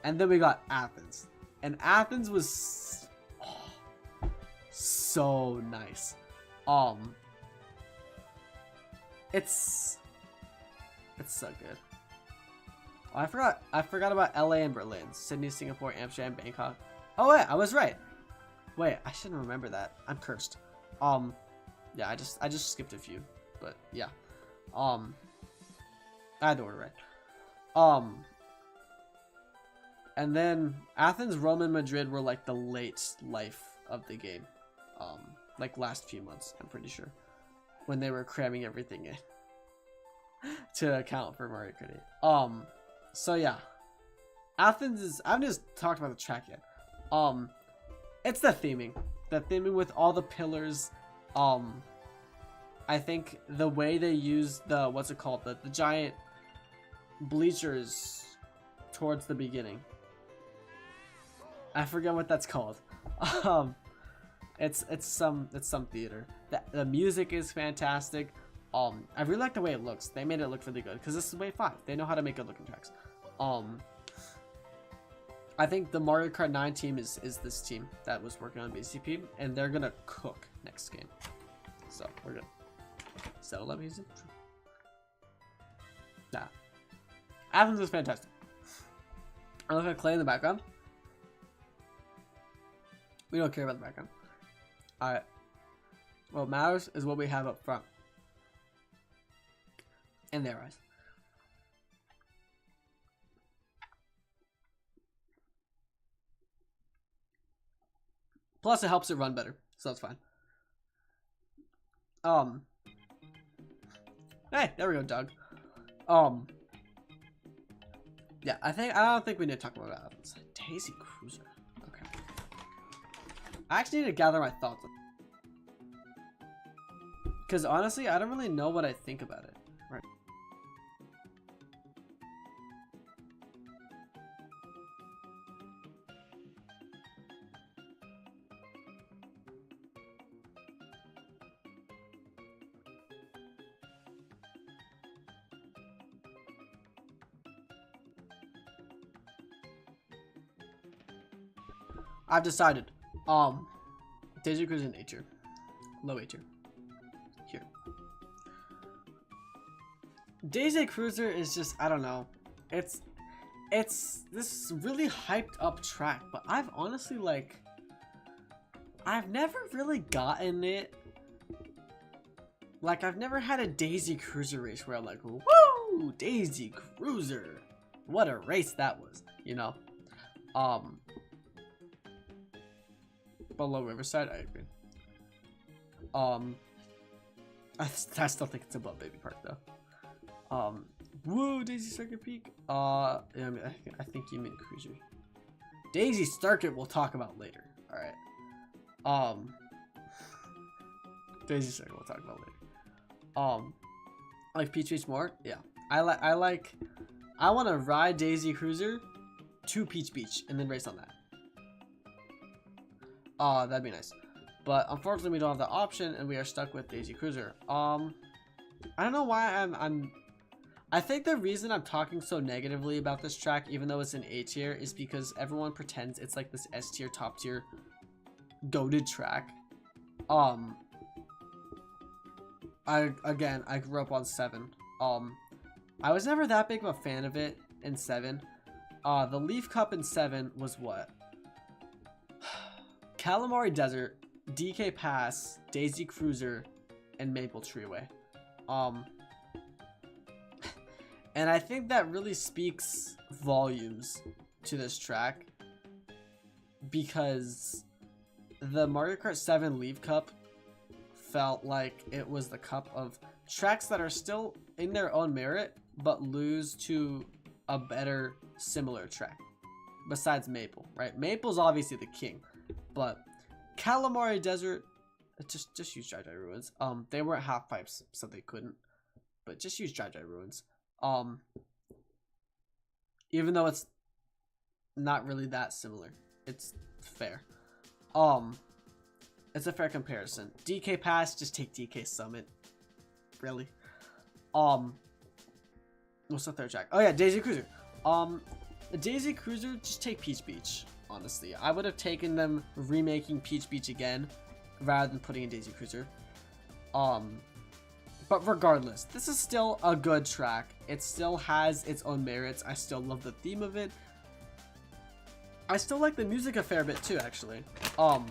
And then we got Athens. And Athens was so nice. It's so good. Oh, I forgot about LA and Berlin. Sydney, Singapore, Amsterdam, Bangkok. Oh wait, I was right. Wait, I shouldn't remember that. I'm cursed. Yeah, I just skipped a few, but yeah. I had the order right. And then Athens, Rome, and Madrid were like the late life of the game. Like last few months, I'm pretty sure, when they were cramming everything in to account for Mario Kart 8. So yeah, Athens is, I haven't just talked about the track yet. It's the theming with all the pillars. I think the way they use the, what's it called, the giant bleachers towards the beginning. I forget what that's called. It's some theater. The music is fantastic. I really like the way it looks. They made it look really good because this is Wave 5. They know how to make good looking tracks. I think the Mario Kart 9 team is this team that was working on BCP, and they're gonna cook next game. So we're gonna settle that music. Nah, Athens is fantastic. I look at Clay in the background. We don't care about the background. Alright. What matters is what we have up front. In their eyes. Plus it helps it run better. So that's fine. Hey, there we go, Doug. Yeah, I don't think we need to talk about that. Daisy Cruiser. Okay. I actually need to gather my thoughts. Because honestly, I don't really know what I think about it. Right. I've decided. Daisy Cruiser in A tier. Low A tier. Here. Daisy Cruiser is just, I don't know. It's this really hyped up track, but I've honestly, like, I've never really gotten it. Like, I've never had a Daisy Cruiser race where I'm like, woo, Daisy Cruiser. What a race that was, you know? Below Riverside, I agree. I still think it's above Baby Park though. Woo, Daisy Circuit Peak. Yeah, I think you mean Cruiser. Daisy Circuit we'll talk about later. All right. Daisy Circuit we'll talk about later. I like Peach Beach more. Yeah, I want to ride Daisy Cruiser to Peach Beach and then race on that. That'd be nice. But unfortunately, we don't have the option, and we are stuck with Daisy Cruiser. I don't know why I think the reason I'm talking so negatively about this track, even though it's an A tier, is because everyone pretends it's like this S tier, top tier, goated track. I grew up on 7. I was never that big of a fan of it in 7. The Leaf Cup in 7 was what? Calamari Desert, DK Pass, Daisy Cruiser, and Maple Treeway. And I think that really speaks volumes to this track, because the Mario Kart 7 Leaf Cup felt like it was the cup of tracks that are still in their own merit, but lose to a better similar track besides Maple, right? Maple's obviously the king, but Calamari Desert, just use Dry Dry Ruins. They weren't half pipes, so they couldn't, but just use Dry Dry Ruins. Even though it's not really that similar, it's fair. It's a fair comparison. DK Pass, just take DK Summit. Really? What's the third track? Oh yeah, Daisy Cruiser. Daisy Cruiser, just take Peach Beach. Honestly, I would have taken them remaking Peach Beach again rather than putting in Daisy Cruiser. But regardless, this is still a good track. It still has its own merits. I still love the theme of it. I still like the music a fair bit too, actually. I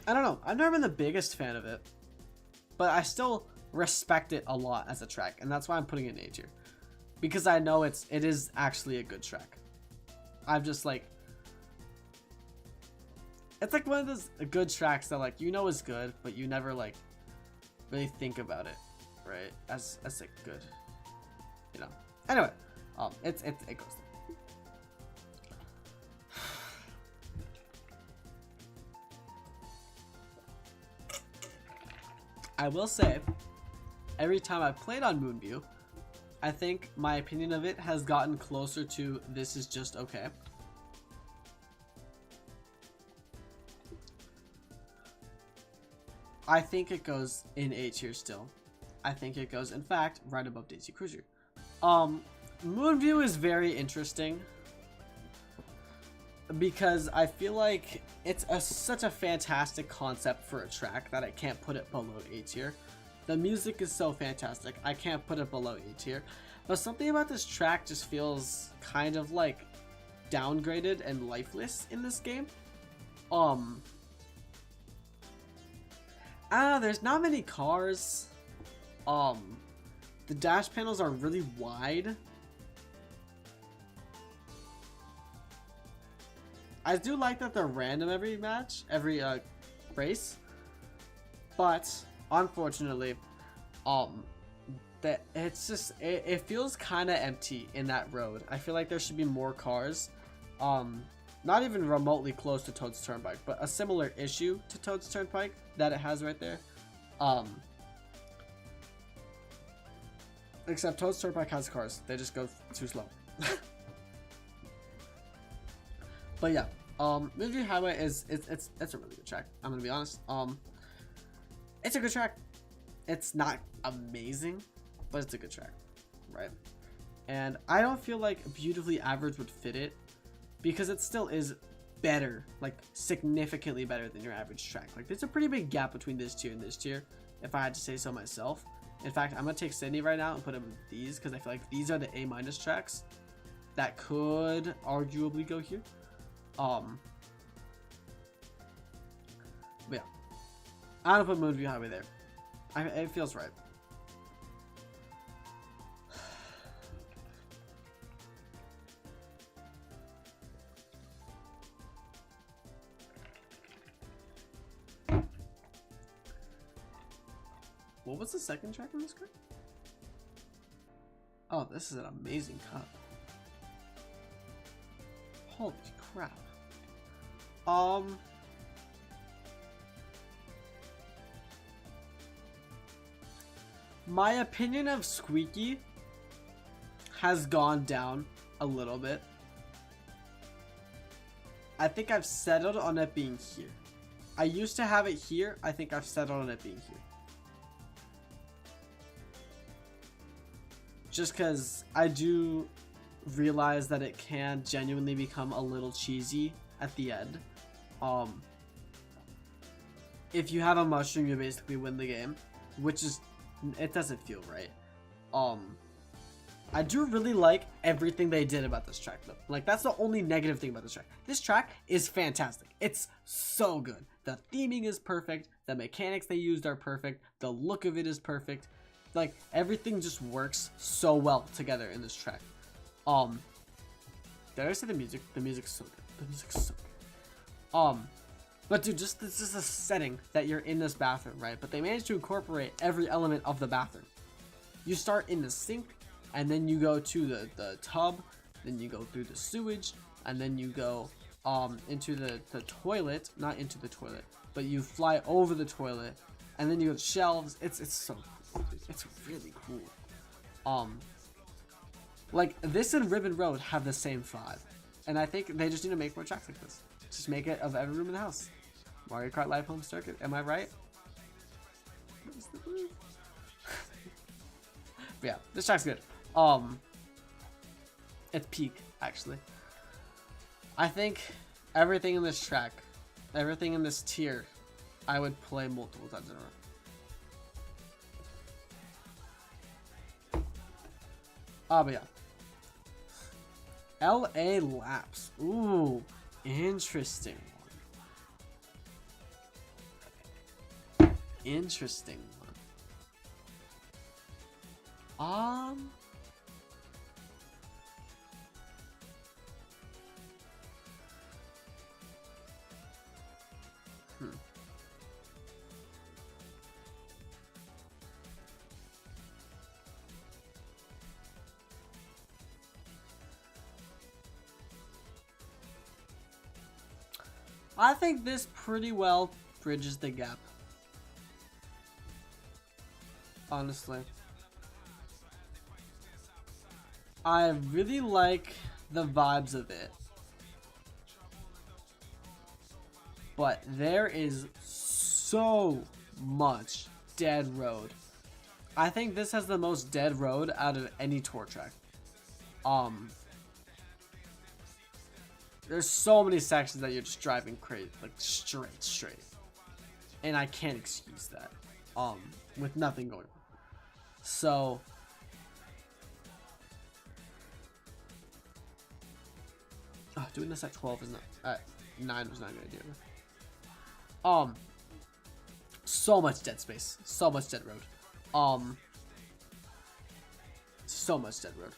don't know. I've never been the biggest fan of it, but I still respect it a lot as a track, and that's why I'm putting it in A tier, because I know it is actually a good track. I've just like, it's like one of those good tracks that like you know is good, but you never like really think about it, right? As like good, you know. Anyway, it goes there. I will say, every time I've played on Moonview, I think my opinion of it has gotten closer to this is just okay. I think it goes in A tier still. I think it goes, in fact, right above Daisy Cruiser. Moonview is very interesting because I feel like it's such a fantastic concept for a track that I can't put it below A tier. The music is so fantastic, I can't put it below A tier. But something about this track just feels kind of like downgraded and lifeless in this game. I don't know, there's not many cars. The dash panels are really wide. I do like that they're random every match, every race, but unfortunately, that it's just it feels kind of empty in that road. I feel like there should be more cars, not even remotely close to Toad's Turnpike, but a similar issue to Toad's Turnpike that it has right there. Except Toad's Turnpike has cars, they just go too slow. But yeah, Moonview Highway it's a really good track. I'm gonna be honest. It's a good track. It's not amazing, but it's a good track, right? And I don't feel like Beautifully Average would fit it, because it still is better, like significantly better than your average track. Like there's a pretty big gap between this tier and this tier, if I had to say so myself. In fact, I'm gonna take Sydney right now and put him in these, because I feel like these are the A- tracks that could arguably go here. But yeah, I'm gonna put Moonview Highway there. It feels right. What was the second track on this card? Oh, this is an amazing cup. Holy crap. My opinion of Squeaky has gone down a little bit. I think I've settled on it being here. I used to have it here. I think I've settled on it being here. Just because I do realize that it can genuinely become a little cheesy at the end. If you have a mushroom, you basically win the game, which is, it doesn't feel right. I do really like everything they did about this track though. Like, that's the only negative thing about this track. This track is fantastic. It's so good. The theming is perfect. The mechanics they used are perfect. The look of it is perfect. Like, everything just works so well together in this track. Did I say the music? The music's so good. The music's so good. But dude, just this is a setting that you're in this bathroom, right? But they managed to incorporate every element of the bathroom. You start in the sink, and then you go to the tub, then you go through the sewage, and then you go into the toilet, not into the toilet, but you fly over the toilet, and then you go to shelves. It's so cool. It's really cool. Like, this and Ribbon Road have the same vibe, and I think they just need to make more tracks like this. Just make it of every room in the house. Mario Kart Live Home Circuit, am I right? But yeah, this track's good. It's peak, actually. I think everything in this track, everything in this tier, I would play multiple times in a row. But yeah. LA Laps. Ooh, interesting one. Interesting one. I think this pretty well bridges the gap. Honestly. I really like the vibes of it. But there is so much dead road. I think this has the most dead road out of any tour track. There's so many sections that you're just driving crazy, like straight. And I can't excuse that. With nothing going on. So doing this at 12 is not, at 9 was not a good idea. So much dead space, so much dead road. So much dead road.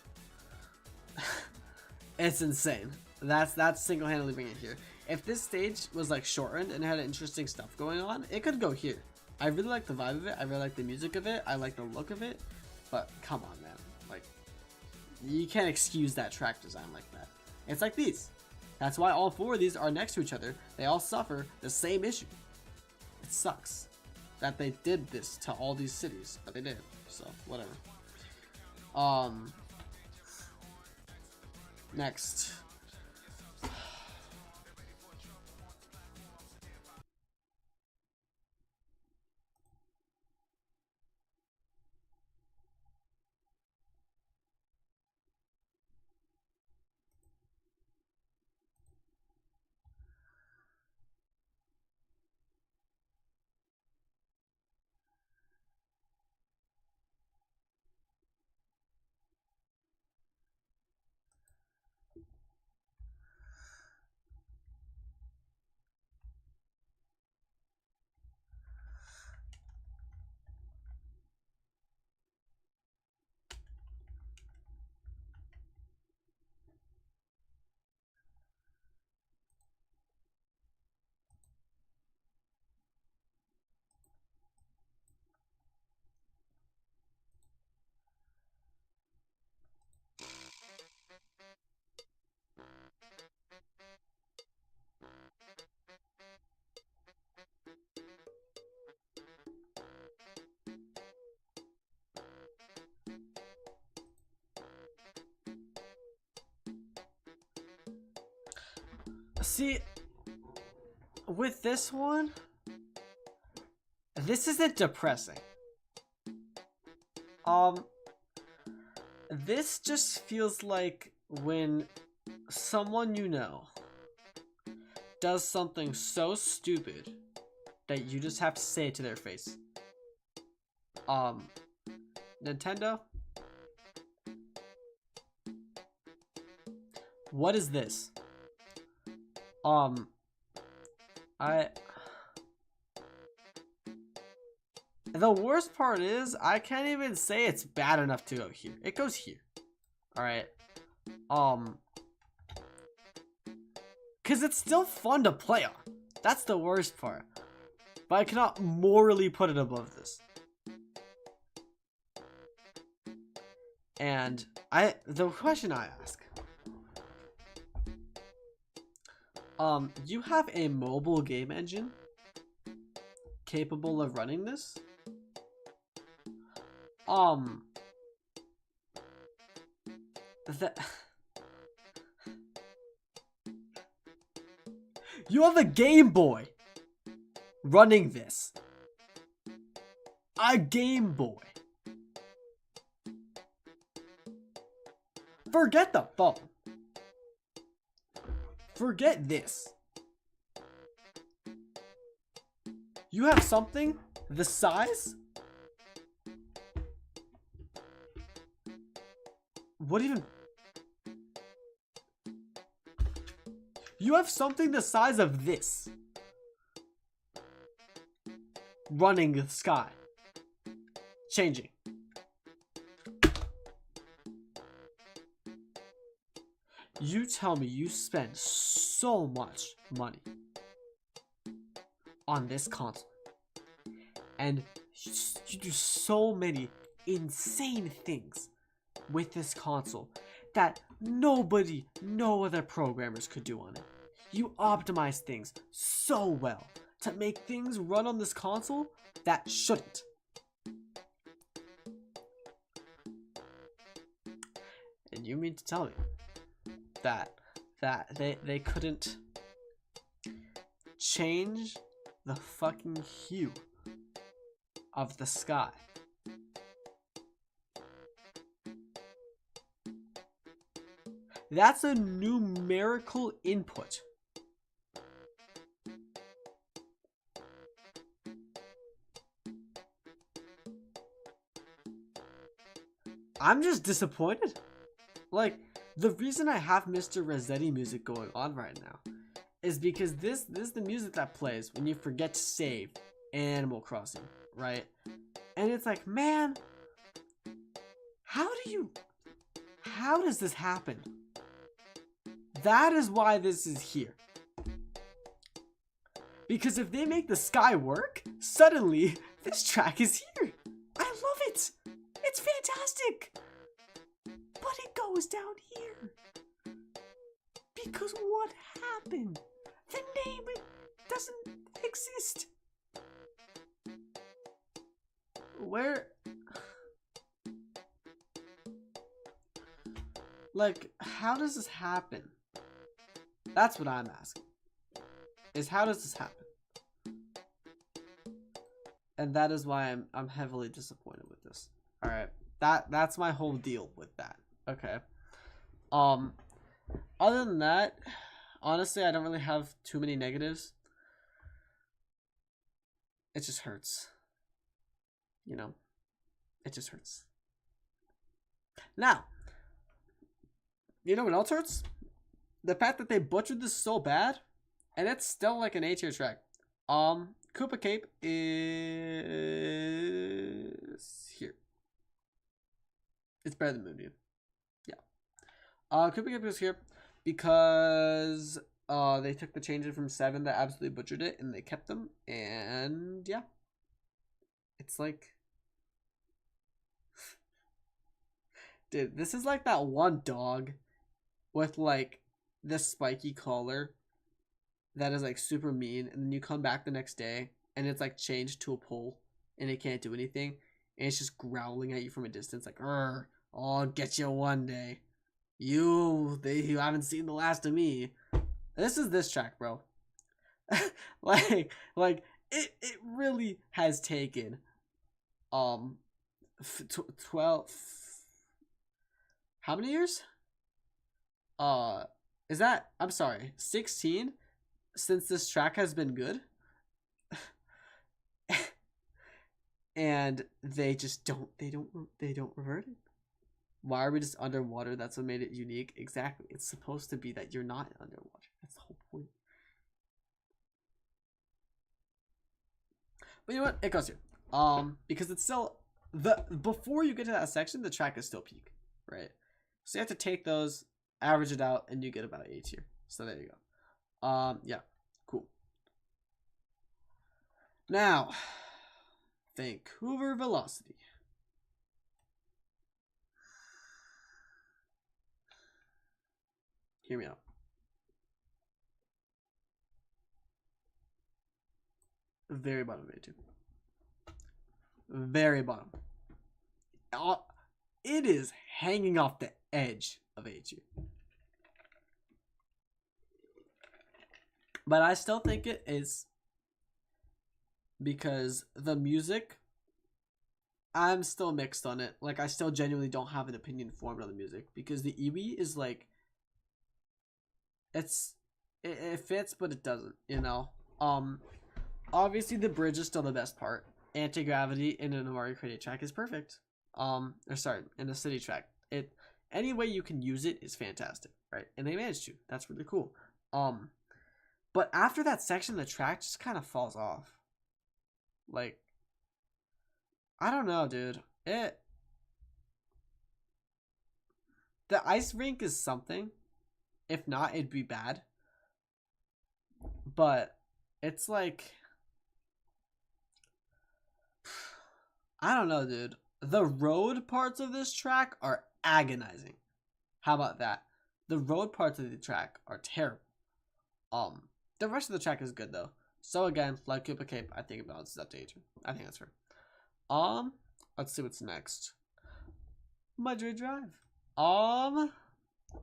It's insane. That's single-handedly bringing it here. If this stage was like shortened and had interesting stuff going on, it could go here. I really like the vibe of it. I really like the music of it. I like the look of it. But come on, man. Like, you can't excuse that track design like that. It's like these. That's why all four of these are next to each other. They all suffer the same issue. It sucks that they did this to all these cities, but they did. So, whatever. Next. See, with this one, this isn't depressing. This just feels like when someone you know does something so stupid that you just have to say it to their face. Nintendo? What is this? The worst part is, I can't even say it's bad enough to go here. It goes here. Alright. Cause it's still fun to play on. That's the worst part. But I cannot morally put it above this. And the question I ask, you have a mobile game engine capable of running this? You have a Game Boy running this. A Game Boy. Forget the phone. Forget this. You have something the size? What even? You have something the size of this running the sky, changing. You tell me you spend so much money on this console and you do so many insane things with this console that no other programmers could do on it. You optimize things so well to make things run on this console that shouldn't. And you mean to tell me that they couldn't change the fucking hue of the sky? That's a numerical input. I'm just disappointed. Like, the reason I have Mr. Rossetti music going on right now is because this is the music that plays when you forget to save Animal Crossing, right? And it's like, man, how does this happen? That is why this is here. Because if they make the sky work, suddenly this track is here. I love it. It's fantastic. But it goes down here. Because what happened? The name doesn't exist. Where? Like, how does this happen? That's what I'm asking. Is how does this happen? And that is why I'm heavily disappointed with this. All right. That's my whole deal with that. Okay. Other than that, honestly, I don't really have too many negatives. It just hurts. You know, it just hurts. Now, you know what else hurts? The fact that they butchered this so bad, and it's still like an A-tier track. Koopa Cape is here. It's better than Moonbeam. Yeah. Koopa Cape is here because they took the changes from 7 that absolutely butchered it, and they kept them, and yeah. It's like, dude, this is like that one dog with like this spiky collar that is like super mean, and then you come back the next day and it's like changed to a pole and it can't do anything, and it's just growling at you from a distance like, I'll get you one day. You haven't seen the last of me. This is this track, bro. It really has taken 12, how many years? Is that, I'm sorry, 16 since this track has been good? And they just don't revert it. Why are we just underwater? That's what made it unique. Exactly. It's supposed to be that you're not underwater. That's the whole point. But you know what? It goes here. Because it's still before you get to that section, the track is still peak, right? So you have to take those, average it out, and you get about 8 here. So there you go. Yeah, cool. Now, Vancouver velocity. Hear me out. Very bottom of A2. Very bottom. It is hanging off the edge of A2. But I still think it is because the music, I'm still mixed on it. Like, I still genuinely don't have an opinion formed on the music because the Iwi is like, it fits, but it doesn't, you know? Obviously the bridge is still the best part. Anti-gravity in a Mario Kart track is perfect. In a city track. Any way you can use it is fantastic, right? And they managed to. That's really cool. But after that section, the track just kind of falls off. Like, I don't know, dude. The ice rink is something. If not, it'd be bad. But it's like, I don't know, dude. The road parts of this track are agonizing. How about that? The road parts of the track are terrible. The rest of the track is good though. So again, like Koopa Cape, I think it balances up to 8. I think that's fair. Let's see what's next. Madrid Drive.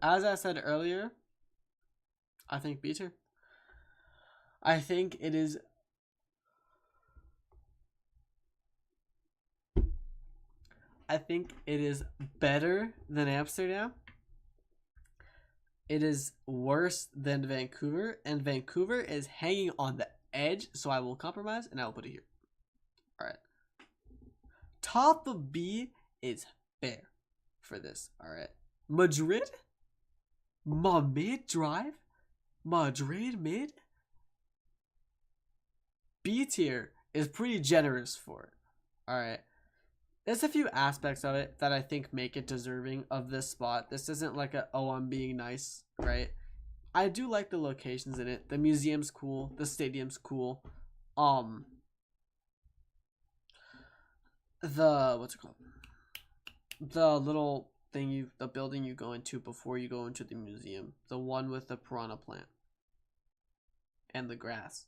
As I said earlier, I think B tier. I think it is. I think it is better than Amsterdam. It is worse than Vancouver, and Vancouver is hanging on the edge, so I will compromise and I will put it here. Alright. Top of B is fair for this. Alright. Madrid? Madrid Drive? Madrid mid? B tier is pretty generous for it. Alright. There's a few aspects of it that I think make it deserving of this spot. This isn't like a, oh, I'm being nice, right? I do like the locations in it. The museum's cool. The stadium's cool. What's it called? The little thing the building you go into before you go into the museum. The one with the piranha plant. And the grass.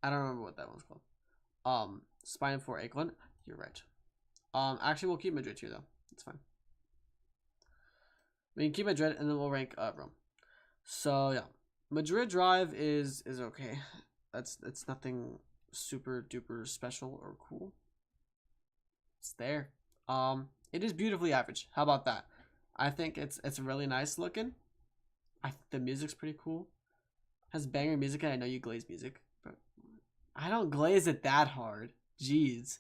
I don't remember what that one's called. Spine 4 Acorn. You're right. Actually, we'll keep Madrid here though. It's fine. We can keep Madrid and then we'll rank Rome. So yeah, Madrid Drive is okay. It's nothing super duper special or cool. It's there. It is beautifully average. How about that? I think it's really nice looking. The music's pretty cool. Has banger music, and I know you glaze music, but I don't glaze it that hard. Jeez.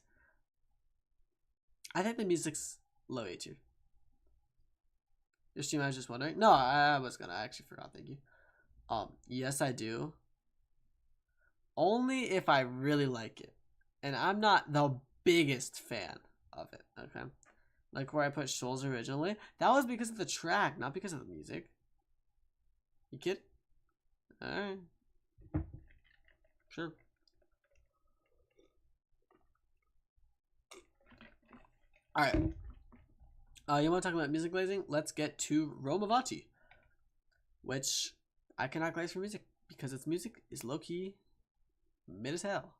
I think the music's low A tier. Your stream, I was just wondering. No, I was gonna. I actually forgot. Thank you. Yes, I do. Only if I really like it, and I'm not the biggest fan of it. Okay, like where I put Shoals originally. That was because of the track, not because of the music. You kid? All right. Sure. All right. You want to talk about music glazing? Let's get to Romavati, which I cannot glaze for music because its music is low key mid as hell.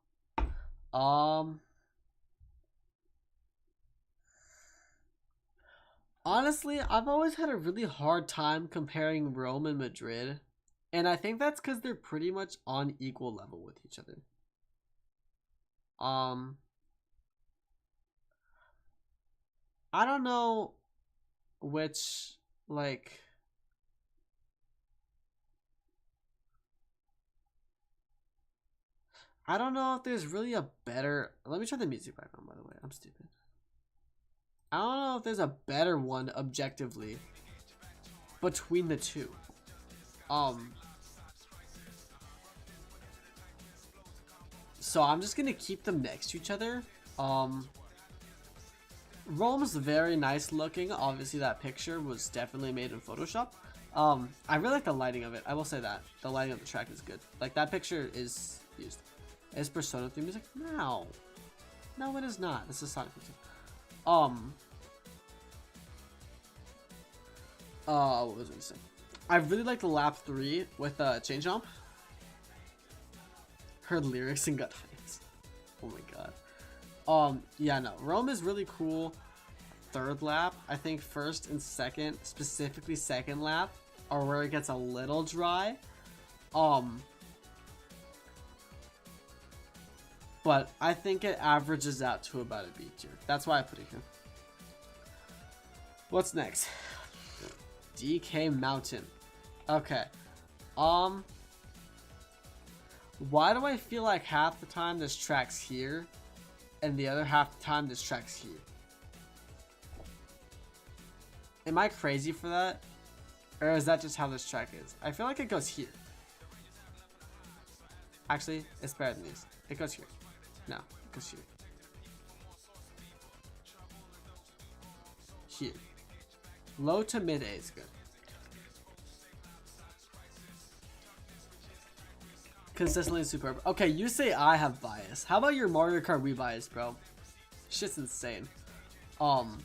Honestly, I've always had a really hard time comparing Rome and Madrid And I think that's because they're pretty much on equal level with each other. I don't know which, like, I don't know if there's really a better. Let me try the music background, by the way. I'm stupid. I don't know if there's a better one objectively between the two. So I'm just gonna keep them next to each other. Rome's very nice looking. Obviously, that picture was definitely made in Photoshop. I really like the lighting of it. I will say that the lighting of the track is good. Like, that picture is used. Is Persona 3 music? No, no, it is not. This is Sonic music. What was I gonna say? I really like the lap 3 with chain jump. Heard lyrics and got hyped. Oh my god. Yeah, no, Rome is really cool. Third lap, I think first and second, specifically second lap, are where it gets a little dry. But I think it averages out to about a B tier. That's why I put it here. What's next? DK Mountain. Okay. Why do I feel like half the time this track's here and the other half the time this track's here? Am I crazy for that? Or is that just how this track is? I feel like it goes here. Actually, it's better than these. It goes here. No, it goes here. Here. Low to mid A is good. Consistently superb. Okay, you say I have bias. How about your Mario Kart Wii bias, bro? Shit's insane. Hold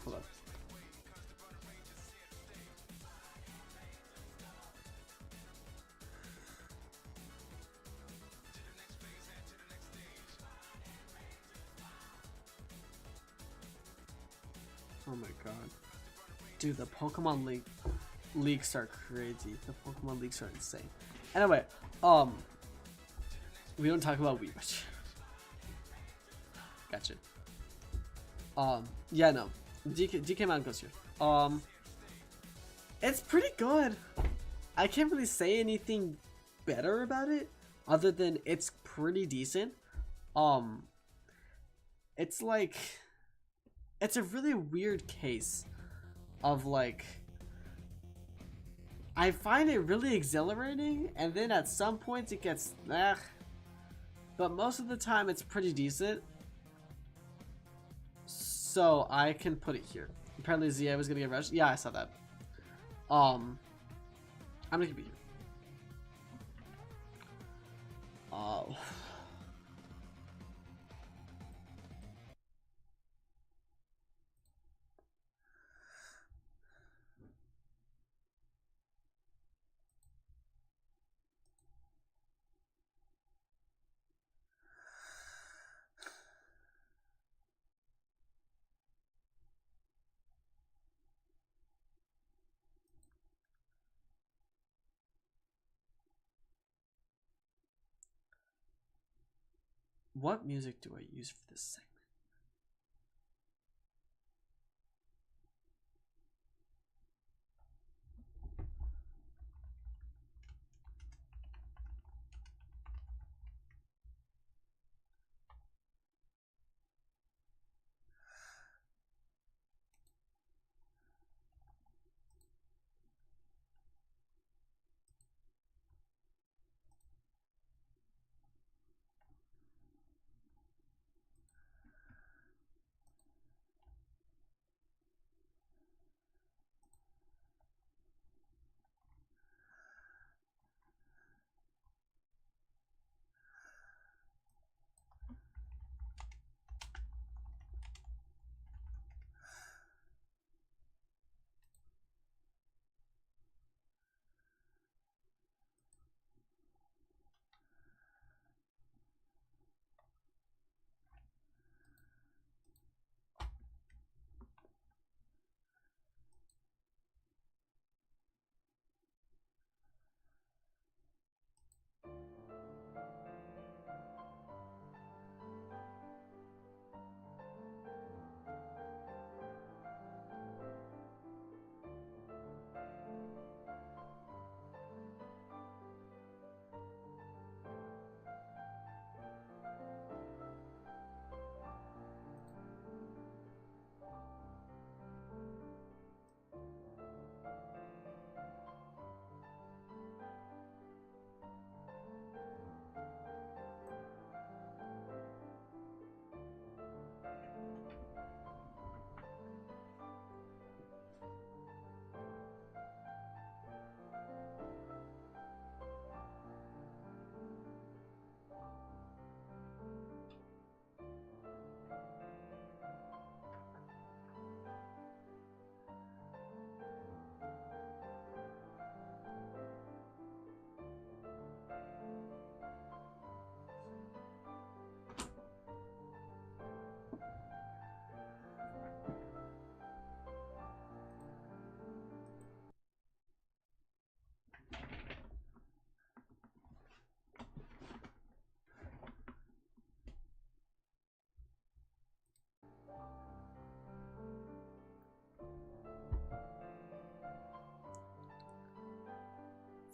up. Oh my god. Dude, the Pokemon leaks are crazy. The Pokemon leaks are insane. Anyway, we don't talk about Wii much. Gotcha. Yeah, no. DK Mountain goes here. It's pretty good. I can't really say anything better about it other than it's pretty decent. It's like, it's a really weird case of like, I find it really exhilarating, and then at some points it gets but most of the time it's pretty decent. So I can put it here. Apparently Zia was gonna get rushed. Yeah, I saw that. I'm gonna keep it here. Oh. What music do I use for this segment?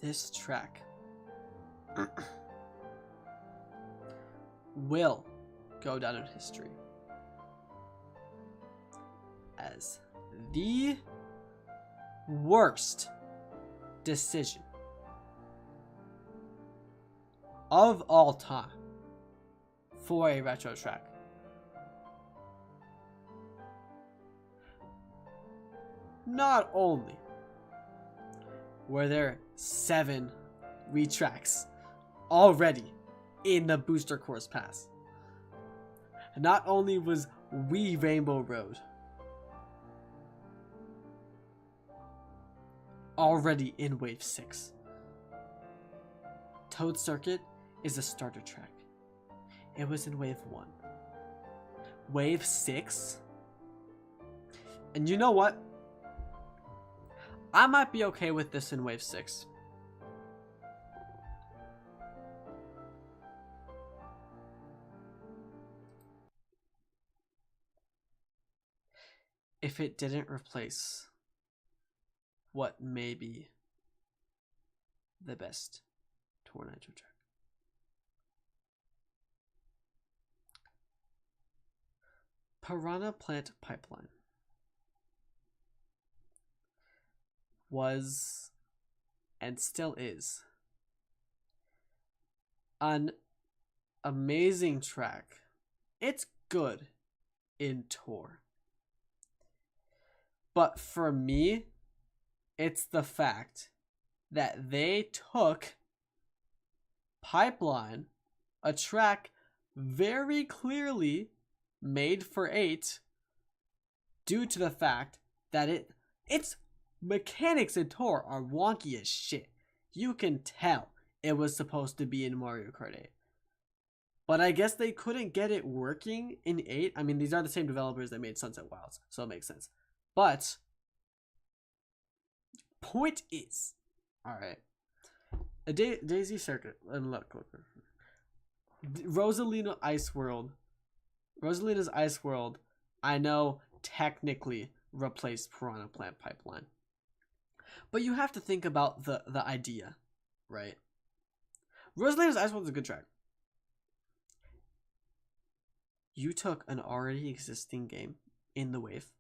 this track will go down in history as the worst decision of all time for a retro track. Not only were there 7 retracks already in the Booster Course Pass, not only was Wii Rainbow Road already in Wave 6, Toad Circuit is a starter track. It was in Wave 1. Wave 6? And you know what? I might be okay with this in Wave 6. If it didn't replace what may be the best Tour Nitro track. Piranha Plant Pipeline was, and still is, an amazing track. It's good in Tour. But for me, it's the fact that they took Pipeline, a track very clearly made for 8, due to the fact that its mechanics in Tour are wonky as shit. You can tell it was supposed to be in Mario Kart 8. But I guess they couldn't get it working in 8. I mean, these are the same developers that made Sunset Wilds, so it makes sense. But point is, alright, a Daisy Circuit, and look, Rosalina's Ice World, I know technically replaced Piranha Plant Pipeline. But you have to think about the idea, right? Rosalina's Ice World is a good track. You took an already existing game in the wave,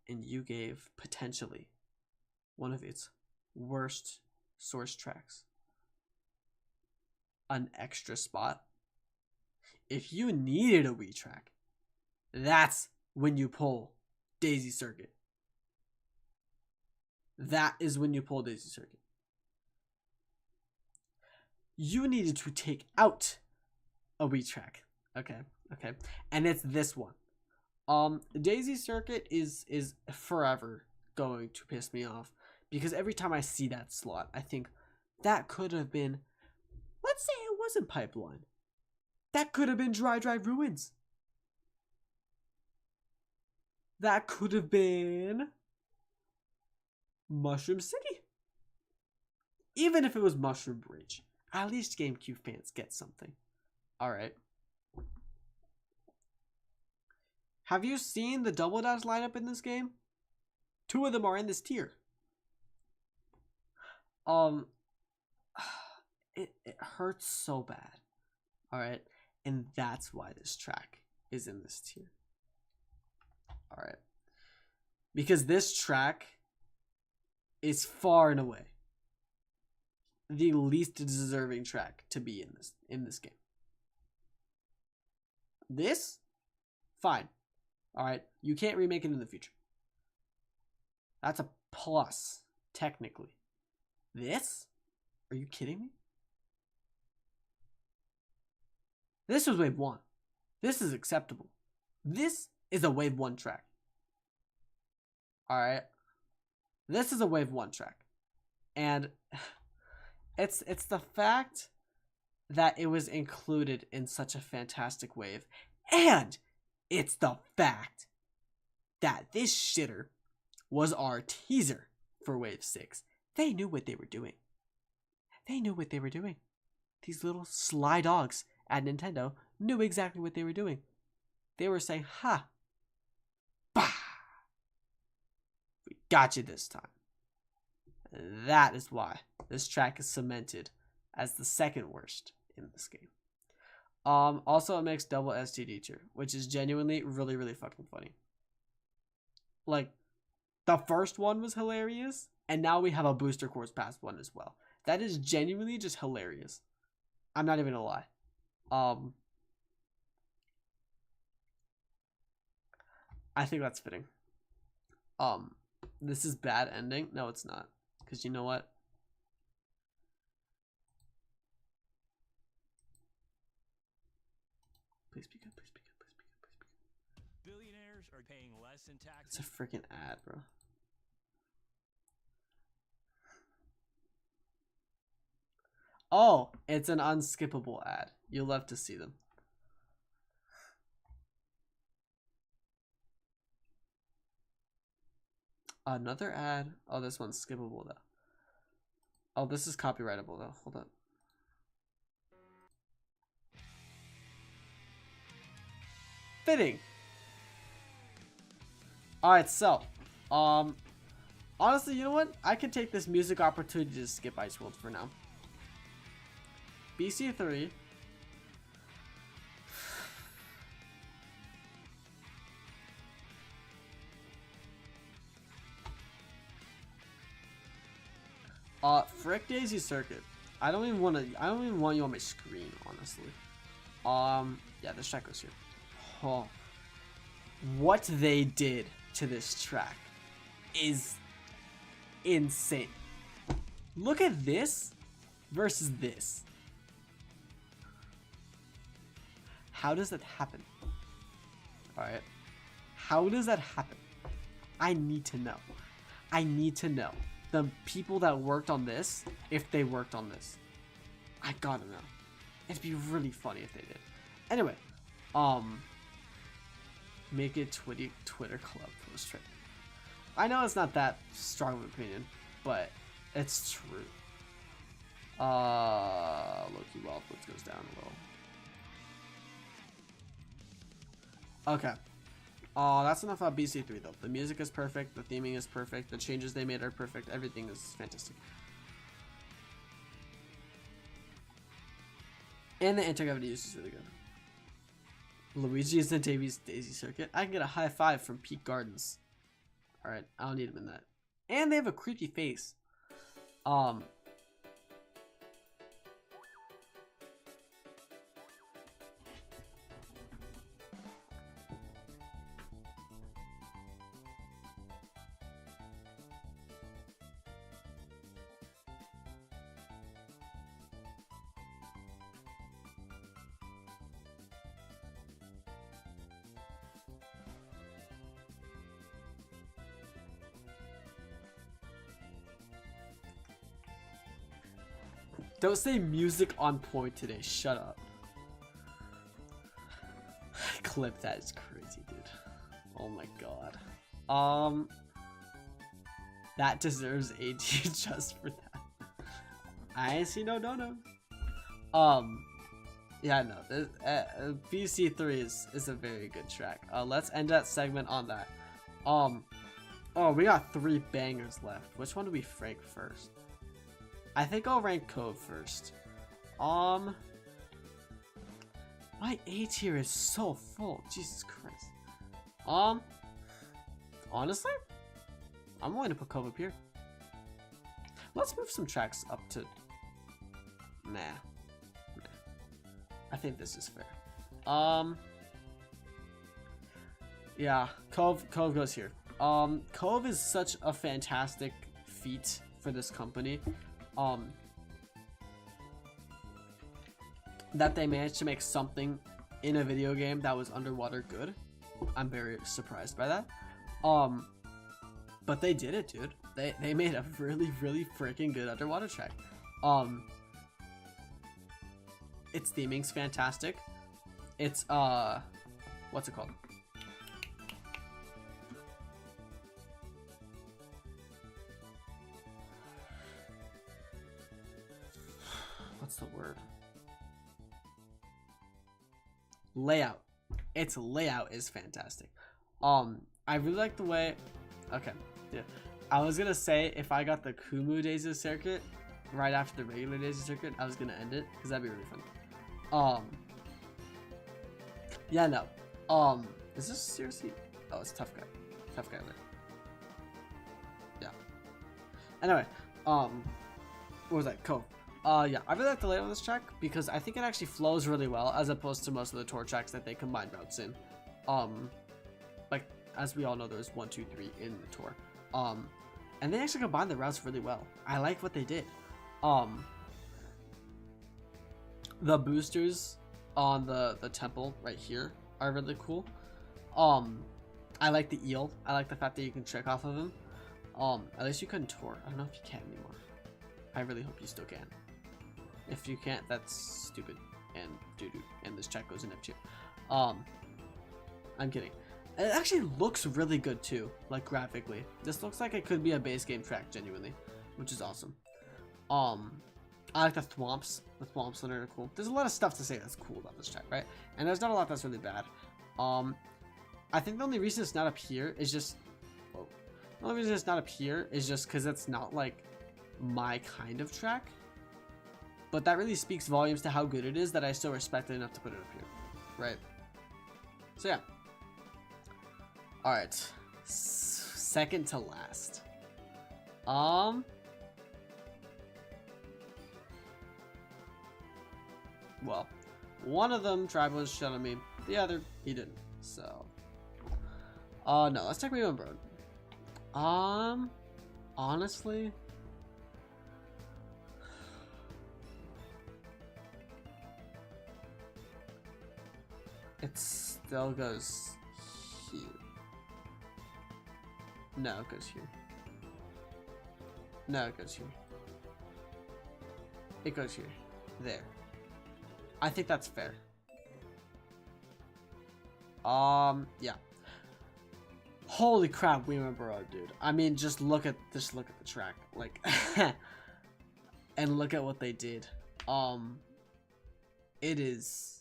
and you gave potentially one of its worst source tracks an extra spot. If you needed a Wii track, that's when you pull Daisy Circuit. That is when you pull Daisy Circuit. You needed to take out a Wii track. Okay. And it's this one. Daisy Circuit is forever going to piss me off, because every time I see that slot, I think that could have been, let's say it wasn't Pipeline. That could have been Dry Ruins. That could have been Mushroom City. Even if it was Mushroom Bridge, at least GameCube fans get something. Alright. Have you seen the Double Dash lineup in this game? 2 of them are in this tier. It hurts so bad. Alright. And that's why this track is in this tier. Alright. Because this track is far and away the least deserving track to be in this game. This? Fine. Alright. You can't remake it in the future. That's a plus, technically. This? Are you kidding me? This was Wave 1. This is acceptable. This is a Wave 1 track. Alright. This is a Wave 1 track. And it's the fact that it was included in such a fantastic wave. And it's the fact that this shitter was our teaser for Wave 6. They knew what they were doing. These little sly dogs at Nintendo knew exactly what they were doing. They were saying, ha, bah, we got you this time. That is why this track is cemented as the second worst in this game. Also, it makes double STD tier, which is genuinely really, really fucking funny. Like, the first one was hilarious, and now we have a booster course pass one as well. That is genuinely just hilarious. I'm not even gonna lie. I think that's fitting. This is bad ending. No, it's not. Because you know what? Please be good, please be good, please be good, please be good. Billionaires are paying less in taxes. It's a freaking ad, bro. Oh, it's an unskippable ad. You'll love to see them. Another ad. Oh, this one's skippable though. Oh, this is copyrightable though. Hold up. Fitting. Alright, so honestly, you know what? I can take this music opportunity to skip Ice World for now. BC3. Frick Daisy Circuit. I don't even want you on my screen, honestly. Yeah, this track goes here. Oh, what they did to this track is insane. Look at this versus this. How does that happen? Alright. How does that happen? I need to know. I need to know. The people that worked on this, if they worked on this. I gotta know. It'd be really funny if they did. Anyway, make it Twitter club post trip. I know it's not that strong of an opinion, but it's true. Loki Wildwoods goes down a little. Okay. That's enough about BC3 though. The music is perfect, the theming is perfect, the changes they made are perfect, everything is fantastic. And the anti-gravity use is really good. Luigi's and Daisy Circuit. I can get a high five from Peak Gardens. Alright, I don't need him in that. And they have a creepy face. Don't say music on point today. Shut up. Clip that is crazy, dude. Oh my god. That deserves AD just for that. I see no. Yeah, no. This, BC3 is a very good track. Let's end that segment on that. Oh, we got 3 bangers left. Which one do we rank first? I think I'll rank Cove first. My A tier is so full. Jesus Christ. Honestly, I'm willing to put Cove up here. Let's move some tracks up to. Nah. I think this is fair. Yeah, Cove goes here. Cove is such a fantastic feat for this company. That they managed to make something in a video game that was underwater good. I'm very surprised by that. But they did it, dude. They made a really freaking good underwater track. Its theming's fantastic. It's what's it called? What's the word? Layout. Its layout is fantastic. I really like the way. Okay, yeah. I was gonna say if I got the Kumu Daisy circuit right after the regular Daisy circuit, I was gonna end it because that'd be really fun. Yeah, no. Is this seriously? Oh, it's tough guy. Tough guy there. Yeah. Anyway, what was that? Cool. Yeah, I really like the layout on this track because I think it actually flows really well as opposed to most of the tour tracks that they combine routes in. Like as we all know, there's 1, 2, 3 in the tour. And they actually combine the routes really well. I like what they did. The boosters on the temple right here are really cool. I like the eel. I like the fact that you can trick off of him. At least you couldn't tour. I don't know if you can anymore. I really hope you still can. If you can't, that's stupid and doo-doo. And this track goes in F2. I'm kidding. It actually looks really good too, like graphically. This looks like it could be a base game track, genuinely, which is awesome. I like the thwomps. The thwomps are cool. There's a lot of stuff to say that's cool about this track, right? And there's not a lot that's really bad. I think the only reason it's not up here is just... Whoa. The only reason it's not up here is just because it's not, like, my kind of track. But that really speaks volumes to how good it is that I still respect it enough to put it up here. Right? So, yeah. Alright. Second to last. Well, one of them tried one shot at me. The other, he didn't. So... no, let's check my own bro. Honestly... It still goes here. No, it goes here. No, it goes here. It goes here. There. I think that's fair. Yeah. Holy crap, we remember our dude. I mean, just look at the track, like, and look at what they did. It is.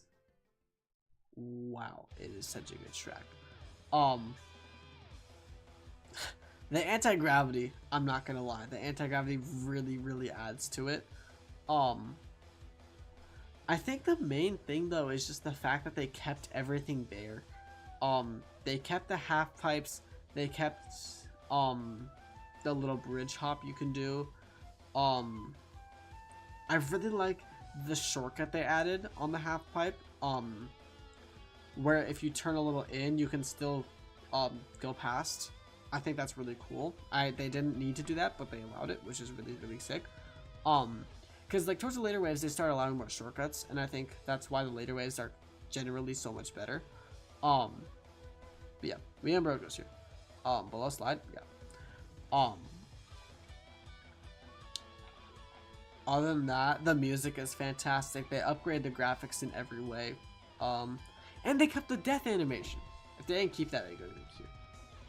Wow, it is such a good track. The anti-gravity, I'm not gonna lie, the anti-gravity really adds to it. I think the main thing though is just the fact that they kept everything there. They kept the half pipes, they kept the little bridge hop you can do. I really like the shortcut they added on the half pipe, where if you turn a little in you can still go past. I think that's really cool. They didn't need to do that, but they allowed it, which is really sick. Because like towards the later waves they start allowing more shortcuts, and I think that's why the later waves are generally so much better. But yeah, me and bro goes here. Below slide, yeah. Other than that, the music is fantastic. They upgrade the graphics in every way. And they kept the death animation. If they didn't keep that, they go here.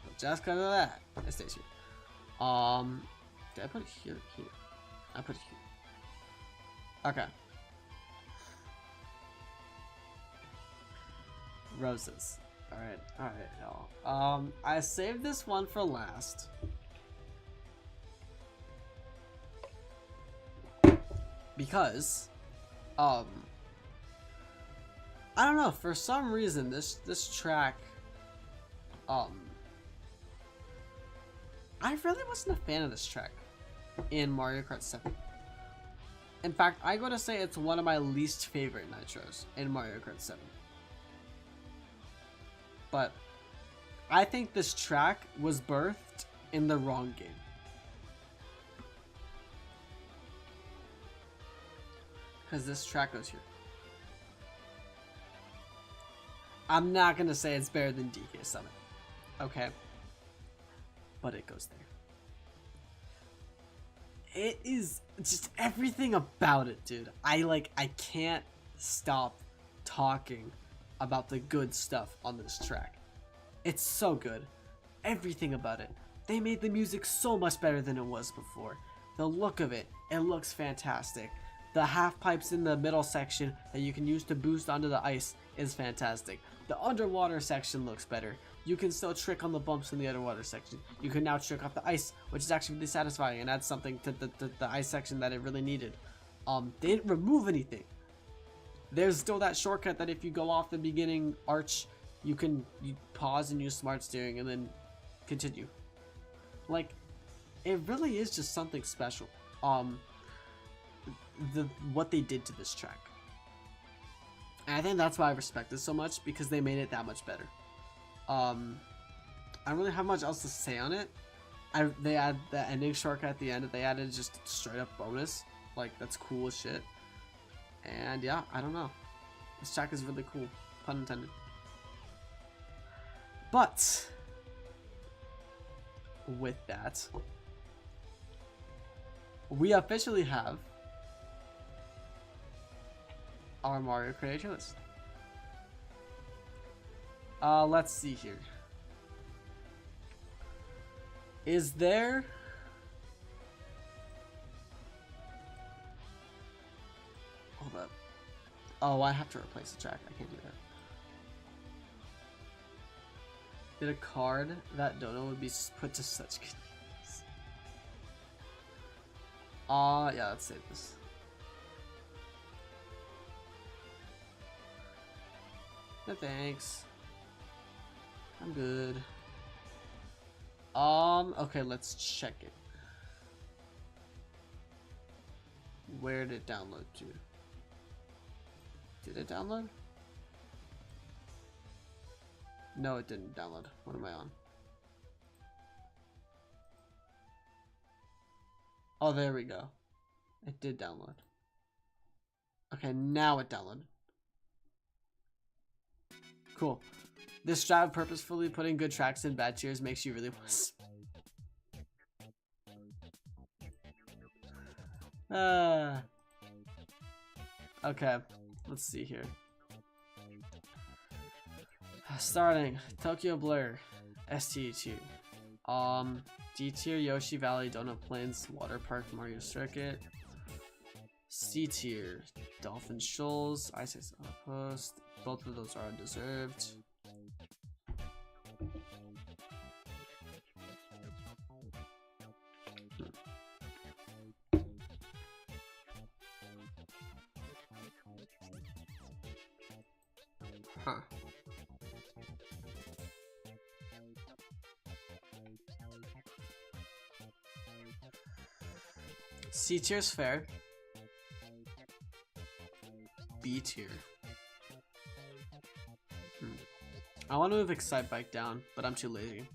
But just because of that, it stays here. Did I put it here? Here. I put it here. Okay. Roses. Alright, y'all. I saved this one for last. Because, I don't know, for some reason, this track, I really wasn't a fan of this track in Mario Kart 7. In fact, I gotta say it's one of my least favorite nitros in Mario Kart 7. But I think this track was birthed in the wrong game. Because this track goes here. I'm not gonna say it's better than DK Summit. Okay? But it goes there. It is just everything about it, dude. I can't stop talking about the good stuff on this track. It's so good. Everything about it. They made the music so much better than it was before. The look of it, it looks fantastic. The half pipes in the middle section that you can use to boost onto the ice is fantastic. The underwater section looks better. you can still trick on the bumps in the underwater section. You can now trick off the ice, which is actually really satisfying and adds something to the ice section that it really needed. They didn't remove anything. There's still that shortcut that if you go off the beginning arch, you pause and use smart steering and then continue. Like, it really is just something special. What they did to this track. And I think that's why I respect it so much, because they made it that much better. I don't really have much else to say on it. They add the ending shortcut at the end that they added, just straight up bonus. Like, that's cool as shit. And yeah, I don't know. This track is really cool. Pun intended. But with that, we officially have our Mario Kart list. Let's see here. Is there... Hold up. Oh, I have to replace the track. I can't do that. Did a card that Dono would be put to such good use? Yeah, let's save this. No thanks. I'm good. Okay, let's check it. Where did it download to? Did it download? No, it didn't download. What am I on? Oh, there we go. It did download. Okay, now it downloaded. Cool. This strat of purposefully putting good tracks in bad tiers makes you really want to... Okay, let's see here. Starting Tokyo Blur, ST tier. D tier Yoshi Valley, Donut Plains, Water Park, Mario Circuit. C tier Dolphin Shoals, Ice Ice Outpost. Both of those are undeserved. Huh. C tier's fair. B tier. I want to move Excite Bike down, but I'm too lazy.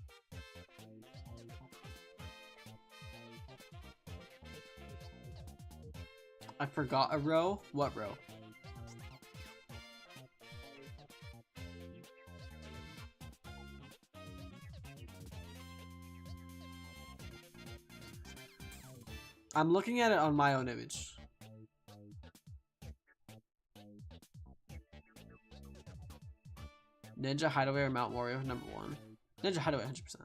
I forgot a row. What row? I'm looking at it on my own image. Ninja Hideaway or Mount Wario, number 1. Ninja Hideaway, 100%.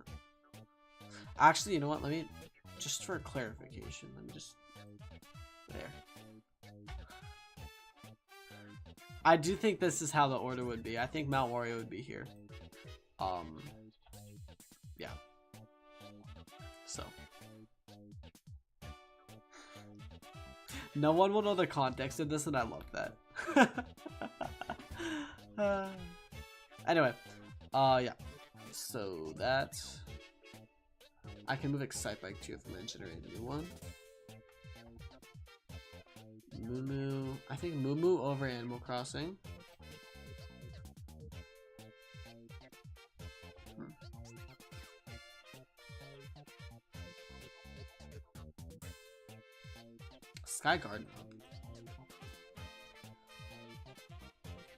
Actually, you know what? Let me, just for clarification, let me just, there. I do think this is how the order would be. I think Mount Wario would be here. Yeah. So. No one will know the context of this, and I love that. Anyway, yeah. So that I can move Excite Bike too if I'm gonna generate a new one. Moo. I think Moo over Animal Crossing. Sky Garden.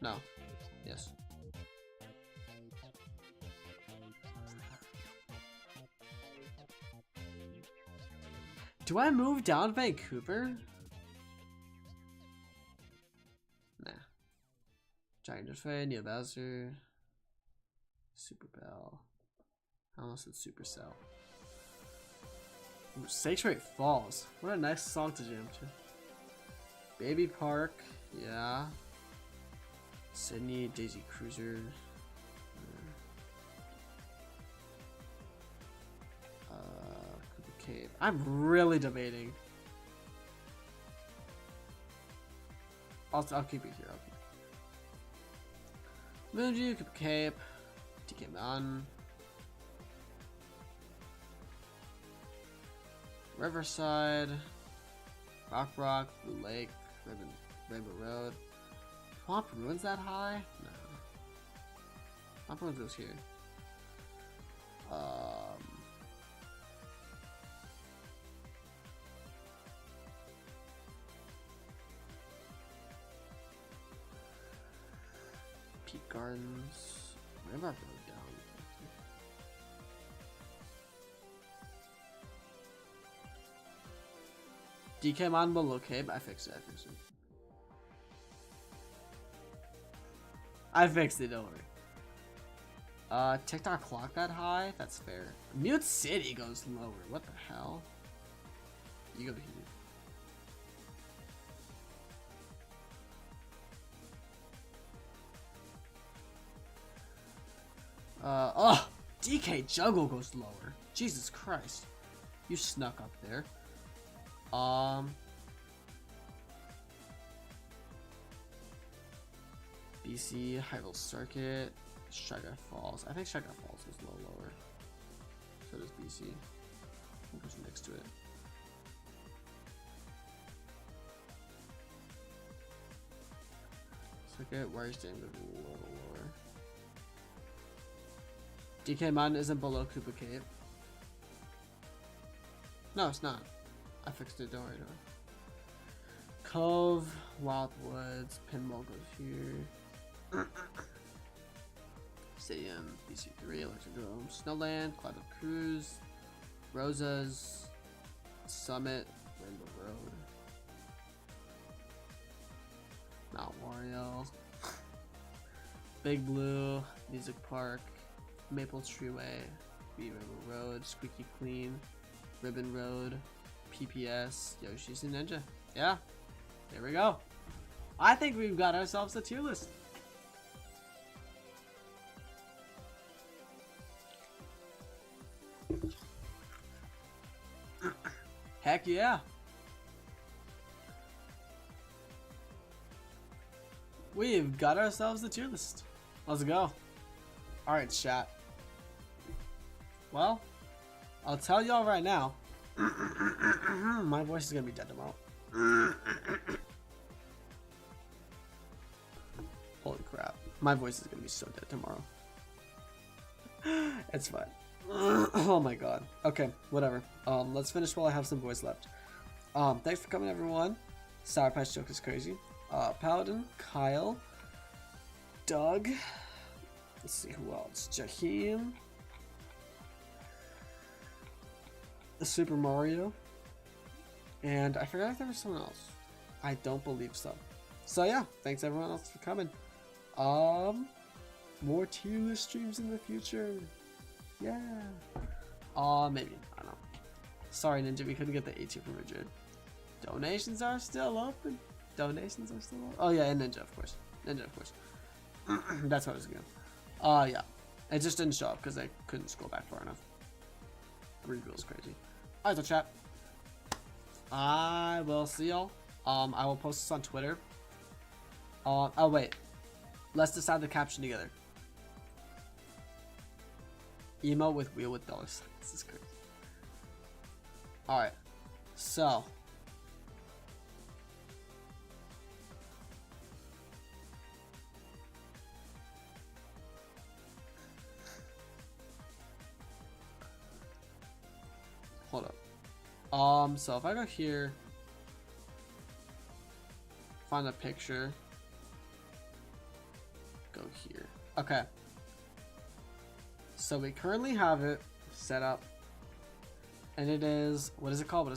No. Yes. Do I move down Vancouver? Nah. Giant Buffet, Neo Bowser, Super Bell. I almost said Supercell. Ooh, Sanctuary Falls. What a nice song to jam to. Baby Park, yeah. Sydney, Daisy Cruiser. I'm really debating. I'll keep it here. Moonju, Cape, DK Man, Riverside, Rock, Blue Lake, Rainbow Road. Swamp Ruins that high? No. Swamp Ruins goes here. Peak Gardens. Where am I going down? DK Man below Cape. I fixed it. I fixed it, don't worry. TikTok clock that high? That's fair. Mute City goes lower. What the hell? You go here. Oh! DK Juggle goes lower. Jesus Christ. You snuck up there. BC, Hyrule Circuit, Striker Falls. I think Striker Falls is a little lower. So does BC. I think it's next to it. Circuit, Warriors Dam goes a little lower. DK Mountain isn't below Koopa Cave. No, it's not. I fixed it, don't worry. Cove, Wildwoods, Pinball goes here. Stadium, BC3, Electric Dome, Snowland, Cloud of Cruise, Rosas, Summit, Rainbow Road, Mount Wario, Big Blue, Music Park, Maple Treeway, Rainbow Road, Squeaky Clean, Ribbon Road, PPS, Yoshi's and Ninja. Yeah, there we go. I think we've got ourselves a tier list. Heck yeah. We've got ourselves a tier list. Let's go. Alright, chat. Well, I'll tell y'all right now. My voice is gonna be dead tomorrow. Holy crap. My voice is gonna be so dead tomorrow. It's fine. Oh my god. Okay, whatever. Let's finish while I have some voice left. Thanks for coming, everyone. Sour Patch Joke is crazy. Paladin, Kyle, Doug. Let's see who else. Jaheim. The Super Mario. And I forgot if there was someone else. I don't believe so. So yeah, thanks everyone else for coming. More tier list streams in the future. Yeah. Maybe. I don't know. Sorry, Ninja, we couldn't get the A tier from Richard. Donations are still open. Oh yeah, and Ninja, of course. That's what I was going. Yeah. It just didn't show up because I couldn't scroll back far enough. Reveal is crazy. Alright, so chat. I will see y'all. I will post this on Twitter. Oh wait. Let's decide the caption together. Emo with wheel with dollar signs. This is crazy. Alright. So. Hold up. So if I go here, find a picture, go here. Okay. So we currently have it set up, and it is, what is it called?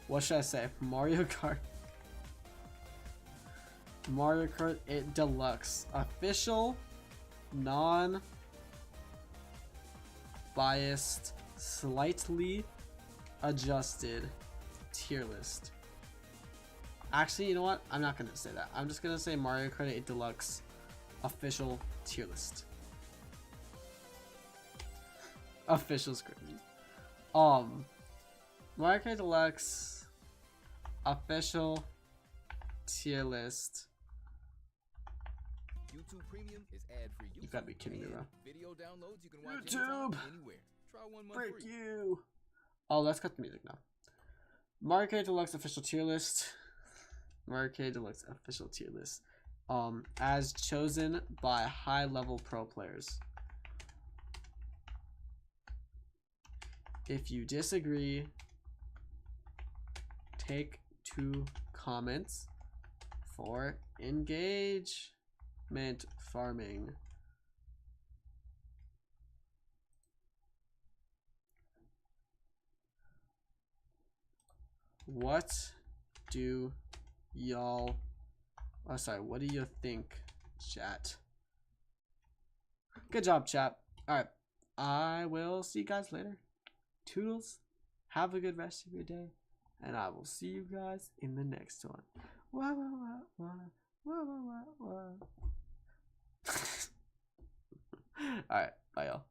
What should I say? Mario Kart. Mario Kart 8 Deluxe. Official, non-biased, slightly adjusted tier list. Actually, you know what? I'm not going to say that. I'm just going to say Mario Kart 8 Deluxe official tier list. Official script. Mario Kart Deluxe official tier list. YouTube Premium is ad-free. You gotta be kidding me, bro. Video downloads you can watch YouTube! anytime, anywhere. Try 1 month Break free. you! Oh, let's cut the music now. Mario Kart Deluxe official tier list. Mario Kart Deluxe official tier list. As chosen by high-level pro players. If you disagree, take 2 comments for engagement farming. What do y'all... Oh, sorry. What do you think, chat? Good job, chat. Alright. I will see you guys later. Toodles. Have a good rest of your day. And I will see you guys in the next one. Wah, wah, wah, wah, wah, wah, wah. Alright. Bye, y'all.